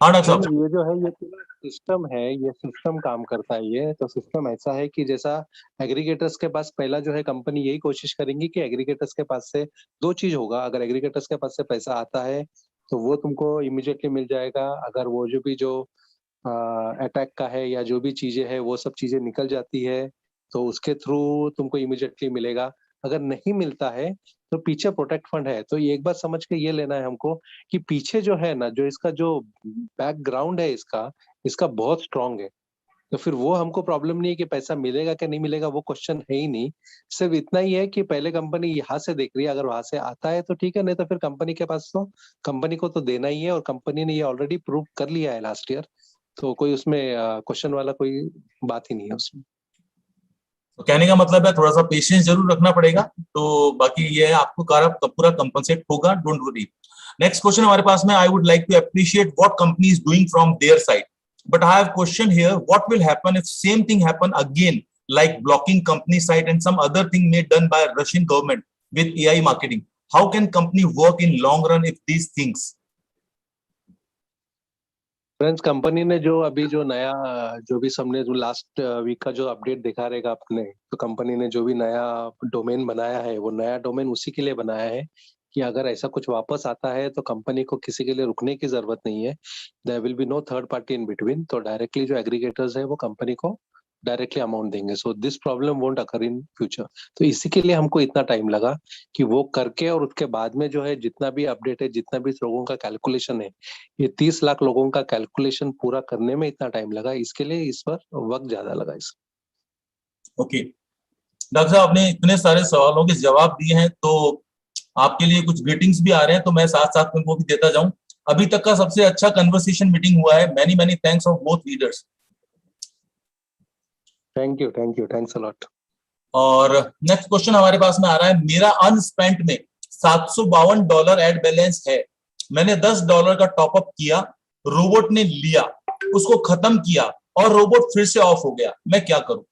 हाँ डॉक्टर साहब। ये जो है ये पूरा सिस्टम है, ये सिस्टम काम करता है। ये तो सिस्टम ऐसा है कि जैसा एग्रीगेटर्स के पास पहला जो है, कंपनी यही कोशिश करेंगी कि एग्रीगेटर्स के पास से 2 चीज होगा। अगर एग्रीगेटर्स के पास से पैसा आता है तो वो तुमको इमीडिएटली मिल जाएगा। अगर वो जो भी जो अटैक का है या जो भी चीजें है वो सब चीजें निकल जाती है तो उसके थ्रू तुमको इमीडिएटली मिलेगा। अगर नहीं मिलता है तो पीछे प्रोटेक्ट फंड है। तो ये एक बात समझ के ये लेना है हमको कि पीछे जो है ना, जो इसका जो बैकग्राउंड है इसका बहुत स्ट्रांग है। तो फिर वो हमको प्रॉब्लम नहीं है कि पैसा मिलेगा कि नहीं मिलेगा, वो क्वेश्चन है ही नहीं। सिर्फ इतना ही है कि पहले कंपनी यहाँ से देख रही है, अगर वहां से आता है तो ठीक है, नहीं तो फिर कंपनी के पास तो कंपनी को तो देना ही है, और कंपनी ने ये ऑलरेडी प्रूव कर लिया है लास्ट ईयर। तो कोई उसमें क्वेश्चन वाला कोई बात ही नहीं है उसमें। तो कहने का मतलब है थोड़ा सा पेशेंस जरूर रखना पड़ेगा, तो बाकी ये है आपको पूरा कंपनसेट होगा, डोंट वरी। नेक्स्ट क्वेश्चन हमारे पास में, I would like to appreciate what company is doing from their side, but I have question here, what will happen if same thing happen again, like blocking company site and some other thing made done by Russian government with AI marketing? How can company work in long run if these things? Friends, company ने जो अभी जो नया जो भी सबने जो last week का जो अपडेट दिखा रहेगा आपने, तो कंपनी ने जो भी नया डोमेन बनाया है वो नया डोमेन उसी के लिए बनाया है कि अगर ऐसा कुछ वापस आता है तो कंपनी को किसी के लिए रुकने की जरूरत नहीं है। There will be no third party in between. तो डायरेक्टली जो एग्रीगेटर्स है वो कंपनी को डायरेक्टली अमाउंट देंगे। So this problem won't occur in future. तो इसी के लिए हमको इतना टाइम लगा कि वो करके, और उसके बाद में जो है जितना भी अपडेट है, जितना भी लोगों का कैलकुलेशन है, ये 30 लाख लोगों का कैलकुलेशन पूरा करने में इतना टाइम लगा। इसके लिए इस पर वक्त ज्यादा लगा इस। ओके डॉक्टर साहब, आपने इतने सारे सवालों के जवाब दिए हैं, तो आपके लिए कुछ ग्रीटिंग्स भी आ रहे हैं, तो मैं साथ साथ में वो भी देता जाऊं। अभी तक का सबसे अच्छा कन्वर्सेशन मीटिंग हुआ है। Many many thanks of both leaders. Thank you, thanks a lot. और नेक्स्ट क्वेश्चन हमारे पास में आ रहा है, मेरा अनस्पेंट में $752 एड बैलेंस है, मैंने $10 का टॉपअप किया, रोबोट ने लिया, उसको खत्म किया और रोबोट फिर से ऑफ हो गया, मैं क्या करूं?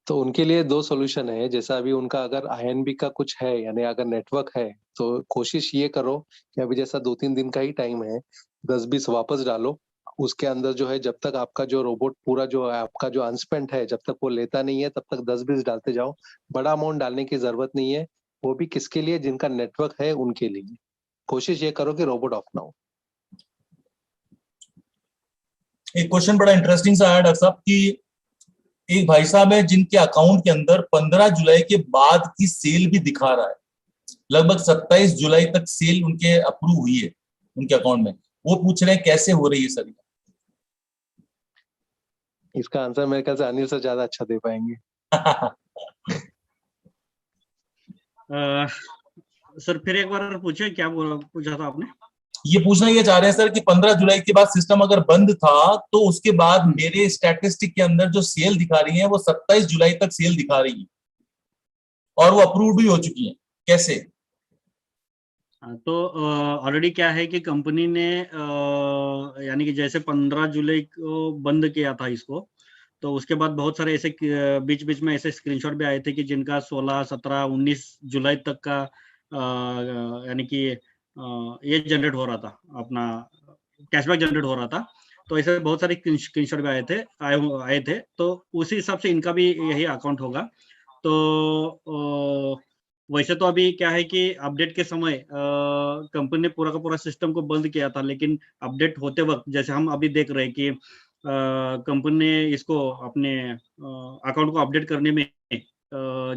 तो उनके लिए दो सॉल्यूशन है। जैसा अभी उनका अगर आईएनबी का कुछ है, यानी अगर नेटवर्क है, तो कोशिश ये करो कि अभी जैसा 2-3 दिन का ही टाइम है, 10-20 वापस डालो। उसके अंदर जो है, जब तक आपका जो रोबोट पूरा जो है, आपका जो अनस्पेंट है, जब तक वो लेता नहीं है, तब तक 10-20 डालते जाओ। बड़ा अमाउंट डालने की जरूरत नहीं है। वो भी किसके लिए? जिनका नेटवर्क है उनके लिए। कोशिश ये करो कि रोबोट ऑफ ना हो। एक क्वेश्चन बड़ा इंटरेस्टिंग सा है डॉक्टर साहब कि एक भाई साहब है जिनके अकाउंट के अंदर 15 जुलाई के बाद की सेल भी दिखा रहा है, लगभग 27 जुलाई तक सेल उनके अप्रूव हुई है उनके अकाउंट में। वो पूछ रहे हैं कैसे हो रही है सर? इसका आंसर मेरे ख्याल से अनिल से ज्यादा अच्छा दे पाएंगे। सर फिर एक बार पूछे, क्या पूछा था आपने? ये पूछना ये चाह रहे हैं सर कि 15 जुलाई के बाद सिस्टम अगर बंद था तो उसके बाद मेरे स्टैटिस्टिक के अंदर जो सेल दिखा रही है वो 27 जुलाई तक सेल दिखा रही है और वो अप्रूव भी हो चुकी है, कैसे? तो ऑलरेडी क्या है कि कंपनी ने यानी कि जैसे 15 जुलाई को बंद किया था इसको, तो उसके बाद बहुत सारे ऐसे बीच बीच में ऐसे स्क्रीनशॉट भी आए थे कि जिनका 16, 17, 19 जुलाई तक का यानी कि ये जनरेट हो रहा था, अपना कैशबैक जनरेट हो रहा था। तो ऐसे बहुत सारे स्क्रीनशॉट भी आए थे। तो उसी हिसाब से इनका भी यही अकाउंट होगा। तो वैसे तो अभी क्या है कि अपडेट के समय कंपनी ने पूरा का पूरा सिस्टम को बंद किया था, लेकिन अपडेट होते वक्त जैसे हम अभी देख रहे हैं कि कंपनी ने इसको अपने अकाउंट को अपडेट करने में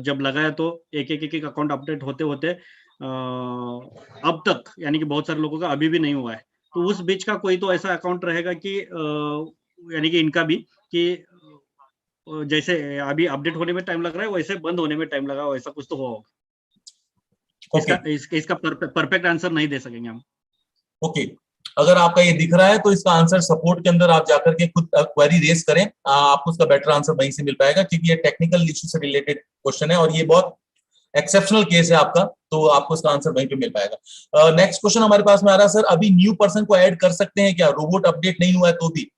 जब लगाया तो एक अकाउंट अपडेट होते होते अब तक यानी कि बहुत सारे लोगों का अभी भी नहीं हुआ है। तो उस बीच का कोई तो ऐसा अकाउंट रहेगा कि यानी कि इनका भी कि जैसे अभी अपडेट होने में टाइम लग रहा है वैसे बंद होने में टाइम लगा, वैसा कुछ तो हुआ। इसका परफेक्ट आंसर नहीं दे सकेंगे हम। ओके, अगर आपका ये दिख रहा है तो इसका आंसर सपोर्ट के अंदर आप जाकर के खुद क्वेरी रेज करें, आपको उसका बेटर आंसर वहीं से मिल पाएगा, क्योंकि ये टेक्निकल इश्यू से रिलेटेड क्वेश्चन है और ये बहुत एक्सेप्शनल केस है आपका, तो आपको उसका आंसर वहीं पे मिल पाएगा। नेक्स्ट क्वेश्चन हमारे पास में आ रहा है, सर अभी न्यू पर्सन को ऐड कर सकते हैं क्या? रोबोट अपडेट नहीं हुआ है तो भी?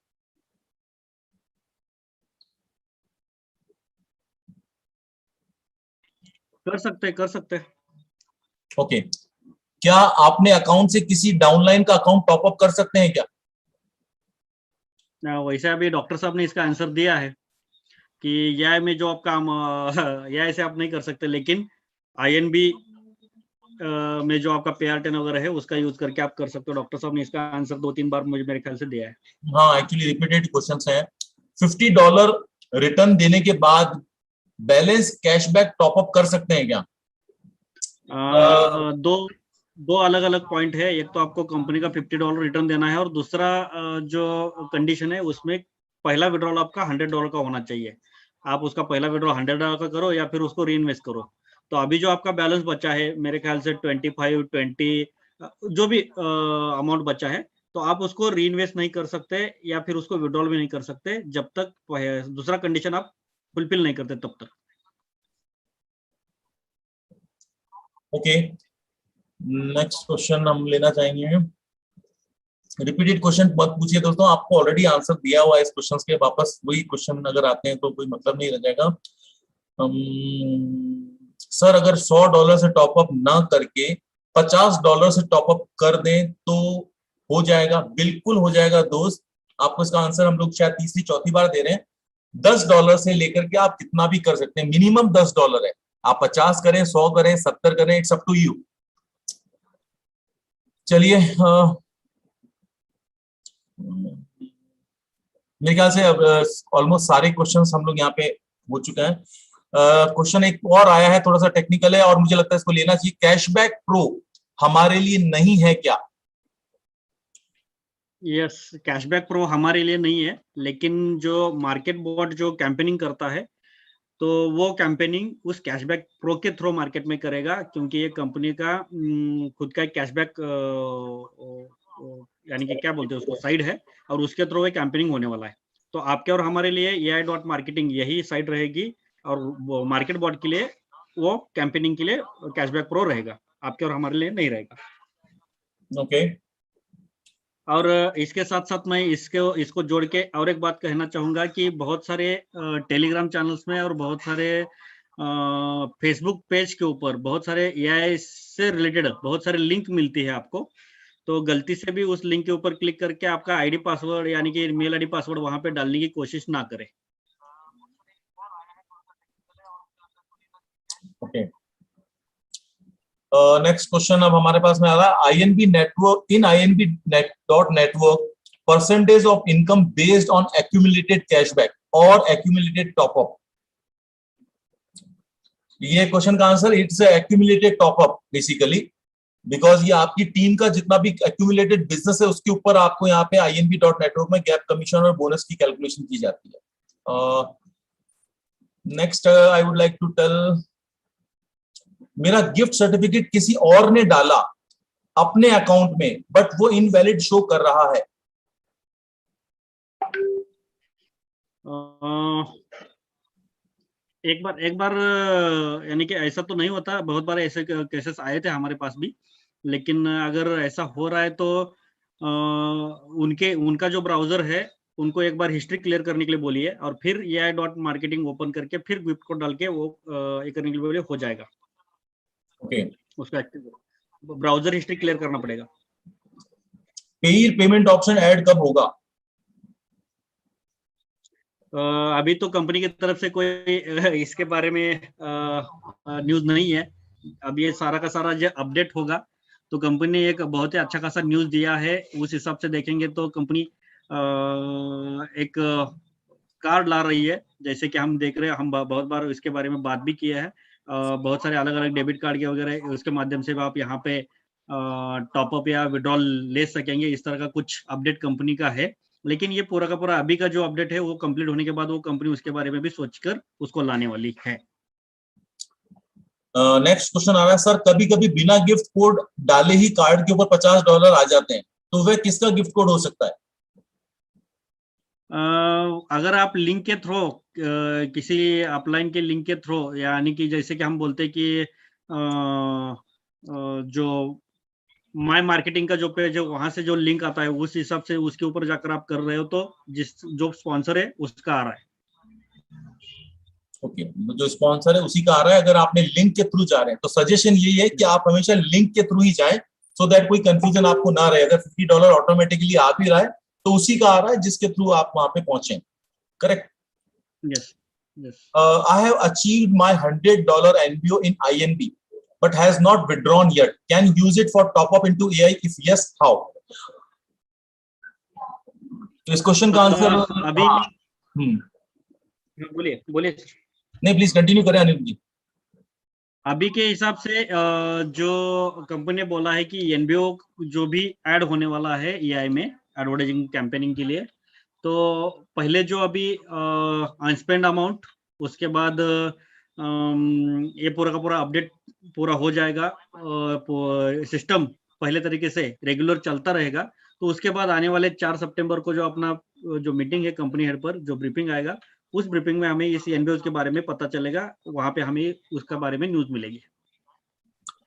कर सकते। ओके, क्या आपने अकाउंट से किसी डाउनलाइन का अकाउंट टॉपअप कर सकते हैं क्या? वैसे अभी डॉक्टर साहब ने इसका आंसर दिया है कि यह में जो आप काम या ऐसे आप नहीं कर सकते, लेकिन आईएनबी में जो आपका पेआर10 वगैरह है उसका यूज करके आप कर सकते हो। डॉक्टर साहब ने इसका आंसर 2-3 बार मुझे मेरे ख्याल से दिया है। हाँ, एक्चुअली रिपीटेड क्वेश्चंस हैं। $50 रिटर्न देने के बाद बैलेंस कैशबैक टॉपअप कर सकते हैं क्या? दो अलग अलग पॉइंट है। एक तो आपको कंपनी का $50 रिटर्न देना है और दूसरा जो कंडीशन है उसमें पहला विड्रॉल आपका $100 का होना चाहिए। आप उसका पहला विड्रॉल $100 का करो या फिर उसको री इन्वेस्ट करो। तो अभी जो आपका बैलेंस बचा है मेरे ख्याल से 25, 20 जो भी अमाउंट बचा है, तो आप उसको री इन्वेस्ट नहीं कर सकते या फिर उसको विड्रॉल भी नहीं कर सकते जब तक दूसरा कंडीशन आप फुलफिल नहीं करते तब तक। ओके, नेक्स्ट क्वेश्चन हम लेना चाहेंगे। रिपीटेड क्वेश्चन मत पूछिए दोस्तों, आपको ऑलरेडी आंसर दिया हुआ है इस क्वेश्चन के, वापस वही क्वेश्चन अगर आते हैं तो कोई मतलब नहीं रह जाएगा। सर अगर $100 से टॉपअप ना करके $50 से टॉपअप कर दें तो हो जाएगा? बिल्कुल हो जाएगा दोस्त, आपको इसका आंसर हम लोग शायद तीसरी चौथी बार दे रहे हैं। $10 से लेकर के आप कितना भी कर सकते हैं, मिनिमम $10 है। आप 50 करें, 100 करें, 70 करें, इट्स अप टू यू। चलिए, मेरे ख्याल से अब ऑलमोस्ट सारे क्वेश्चंस हम लोग यहाँ पे हो चुके हैं। क्वेश्चन एक और आया है, थोड़ा सा टेक्निकल है और मुझे लगता है इसको लेना चाहिए। कैशबैक प्रो हमारे लिए नहीं है क्या? यस, कैशबैक प्रो हमारे लिए नहीं है, लेकिन जो मार्केट बॉट जो कैंपेनिंग करता है तो वो कैंपेनिंग उस कैशबैक प्रो के थ्रू मार्केट में करेगा, क्योंकि ये कंपनी का खुद का कैशबैक यानी कि क्या बोलते हैं उसको साइड है और उसके थ्रू ये कैंपेनिंग होने वाला है। तो आपके और हमारे लिए AI.marketing यही साइड रहेगी और मार्केट बॉट के लिए वो कैंपेनिंग के लिए कैशबैक प्रो रहेगा, आपके और हमारे लिए नहीं रहेगा। ओके, और इसके साथ साथ मैं इसको जोड़ के और एक बात कहना चाहूंगा कि बहुत सारे टेलीग्राम चैनल्स में और बहुत सारे फेसबुक पेज के ऊपर बहुत सारे एआई से रिलेटेड बहुत सारे लिंक मिलती है आपको। तो गलती से भी उस लिंक के ऊपर क्लिक करके आपका आईडी पासवर्ड यानी कि मेल आईडी पासवर्ड वहां पे डालने की कोशिश ना करें। ओके, नेक्स्ट क्वेश्चन अब हमारे पास में आ रहा है, I&B network, in I&B network percentage of income based on accumulated cashback और एक्यूमुलेटेड टॉपअप। ये क्वेश्चन का answer it's accumulated top up basically, because ये आपकी टीम का जितना भी एक्यूमुलेटेड बिजनेस है उसके ऊपर आपको यहाँ पे INB.network में गैप कमीशन और बोनस की कैलकुलेशन की जाती है। Next I would like to tell, मेरा गिफ्ट सर्टिफिकेट किसी और ने डाला अपने अकाउंट में बट वो इनवैलिड शो कर रहा है। एक बार यानी कि ऐसा तो नहीं होता, बहुत बार ऐसे केसेस आए थे हमारे पास भी, लेकिन अगर ऐसा हो रहा है तो उनका जो ब्राउजर है उनको एक बार हिस्ट्री क्लियर करने के लिए बोलिए और फिर AI.marketing ओपन करके फिर गिफ्ट कोड डाल के वो एक करने के लिए बोलिए, हो जाएगा। ओके, उसका एक्टिव ब्राउजर हिस्ट्री क्लियर करना पड़ेगा। पेयर पेमेंट ऑप्शन ऐड कब होगा? अभी तो कंपनी की तरफ से कोई इसके बारे में न्यूज नहीं है। अब ये सारा का सारा जो अपडेट होगा तो कंपनी ने एक बहुत ही अच्छा खासा न्यूज दिया है, उस हिसाब से देखेंगे तो कंपनी एक कार्ड ला रही है, जैसे कि हम देख रहे हैं, हम बहुत बार इसके बारे में बात भी किए हैं। बहुत सारे अलग अलग डेबिट कार्ड के वगैरह उसके माध्यम से आप यहाँ पे टॉपअप या विड्रॉल ले सकेंगे, इस तरह का कुछ अपडेट कंपनी का है। लेकिन ये पूरा का पूरा अभी का जो अपडेट है वो कंप्लीट होने के बाद वो कंपनी उसके बारे में भी सोचकर उसको लाने वाली है। नेक्स्ट क्वेश्चन आ रहा है, सर कभी कभी बिना गिफ्ट कोड डाले ही कार्ड के ऊपर $50 आ जाते हैं, तो वह किसका गिफ्ट कोड हो सकता है? अगर आप लिंक के थ्रू किसी अपलाइन के लिंक के थ्रू, यानी कि जैसे कि हम बोलते हैं कि जो माय मार्केटिंग का जो पेज है वहां से जो लिंक आता है उस हिसाब से उसके ऊपर जाकर आप कर रहे हो तो जो स्पॉन्सर है उसका आ रहा है। ओके, जो स्पॉन्सर है उसी का आ रहा है। अगर आपने लिंक के थ्रू जा रहे हैं तो सजेशन यही है कि आप हमेशा लिंक के थ्रू ही जाएं, सो दैट कोई कंफ्यूजन आपको ना रहे। अगर $50 ऑटोमेटिकली आ भी रहा है तो उसी का आ रहा है जिसके थ्रू आप वहां पे पहुंचे। Correct? Yes yes. I have achieved my $100 NBO in INB but has not withdrawn yet. Can use it for top up into AI? If yes, how? तो इस क्वेश्चन का आंसर अभी बोलिए बोलिए। नहीं, प्लीज कंटिन्यू करें अनिल जी। अभी के हिसाब से जो कंपनी ने बोला है कि NBO जो भी ऐड होने वाला है AI में एडवर्टाइजिंग कैंपेनिंग के लिए, तो पहले जो अभी अनस्पेंड अमाउंट, उसके बाद ये पूरा का पूरा अपडेट पूरा हो जाएगा, सिस्टम पहले तरीके से रेगुलर चलता रहेगा। तो उसके बाद आने वाले 4 सितंबर को जो अपना जो मीटिंग है कंपनी हेड पर, जो ब्रीफिंग आएगा, उस ब्रीफिंग में हमें इस NBOs के बारे में पता चलेगा, वहां पे हमें उसका बारे में न्यूज मिलेगी।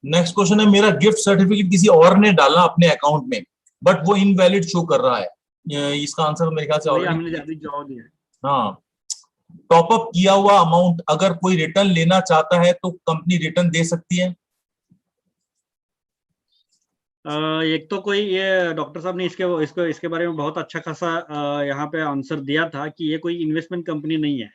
नेक्स्ट क्वेश्चन है, मेरा गिफ्ट सर्टिफिकेट किसी और ने डाला अपने अकाउंट में बट वो इनवैलिड शो कर रहा है। इसका आंसर मेरे ख्याल से हमने अभी जवाब दिया। हाँ, टॉपअप किया हुआ अमाउंट अगर कोई रिटर्न लेना चाहता है तो कंपनी रिटर्न दे सकती है? एक तो कोई ये डॉक्टर साहब ने इसके बारे में बहुत अच्छा खासा यहाँ पे आंसर दिया था कि ये कोई इन्वेस्टमेंट कंपनी नहीं है।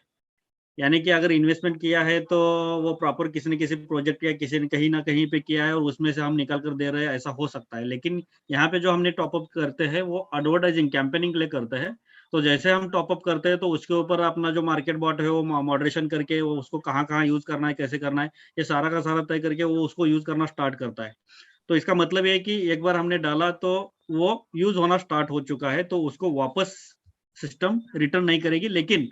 यानी कि अगर इन्वेस्टमेंट किया है तो वो प्रॉपर किसी न किसी प्रोजेक्ट या किसी ने कहीं ना कहीं पे किया है और उसमें से हम निकाल कर दे रहे हैं, ऐसा हो सकता है। लेकिन यहाँ पे जो हमने टॉपअप करते हैं वो एडवर्टाइजिंग कैंपेनिंग के लिए करते हैं। तो जैसे हम टॉपअप करते हैं तो उसके ऊपर अपना जो मार्केट बॉट है वो मॉडरेशन करके वो उसको कहाँ यूज करना है, कैसे करना है, ये सारा का सारा तय करके वो उसको यूज करना स्टार्ट करता है। तो इसका मतलब ये है कि एक बार हमने डाला तो वो यूज होना स्टार्ट हो चुका है, तो उसको वापस सिस्टम रिटर्न नहीं करेगी, लेकिन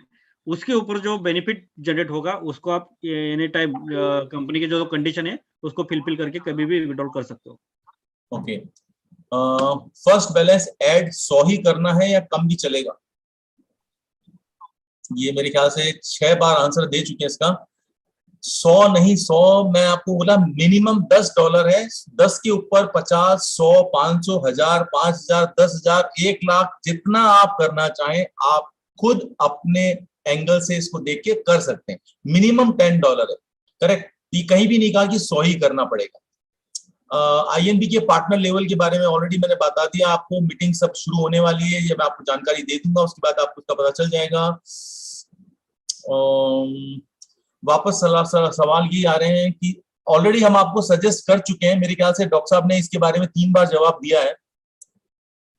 उसके ऊपर जो बेनिफिट जनरेट होगा उसको आप एनी टाइम कंपनी के जो कंडीशन है उसको फिलफिल करके कभी भी विड्रॉल कर सकते हो। ओके, फर्स्ट बैलेंस ऐड 100 ही करना है या कम भी चलेगा? ये मेरे ख्याल से 6 बार आंसर दे चुके हैं इसका। 100 नहीं, 100 मैं आपको बोला मिनिमम $10 है। 10 के ऊपर 50, 100, 500, 1000, 5000, 10,000, 1,00,000, जितना आप करना चाहें आप खुद अपने एंगल से इसको देख के कर सकते हैं। मिनिमम $10 है, करेक्ट। ये कहीं भी नहीं कहा कि 100 ही करना पड़ेगा। INB के पार्टनर लेवल के बारे में ऑलरेडी मैंने बता दिया आपको। मीटिंग सब शुरू होने वाली है, ये मैं आपको जानकारी दे दूंगा, उसके बाद आपको उसका पता चल जाएगा। वापस सवाल ये आ रहे हैं कि ऑलरेडी हम आपको सजेस्ट कर चुके हैं, मेरे ख्याल से डॉक्टर साहब ने इसके बारे में 3 बार जवाब दिया है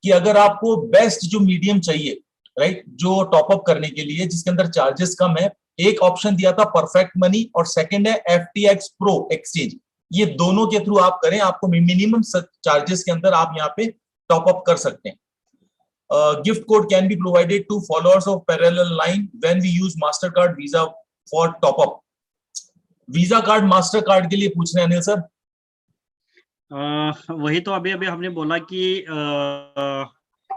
कि अगर आपको बेस्ट जो मीडियम चाहिए, राइट, जो टॉपअप करने के लिए जिसके अंदर चार्जेस कम है, एक ऑप्शन दिया था परफेक्ट मनी और सेकंड है FTX प्रो एक्सचेंज। ये दोनों के थ्रू आप करें, आपको मिनिमम चार्जेस के अंदर आप यहाँ पे टॉपअप कर सकते हैं। Gift code can be provided to followers of parallel line when we use Mastercard Visa for top up. Visa card Mastercard के लिए पूछ रहे हैं अनिल सर। वही तो अभी हमने बोला कि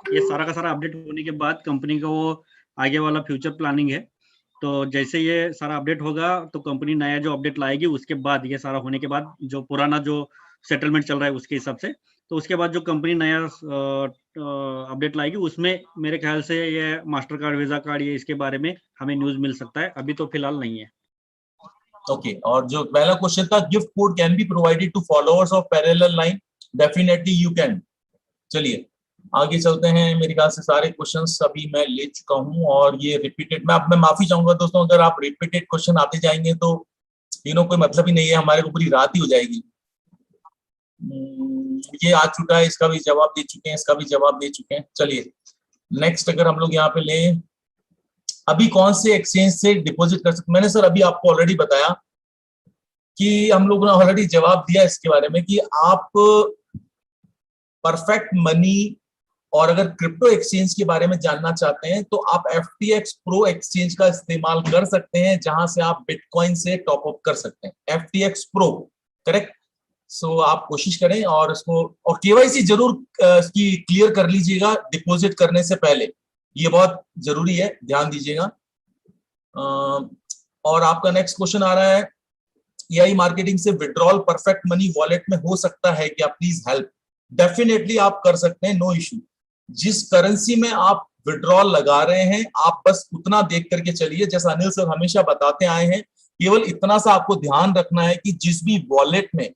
ये सारा का सारा अपडेट होने के बाद कंपनी का वो आगे वाला फ्यूचर प्लानिंग है। तो जैसे ये सारा अपडेट होगा तो कंपनी नया जो अपडेट लाएगी, उसके बाद ये सारा होने के बाद जो पुराना जो सेटलमेंट चल रहा है उसके हिसाब से, तो उसके बाद जो कंपनी नया अपडेट लाएगी उसमें मेरे ख्याल से ये मास्टर कार्ड, वीजा कार्ड, ये इसके बारे में हमें न्यूज मिल सकता है। अभी तो फिलहाल नहीं है। ओके, और जो पहला क्वेश्चन था, gift code can be provided to followers of parallel line, definitely you can. चलिए आगे चलते हैं। मेरे ख्याल से सारे क्वेश्चंस अभी मैं ले चुका हूं और ये रिपीटेड, मैं माफी चाहूंगा दोस्तों अगर आप रिपीटेड क्वेश्चन आते जाएंगे तो कोई मतलब ही नहीं है, हमारे को पूरी रात ही हो जाएगी। ये आ चुका है, इसका भी जवाब दे चुके हैं, इसका भी जवाब दे चुके हैं। चलिए नेक्स्ट अगर हम लोग यहाँ पे लें, अभी कौन से एक्सचेंज से डिपॉजिट कर सकते। मैंने सर अभी आपको ऑलरेडी बताया कि हम लोगों ने ऑलरेडी जवाब दिया इसके बारे में कि आप परफेक्ट मनी और अगर क्रिप्टो एक्सचेंज के बारे में जानना चाहते हैं तो आप FTX प्रो एक्सचेंज का इस्तेमाल कर सकते हैं, जहां से आप बिटकॉइन से टॉप अप कर सकते हैं। FTX pro, correct. सो आप कोशिश करें और इसको, और KYC जरूर इसकी क्लियर कर लीजिएगा डिपॉजिट करने से पहले, ये बहुत जरूरी है, ध्यान दीजिएगा। और आपका नेक्स्ट क्वेश्चन आ रहा है, AI मार्केटिंग से विड्रॉल परफेक्ट मनी वॉलेट में हो सकता है क्या, प्लीज हेल्प। डेफिनेटली आप कर सकते हैं, नो इश्यू। जिस करेंसी में आप विड्रॉल लगा रहे हैं आप बस उतना देख करके चलिए, जैसा अनिल सर हमेशा बताते आए हैं। केवल इतना सा आपको ध्यान रखना है कि जिस भी वॉलेट में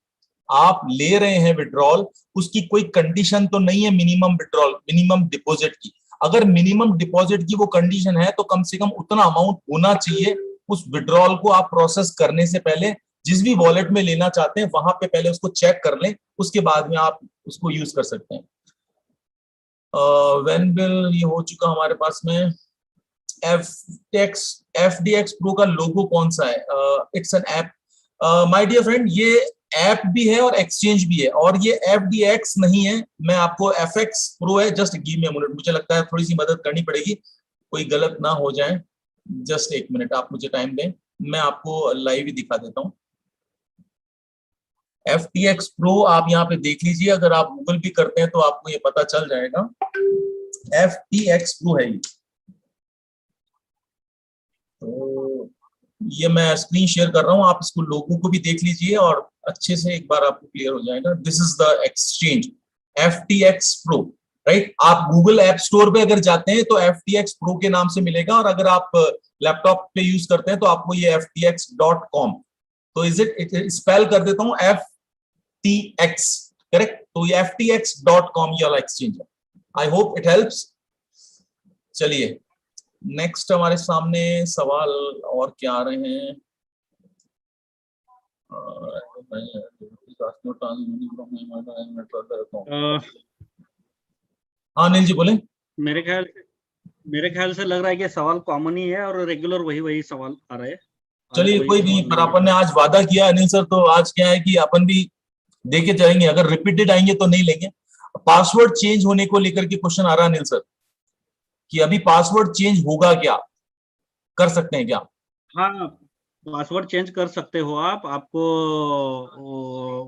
आप ले रहे हैं विड्रॉल, उसकी कोई कंडीशन तो नहीं है मिनिमम विड्रॉल, मिनिमम डिपॉजिट की। अगर मिनिमम डिपॉजिट की वो कंडीशन है तो कम से कम उतना अमाउंट होना चाहिए उस विड्रॉल को आप प्रोसेस करने से पहले। जिस भी वॉलेट में लेना चाहते हैं वहां पे पहले उसको चेक कर लें, उसके बाद में आप उसको यूज कर सकते हैं। व्हेन विल, ये हो चुका हमारे पास में। FTX प्रो का लोगो कौन सा है? It's an app my dear friend, ये ऐप भी है और एक्सचेंज भी है, और ये FDX नहीं है, मैं आपको FX प्रो है। Just give me a minute, मुझे लगता है थोड़ी सी मदद करनी पड़ेगी, कोई गलत ना हो जाए। जस्ट एक मिनट आप मुझे टाइम दें, मैं आपको लाइव ही दिखा देता हूँ। FTX प्रो आप यहाँ पे देख लीजिए, अगर आप गूगल भी करते हैं तो आपको ये पता चल जाएगा। FTX प्रो है ये। तो ये मैं स्क्रीन शेयर कर रहा हूँ, आप इसको लोगों को भी देख लीजिए और अच्छे से एक बार आपको क्लियर हो जाएगा। This is the exchange FTX pro, right. आप गूगल ऐप स्टोर पे अगर जाते हैं तो FTX प्रो के नाम से मिलेगा, और अगर आप लैपटॉप पे यूज करते हैं तो आपको ये FTX.com, तो इज इट स्पेल कर देता हूँ FTX, करेक्ट। तो ये FTX.com ये वाला एक्सचेंज है। I hope it helps. चलिए नेक्स्ट हमारे सामने सवाल और क्या आ रहे हैं। हाँ अनिल जी बोले। मेरे ख्याल से लग रहा है कि सवाल कॉमन ही है और रेगुलर वही सवाल आ रहे हैं। चलिए कोई नहीं, पर अपन ने आज वादा किया अनिल सर, तो आज क्या है कि अपन भी देखे जाएंगे, अगर रिपीटेड आएंगे तो नहीं लेंगे। पासवर्ड चेंज होने को लेकर के क्वेश्चन आ रहा है अनिल सर कि अभी पासवर्ड चेंज होगा क्या, कर सकते हैं क्या? हाँ, पासवर्ड चेंज कर सकते हो आपको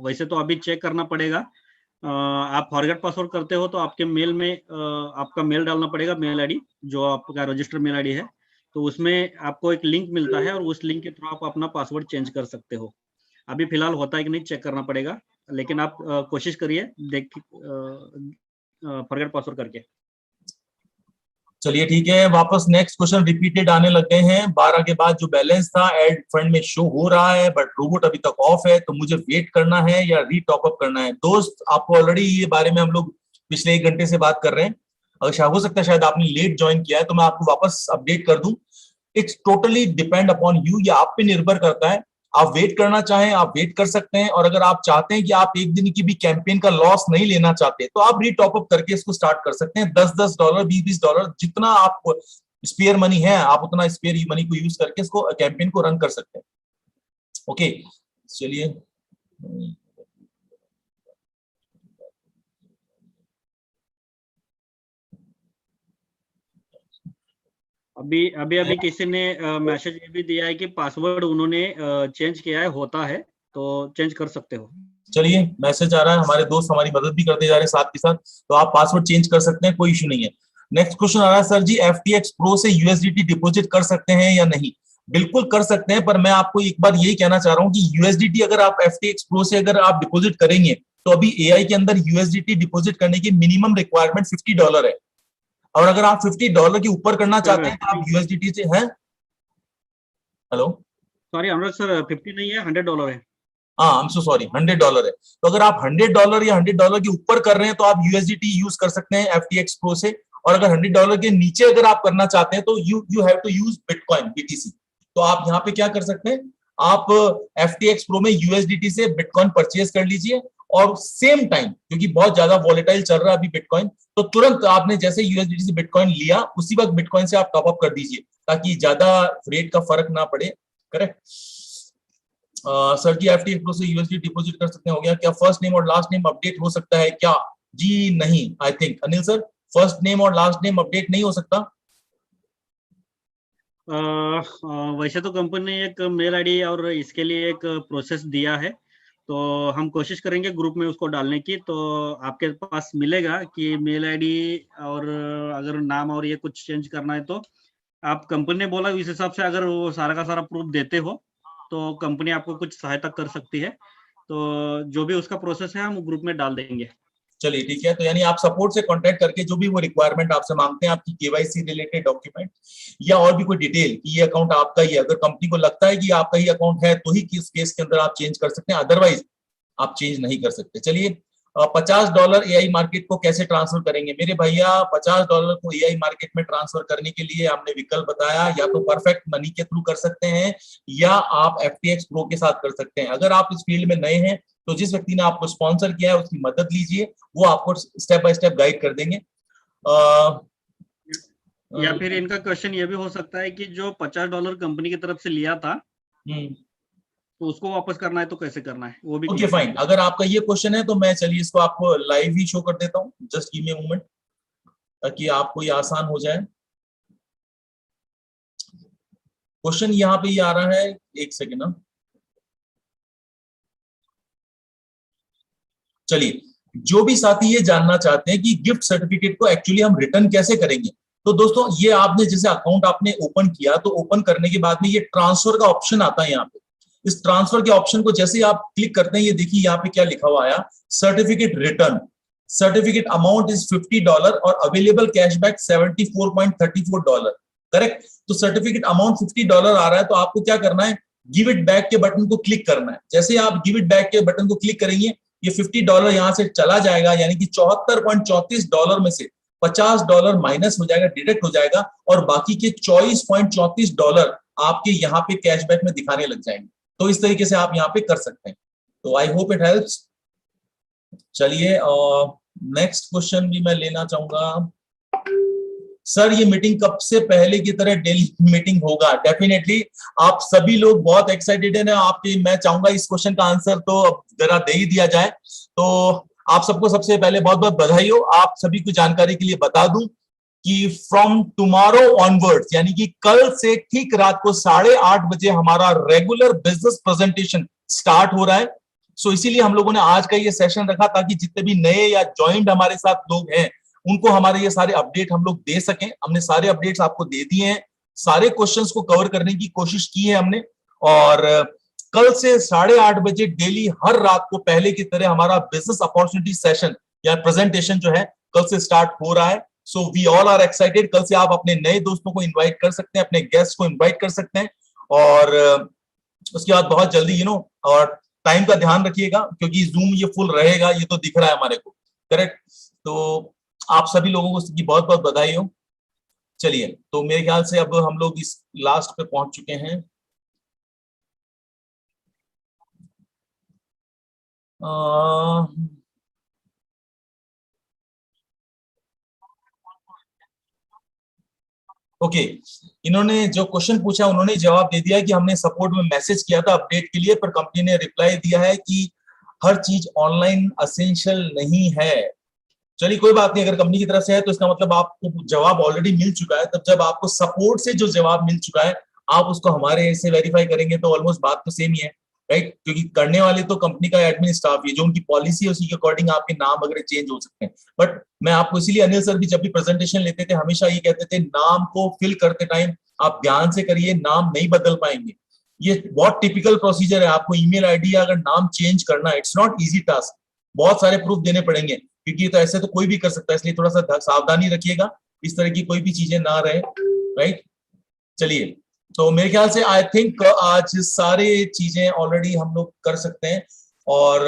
वैसे तो अभी चेक करना पड़ेगा। आप फॉरगेट पासवर्ड करते हो तो आपके मेल में आपका मेल डालना पड़ेगा, मेल आईडी जो आपका रजिस्टर मेल आईडी है, तो उसमें आपको एक लिंक मिलता है और उस लिंक के थ्रू आप अपना पासवर्ड चेंज कर सकते हो। अभी फिलहाल होता है कि नहीं चेक करना पड़ेगा, लेकिन आप कोशिश करिए देख फॉरगेट पासवर्ड करके। चलिए ठीक है, वापस नेक्स्ट क्वेश्चन रिपीटेड आने लग गए हैं। 12 के बाद जो बैलेंस था एड फंड में शो हो रहा है, बट रोबोट अभी तक ऑफ है, तो मुझे वेट करना है या री टॉप अप करना है? दोस्त, आपको ऑलरेडी ये बारे में हम लोग पिछले 1 घंटे से बात कर रहे हैं। अगर हो सकता है शायद आपने लेट ज्वाइन किया है, तो मैं आपको वापस अपडेट कर दूं। It's totally depend upon you, ये आप पे निर्भर करता है। आप वेट करना चाहें आप वेट कर सकते हैं, और अगर आप चाहते हैं कि आप एक दिन की भी कैंपेन का लॉस नहीं लेना चाहते, तो आप री टॉप अप करके इसको स्टार्ट कर सकते हैं। $10-10 $20-20 जितना आप स्पेयर मनी है, आप उतना स्पेयर मनी को यूज करके इसको कैंपेन को रन कर सकते हैं। ओके, चलिए अभी किसी ने मैसेज ये भी दिया है कि पासवर्ड उन्होंने चेंज किया है, होता है तो चेंज कर सकते हो। चलिए, मैसेज आ रहा है, हमारे दोस्त हमारी मदद भी करते जा रहे हैं साथ के साथ, तो आप पासवर्ड चेंज कर सकते हैं, कोई इशू नहीं है। नेक्स्ट क्वेश्चन आ रहा है, सर जी FTX Pro से USDT डिपॉजिट कर सकते हैं या नहीं? बिल्कुल कर सकते हैं, पर मैं आपको एक बार यही कहना चाह रहा हूं कि USDT अगर आप FTX Pro से अगर आप डिपॉजिट करेंगे, तो अभी AI के अंदर USDT डिपॉजिट करने की मिनिमम रिक्वायरमेंट $50 है, और अगर आप $50 के ऊपर करना चाहते हैं तो आप USDT से हैं। हेलो, सॉरी अनुराग सर, 50 नहीं है, $100 है। हाँ, आई एम सो सॉरी, $100 है। तो अगर आप $100 या $100 के ऊपर कर रहे हैं, तो आप USDT यूज कर सकते हैं FTX Pro से, और अगर $100 के नीचे अगर आप करना चाहते हैं, तो you have to use bitcoin BTC। तो आप यहाँ पे क्या कर सकते हैं, आप FTX Pro में USDT से बिटकॉइन परचेज कर लीजिए, और सेम टाइम क्योंकि बहुत ज्यादा वॉलेटाइल चल रहा है अभी बिटकॉइन, तो तुरंत आपने जैसे USDT से बिटकॉइन लिया, उसी वक्त बिटकॉइन से आप टॉप अप कर दीजिए, ताकि ज्यादा रेट का फर्क ना पड़े। करेक्ट। सर जी FTX Pro से USD डिपॉजिट कर सकते हैं, हो गया क्या? फर्स्ट नेम और लास्ट नेम अपडेट हो सकता है क्या? जी नहीं, I think Anil sir, first name और लास्ट नेम अपडेट नहीं हो सकता। वैसे तो कंपनी ने एक मेल आईडी और इसके लिए एक प्रोसेस दिया है, तो हम कोशिश करेंगे ग्रुप में उसको डालने की, तो आपके पास मिलेगा कि मेल आईडी और अगर नाम और ये कुछ चेंज करना है, तो आप कंपनी ने बोला इस हिसाब से अगर वो सारा का सारा प्रूफ देते हो, तो कंपनी आपको कुछ सहायता कर सकती है। तो जो भी उसका प्रोसेस है हम ग्रुप में डाल देंगे। चलिए ठीक है, तो यानी आप सपोर्ट से कांटेक्ट करके जो भी वो रिक्वायरमेंट आपसे मांगते हैं, आपकी KYC रिलेटेड डॉक्यूमेंट या और भी कोई डिटेल कि ये अकाउंट आपका ही है, अगर कंपनी को लगता है कि आपका ही अकाउंट है, तो ही इस केस के अंदर आप चेंज कर सकते हैं, अदरवाइज आप चेंज नहीं कर सकते। चलिए, $50 AI मार्केट को कैसे ट्रांसफर करेंगे? मेरे भैया, $50 को AI मार्केट में ट्रांसफर करने के लिए हमने विकल्प बताया, या तो परफेक्ट मनी के थ्रू कर सकते हैं, या आप FTX Pro के साथ कर सकते हैं। अगर आप इस फील्ड में नए हैं, तो जिस व्यक्ति ने आपको स्पॉन्सर किया है उसकी मदद लीजिए, वो आपको स्टेप बाय स्टेप गाइड कर देंगे। या फिर इनका क्वेश्चन ये भी हो सकता है कि जो $50 कंपनी की तरफ से लिया था, तो उसको वापस करना है तो कैसे करना है, वो भी। ओके फाइन, अगर आपका ये क्वेश्चन है तो मैं चलिए इसको आपको लाइव ही शो कर देता हूँ। Just give me a moment, ताकि आपको ये आसान हो जाए। क्वेश्चन यहाँ पे ये आ रहा है, एक सेकेंड ना। चलिए, जो भी साथी ये जानना चाहते हैं कि गिफ्ट सर्टिफिकेट को एक्चुअली हम रिटर्न कैसे करेंगे, तो दोस्तों ये आपने जैसे अकाउंट आपने ओपन किया, तो ओपन करने के बाद में ये ट्रांसफर का ऑप्शन आता है यहाँ पे। इस ट्रांसफर के ऑप्शन को जैसे आप क्लिक करते हैं, ये देखिए यहाँ पे क्या लिखा हुआ आया, certificate return, certificate amount is $50 और अवेलेबल कैशबैक $74.34। करेक्ट। तो सर्टिफिकेट अमाउंट $50 आ रहा है, तो आपको क्या करना है, गिव इट बैक के बटन को क्लिक करना है। जैसे आप गिव इट बैक के बटन को क्लिक करेंगे, ये $50 यहां से चला जाएगा, यानी कि $74.34 में से $50 माइनस हो जाएगा, डिडक्ट हो जाएगा, और बाकी के $24.34 आपके यहाँ पे कैशबैक में दिखाने लग जाएंगे। तो इस तरीके से आप यहाँ पे कर सकते हैं। तो आई होप इट हेल्प्स। चलिए, और नेक्स्ट क्वेश्चन भी मैं लेना चाहूंगा। सर, ये मीटिंग कब से पहले की तरह डेली मीटिंग होगा? डेफिनेटली, आप सभी लोग बहुत एक्साइटेड हैं आपके। मैं चाहूंगा इस क्वेश्चन का आंसर तो जरा दे ही दिया जाए। तो आप सबको सबसे पहले बहुत बहुत बधाई हो। आप सभी को जानकारी के लिए बता दूं कि फ्रॉम टुमारो ऑनवर्ड्स, यानी कि कल से ठीक रात को 8:30 बजे हमारा रेगुलर बिजनेस प्रेजेंटेशन स्टार्ट हो रहा है। सो इसीलिए हम लोगों ने आज का ये सेशन रखा, ताकि जितने भी नए या ज्वाइंट हमारे साथ लोग हैं, उनको हमारे ये सारे अपडेट हम लोग दे सकें। हमने सारे अपडेट्स आपको दे दिए हैं, सारे क्वेश्चंस को कवर करने की कोशिश की है हमने। और कल से 8:30 बजे डेली हर रात को पहले की तरह हमारा बिजनेस अपॉर्चुनिटी सेशन या प्रेजेंटेशन जो है कल से स्टार्ट हो रहा है। So we all are excited. कल से आप अपने नए दोस्तों को इनवाइट कर सकते हैं, अपने गेस्ट को इनवाइट कर सकते हैं। और उसके बाद बहुत जल्दी और टाइम का ध्यान रखिएगा क्योंकि जूम ये फुल रहेगा, ये तो दिख रहा है हमारे को, करेक्ट। तो आप सभी लोगों को इसकी बहुत बहुत बधाई हो। चलिए, तो मेरे ख्याल से अब हम लोग इस लास्ट पे पहुंच चुके हैं। ओके, इन्होंने जो क्वेश्चन पूछा उन्होंने जवाब दे दिया कि हमने सपोर्ट में मैसेज किया था अपडेट के लिए, पर कंपनी ने रिप्लाई दिया है कि हर चीज ऑनलाइन असेंशियल नहीं है। चलिए कोई बात नहीं, अगर कंपनी की तरफ से है तो इसका मतलब आपको जवाब ऑलरेडी मिल चुका है। तब जब आपको सपोर्ट से जो जवाब मिल चुका है आप उसको हमारे से वेरीफाई करेंगे तो ऑलमोस्ट बात तो सेम ही है, राइट। क्योंकि करने वाले तो कंपनी का एडमिन स्टाफ ही, जो उनकी पॉलिसी है उसी के अकॉर्डिंग आपके नाम वगैरह चेंज हो सकते हैं। बट मैं आपको इसीलिए, अनिल सर भी जब भी प्रेजेंटेशन लेते थे हमेशा ये कहते थे नाम को फिल करते टाइम आप ध्यान से करिए, नाम नहीं बदल पाएंगे। ये बहुत टिपिकल प्रोसीजर है। आपको ईमेल आईडी या अगर नाम चेंज करना, इट्स नॉट इजी टास्क, बहुत सारे प्रूफ देने पड़ेंगे क्योंकि तो ऐसे तो कोई भी कर सकता है। इसलिए थोड़ा सा सावधानी रखिएगा, इस तरह की कोई भी चीजें ना रहे, राइट। चलिए, तो मेरे ख्याल से आई थिंक आज सारे चीजें ऑलरेडी हम लोग कर सकते हैं। और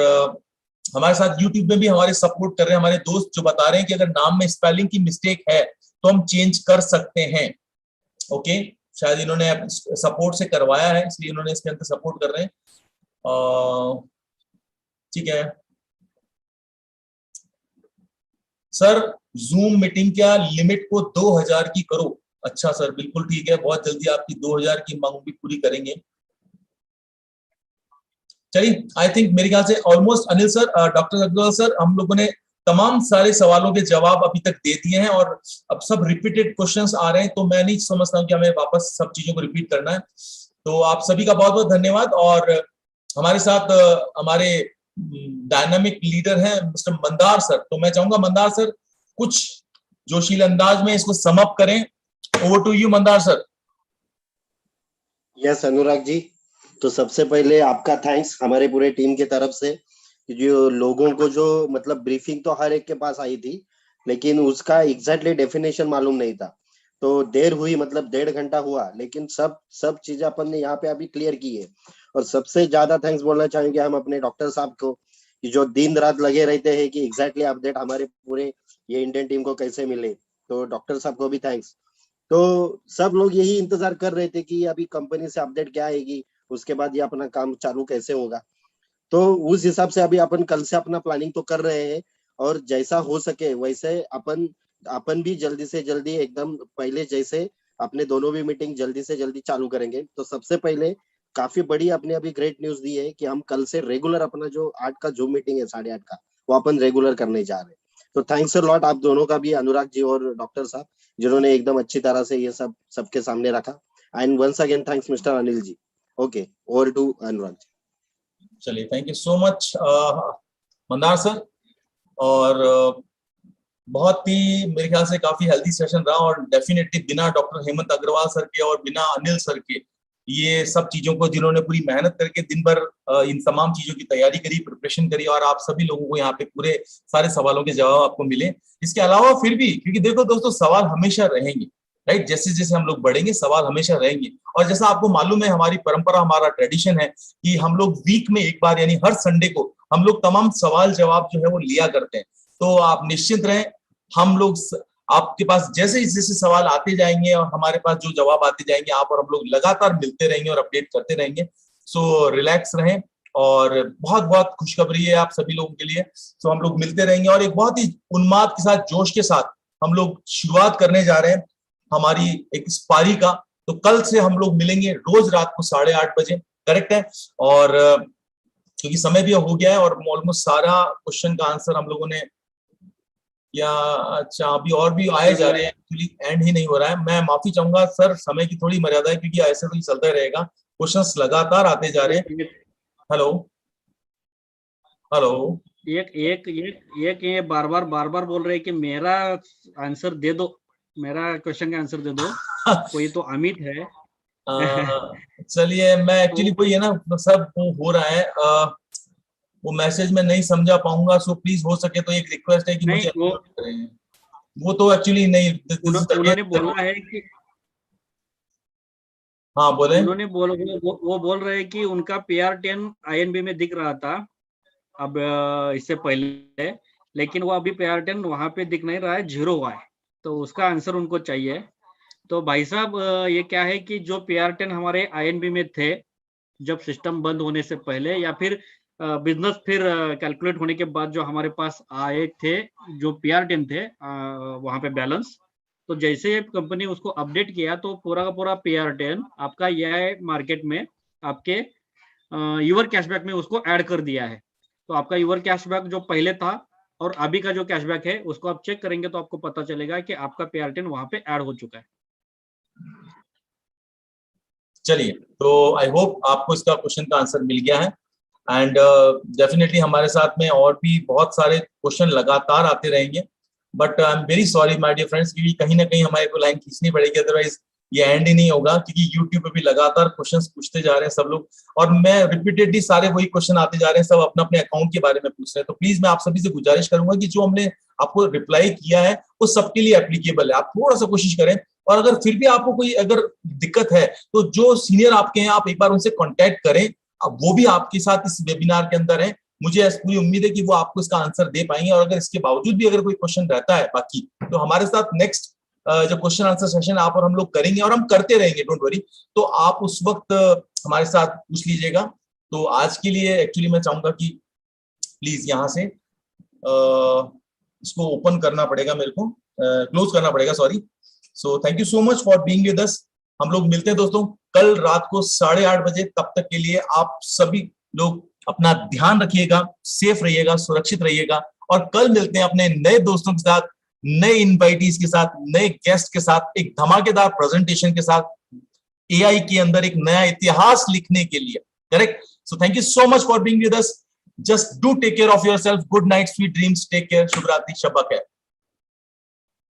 हमारे साथ यूट्यूब में भी हमारे सपोर्ट कर रहे हैं हमारे दोस्त, जो बता रहे हैं कि अगर नाम में स्पेलिंग की मिस्टेक है तो हम चेंज कर सकते हैं। ओके, शायद इन्होंने सपोर्ट से करवाया है इसलिए इन्होंने इसके अंदर सपोर्ट कर रहे हैं। ठीक है सर, जूम मीटिंग क्या लिमिट को 2000 की करो। अच्छा सर, बिल्कुल ठीक है, बहुत जल्दी आपकी 2000 की मांग भी पूरी करेंगे। चलिए, आई थिंक मेरे ख्याल से almost Anil sir, doctor Agarwal sir, हम लोगों ने तमाम सारे सवालों के जवाब अभी तक दे दिए हैं और अब सब रिपीटेड क्वेश्चंस आ रहे हैं, तो मैं नहीं समझता हूँ कि हमें वापस सब चीजों को रिपीट करना है। तो आप सभी का बहुत बहुत धन्यवाद। और हमारे साथ हमारे डायनामिक लीडर हैं मिस्टर मंदार सर। तो मैं चाहूंगा मंदार सर कुछ जोशीले अंदाज में इसको सम अप करें। Over to you Mandar sir. Yes Anurag ji, तो सबसे पहले आपका थैंक्स हमारे पूरे टीम की तरफ से, जो लोगों को जो मतलब ब्रीफिंग तो हर एक के पास आई थी लेकिन उसका एग्जैक्टली डेफिनेशन मालूम नहीं था, तो देर हुई, मतलब 1.5 घंटा हुआ, लेकिन सब चीजें अपन ने यहाँ पे अभी क्लियर की है। और सबसे ज्यादा थैंक्स बोलना चाहेंगे हम अपने डॉक्टर साहब को, कि जो दिन रात लगे रहते हैं कि एग्जैक्टली अपडेट हमारे पूरे ये इंडियन टीम को कैसे मिले। तो डॉक्टर साहब को भी थैंक्स। तो सब लोग यही इंतजार कर रहे थे कि अभी कंपनी से अपडेट क्या आएगी, उसके बाद ये अपना काम चालू कैसे होगा। तो उस हिसाब से अभी अपन कल से अपना प्लानिंग तो कर रहे हैं और जैसा हो सके वैसे अपन भी जल्दी से जल्दी एकदम पहले जैसे अपने दोनों भी मीटिंग जल्दी से जल्दी चालू करेंगे। तो सबसे पहले काफी बड़ी अपने अभी ग्रेट न्यूज दी है कि हम कल से रेगुलर अपना जो 8 का जूम मीटिंग है 8:30 का, वो अपन रेगुलर करने जा रहे हैं। तो थैंक्स अ लॉट आप दोनों का भी, अनुराग जी और डॉक्टर साहब, जिन्होंने एकदम अच्छी तरह से ये सब सबके सामने रखा। And once again thanks mister Anil ji. Okay, over to Anurag ji. चलिए, thank you so much Mandar sir. और बहुत ही मेरे ख्याल से काफी हेल्दी सेशन रहा और डेफिनेटली बिना डॉक्टर हेमंत अग्रवाल सर के और बिना अनिल सर के, ये सब चीजों को जिन्होंने पूरी मेहनत करके दिन भर इन तमाम चीजों की तैयारी करी, प्रिपरेशन करी, और आप सभी लोगों को यहाँ पे पूरे सारे सवालों के जवाब आपको मिले। इसके अलावा फिर भी, क्योंकि देखो दोस्तों, सवाल हमेशा रहेंगे, राइट। जैसे जैसे हम लोग बढ़ेंगे सवाल हमेशा रहेंगे। और जैसा आपको मालूम है, हमारी परंपरा, हमारा ट्रेडिशन है कि हम लोग वीक में एक बार यानी हर संडे को हम लोग तमाम सवाल जवाब जो है वो लिया करते हैं। तो आप निश्चिंत रहें, हम लोग आपके पास जैसे जैसे सवाल आते जाएंगे और हमारे पास जो जवाब आते जाएंगे, आप और हम लोग लगातार मिलते रहेंगे और अपडेट करते रहेंगे। सो रिलैक्स रहें। और बहुत बहुत खुशखबरी है आप सभी लोगों के लिए। सो हम लोग मिलते रहेंगे और एक बहुत ही उन्माद के साथ, जोश के साथ हम लोग शुरुआत करने जा रहे हैं हमारी एक इस पारी का। तो कल से हम लोग मिलेंगे रोज रात को 8:30 बजे, करेक्ट है। और क्योंकि समय भी हो गया है और ऑलमोस्ट सारा क्वेश्चन का आंसर हम लोगों ने, या अच्छा अभी और भी आए जा रहे हैं, एक्चुअली एंड ही नहीं हो रहा है। मैं माफी चाहूंगा सर, समय की थोड़ी मर्यादा है क्योंकि ऐसे तो ही चलता रहेगा, क्वेश्चंस लगातार आते जा रहे हैं। हेलो हेलो, एक ये बार बार बोल रहे हैं कि मेरा आंसर दे दो। मेरा क्वेश्चन का आंसर दे दो। कोई तो अमित है। चलिए, मैं एक्चुअली कोई है ना सब वो हो रहा है, वो मैसेज में नहीं समझा पाऊंगा, सो प्लीज हो सके तो एक रिक्वेस्ट है कि नहीं, मुझे करें। वो तो एक्चुअली नहीं, उन्होंने बोला है कि हाँ बोले। उन्होंने वो बोल रहे हैं कि उनका PR10 INB में दिख रहा था अब इससे पहले, लेकिन वो अभी PR10 वहां पे दिख नहीं रहा है, 0 हुआ है, तो उसका आंसर उनको चाहिए। तो भाई साहब ये क्या है कि जो PR10 हमारे INB में थे जब सिस्टम बंद होने से पहले, या फिर बिजनेस फिर कैलकुलेट होने के बाद जो हमारे पास आए थे जो PR10 थे वहां पे बैलेंस, तो जैसे कंपनी उसको अपडेट किया तो पूरा का पूरा PR10 आपका यह मार्केट में आपके यूर कैशबैक में उसको ऐड कर दिया है। तो आपका यूर कैशबैक जो पहले था और अभी का जो कैशबैक है उसको आप चेक करेंगे तो आपको पता चलेगा कि आपका PR10 वहां पे ऐड हो चुका है। चलिए, तो आई होप आपको इसका क्वेश्चन का आंसर मिल गया है, एंड डेफिनेटली हमारे साथ में और भी बहुत सारे क्वेश्चन लगातार आते रहेंगे, but I am very sorry my dear friends, क्योंकि कहीं ना कहीं हमारे को लाइन खींचनी पड़ेगी, अदरवाइज ये एंड ही नहीं होगा, क्योंकि यूट्यूब पे भी लगातार क्वेश्चंस पूछते जा रहे हैं सब लोग, और मैं रिपीटेडली सारे वही क्वेश्चन आते जा रहे हैं, सब अपने अपने अकाउंट के बारे में पूछ रहे हैं। तो प्लीज मैं आप सभी से गुजारिश करूंगा कि जो हमने आपको रिप्लाई किया है वो सबके लिए एप्लीकेबल है, आप थोड़ा सा कोशिश करें, और अगर फिर भी आपको कोई अगर दिक्कत है तो जो सीनियर आपके हैं आप एक बार उनसे कांटेक्ट करें, अब वो भी आपके साथ इस वेबिनार के अंदर है, मुझे पूरी उम्मीद है कि वो आपको इसका आंसर दे पाएंगे, और अगर इसके बावजूद भी अगर कोई क्वेश्चन रहता है बाकी, तो हमारे साथ नेक्स्ट जो क्वेश्चन आंसर सेशन आप और हम लोग करेंगे, और हम करते रहेंगे, डोंट वरी, तो आप उस वक्त हमारे साथ पूछ लीजिएगा। तो आज के लिए एक्चुअली मैं चाहूंगा कि प्लीज यहाँ से इसको ओपन करना पड़ेगा, मेरे को क्लोज करना पड़ेगा, sorry. So thank you so much for being with अस। हम लोग मिलते हैं दोस्तों कल रात को 8:30 बजे। तब तक के लिए आप सभी लोग अपना ध्यान रखिएगा, सेफ रहिएगा, सुरक्षित रहिएगा, और कल मिलते हैं अपने नए दोस्तों के साथ, नए इनवाइटीज के साथ, नए गेस्ट के साथ, एक धमाकेदार प्रेजेंटेशन के साथ, AI के अंदर एक नया इतिहास लिखने के लिए, correct. So thank you so much for being with us. Just do take care of yourself. Good night, sweet dreams, take care, शुभ रात्रि, शब बखैर।